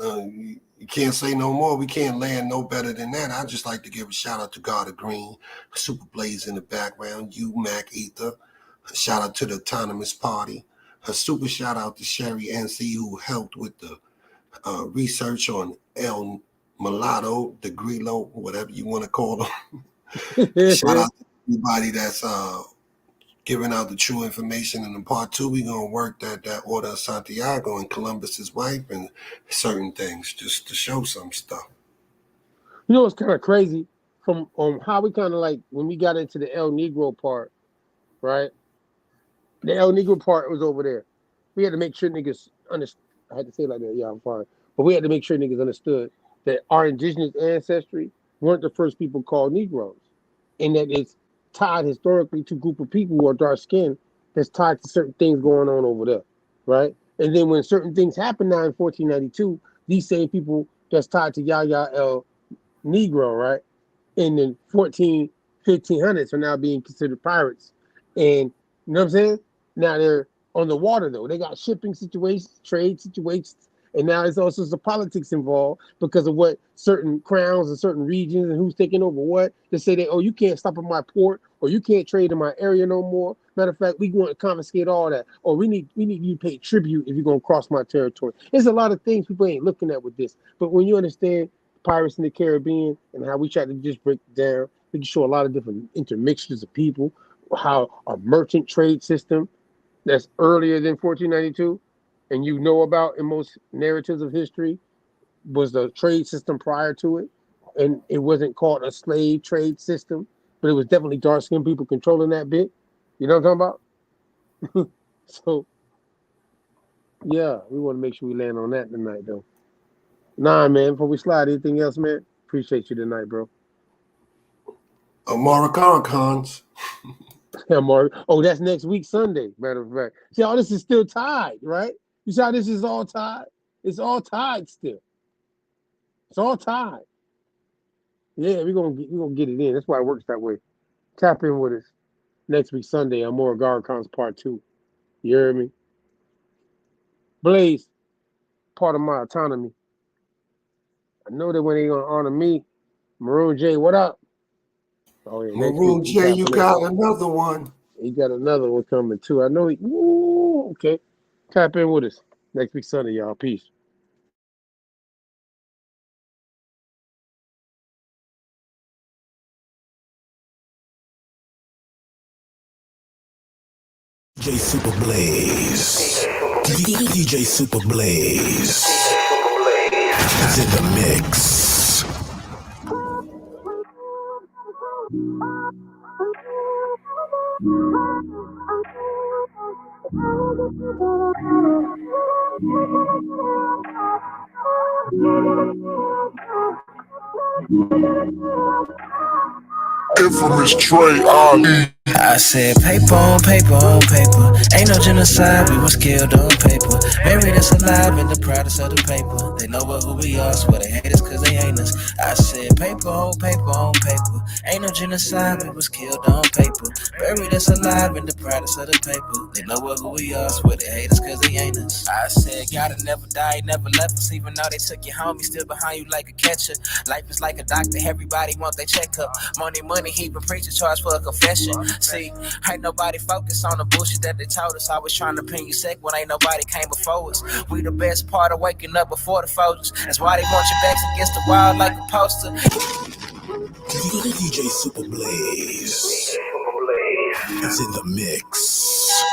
You can't say no more. We can't land no better than that. I'd just like to give a shout out to God of Green, Super Blaze in the background, Mac Ether. A shout out to the Autonomous Party. A super shout out to Sherry NC, who helped with the research on El Mulato, the Grillo, whatever you want to call them. Shout out to everybody that's giving out the true information. And in part 2, we're going to work that Order of Santiago and Columbus's wife and certain things just to show some stuff. You know what's kind of crazy from how we kind of like when we got into the El Negro part, right? The El Negro part was over there. We had to make sure niggas understood. I had to say it like that. Yeah, I'm fine. But we had to make sure niggas understood that our indigenous ancestry weren't the first people called Negroes, and that it's tied historically to a group of people who are dark skinned that's tied to certain things going on over there, right? And then when certain things happen now in 1492, these same people that's tied to Yaya El Negro, right, in the 1500s are now being considered pirates. And you know what I'm saying? Now they're on the water though. They got shipping situations, trade situations, and now there's also some politics involved because of what certain crowns and certain regions and who's taking over what. They say that, oh, you can't stop at my port, or you can't trade in my area no more. Matter of fact, we want to confiscate all that. Or we need you to pay tribute if you're gonna cross my territory. There's a lot of things people ain't looking at with this. But when you understand Pirates in the Caribbean and how we try to just break it down, we can show a lot of different intermixtures of people, how a merchant trade system that's earlier than 1492, and you know about in most narratives of history, was the trade system prior to it. And it wasn't called a slave trade system, but it was definitely dark-skinned people controlling that bit. You know what I'm talking about? So, yeah, we want to make sure we land on that tonight, though. Nah, man, before we slide, anything else, man? Appreciate you tonight, bro. Maricons. Oh, that's next week, Sunday, matter of fact. See, all this is still tied, right? You see how this is all tied? It's all tied still. It's all tied. Yeah, we're gonna get it in. That's why it works that way. Tap in with us next week, Sunday, on more Garcons Part 2. You hear me? Blaze, part of my autonomy. I know that when they gonna honor me, Maroon J, what up? Oh yeah, Maroon J, you got another one. He got another one coming too. I know he. Woo, okay, tap in with us next week Sunday, y'all. Peace. DJ Super Blaze. DJ Super Blaze is in the mix. Infamous Trey Ali. I said paper on paper on paper. Ain't no genocide, we was killed on paper. Buried us alive in the proudest of the paper. They know who we are, swear they hate us cause they ain't us. I said paper on paper on paper. Ain't no genocide, we was killed on paper. Buried us alive in the proudest of the paper. They know who we are, swear they hate us cause they ain't us. I said gotta never die, never left us. Even though they took your homie, still behind you like a catcher. Life is like a doctor, everybody want their checkup. Money, heaping preacher charge for a confession. See, ain't nobody focused on the bullshit that they told us. Always trying to pin you sick when ain't nobody came before us. We the best part of waking up before the Folgers. That's why they want your backs against the wall like a poster. DJ Super Blaze. It's in the mix.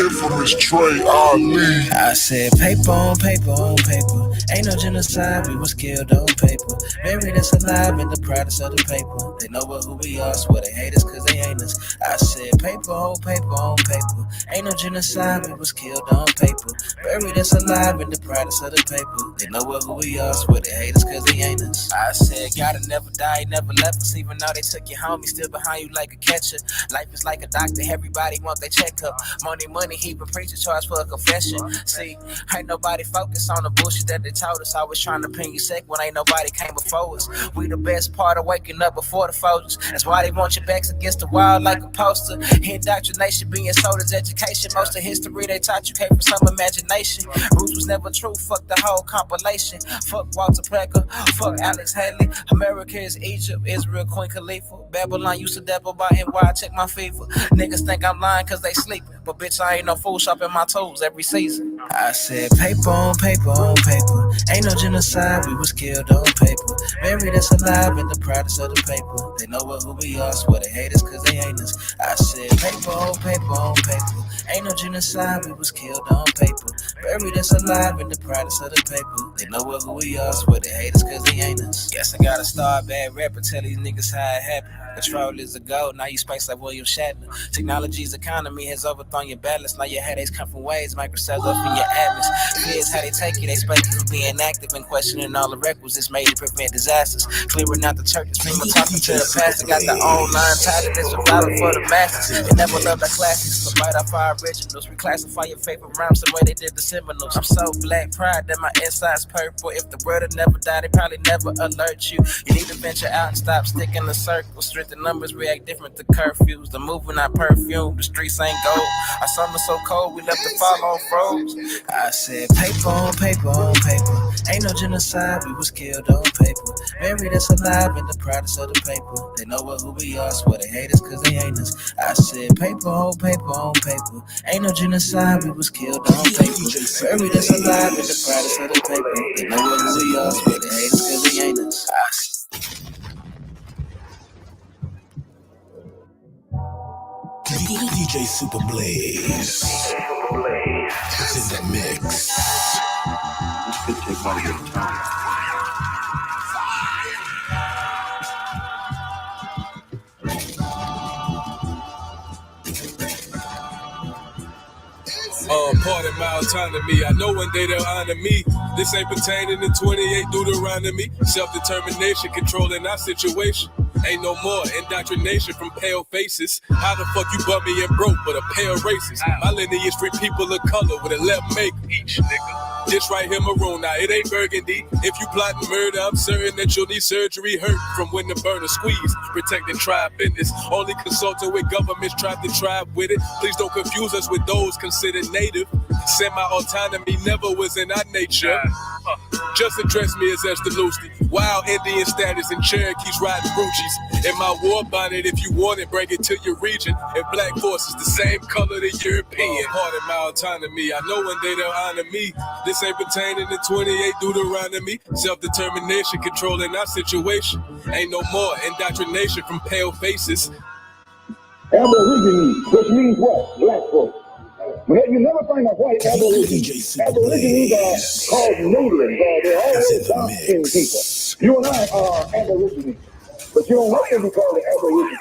Infamous Trey Ali. I said paper on paper on paper. Ain't no genocide, we was killed on paper. Buried us alive in the products of the paper. They know who we are, swear they hate us cause they ain't us. I said paper on paper on paper. Ain't no genocide, we was killed on paper. Buried us alive in the products of the paper. They know who we are, swear they hate us cause they ain't us. I said gotta never die, never left us. Even though they took you home, he still behind you like a catcher. Life is like a doctor, everybody want their checkup. Money, heaping preacher charge for a confession. See, ain't nobody focused on the bullshit that they told us. Always trying to pin you sick when ain't nobody came before us. We the best part of waking up before the Folgers. That's why they want your backs against the wall like a poster. Indoctrination being sold as education. Most of history they taught you came from some imagination. Roots was never true, fuck the whole compilation. Fuck Walter Plecker, fuck Alex Haley. America is Egypt, Israel, Queen Khalifa. Babylon used to dabble by NY, check my fever. Niggas think I'm lying cause they sleeping. But bitch, I ain't no fool shopping my toes every season. I said paper on paper on paper. Ain't no genocide, we was killed on paper. Buried us alive in the products of the paper. They know who we are, swear they hate us cause they ain't us. I said paper on paper on paper. Ain't no genocide, we was killed on paper. Buried us alive in the products of the paper. They know who we are, swear they hate us cause they ain't us. Guess I gotta start bad rapper, tell these niggas how it happened. Control is the goal, now you space like William Shatner. Technology's economy has overthrown your balance. Now your headaches come from ways Microsoft up in your atlas. Fears how they take you, they spike you for being active and questioning all the requisites made to prevent disasters. Clearing out the churches, people talking to the pastor. Got the online title that's valid for the masses. They never loved our classics, so bite off our originals. Reclassify your favorite rhymes the way they did the Seminoles. I'm so black pride that my inside's purple. If the world had never died, they probably never alert you. You need to venture out and stop sticking the circles. The numbers react different to curfews. The movement not perfume, the streets ain't gold. Our summer so cold, we left the fall on froze. I said paper on paper on paper. Ain't no genocide, we was killed on paper. Buried us alive in the products of the paper. They know who we are, swear they hate us cause they ain't us. I said paper on paper on paper. Ain't no genocide, we was killed on paper. Buried us alive in the products of the paper. They know who we are, swear they hate us cause they ain't us. DJ Super Blaze. It's in the mix. This could take all your time. Pardon my autonomy. I know one day they'll honor me. This ain't pertaining to 28 Deuteronomy. Self-determination, controlling our situation. Ain't no more indoctrination from pale faces. How the fuck you bummy and broke but a pale racist? My lineage free people of color with a left make each nigga. This right here maroon, now it ain't burgundy. If you plotting murder, I'm certain that you'll need surgery. Hurt from when the burner squeeze. Protecting tribe business. Only consulting with governments tried to tribe with it. Please don't confuse us with those considered native. Semi-autonomy never was in our nature. Just address me as Esther Lucy. Wild Indian status and Cherokees riding broochies. In my war bonnet, if you want it, bring it to your region. And black force is the same color the European. Pardon my autonomy. I know one day they'll honor me. This ain't pertaining to 28 Deuteronomy. Self-determination, controlling our situation. Ain't no more indoctrination from pale faces. Aborigines, which means what? Black folks. You never find a white Aborigines. Aborigines are called natives. They're always dark-skinned people. You and I are Aborigines, but you don't want to be called an Aborigine.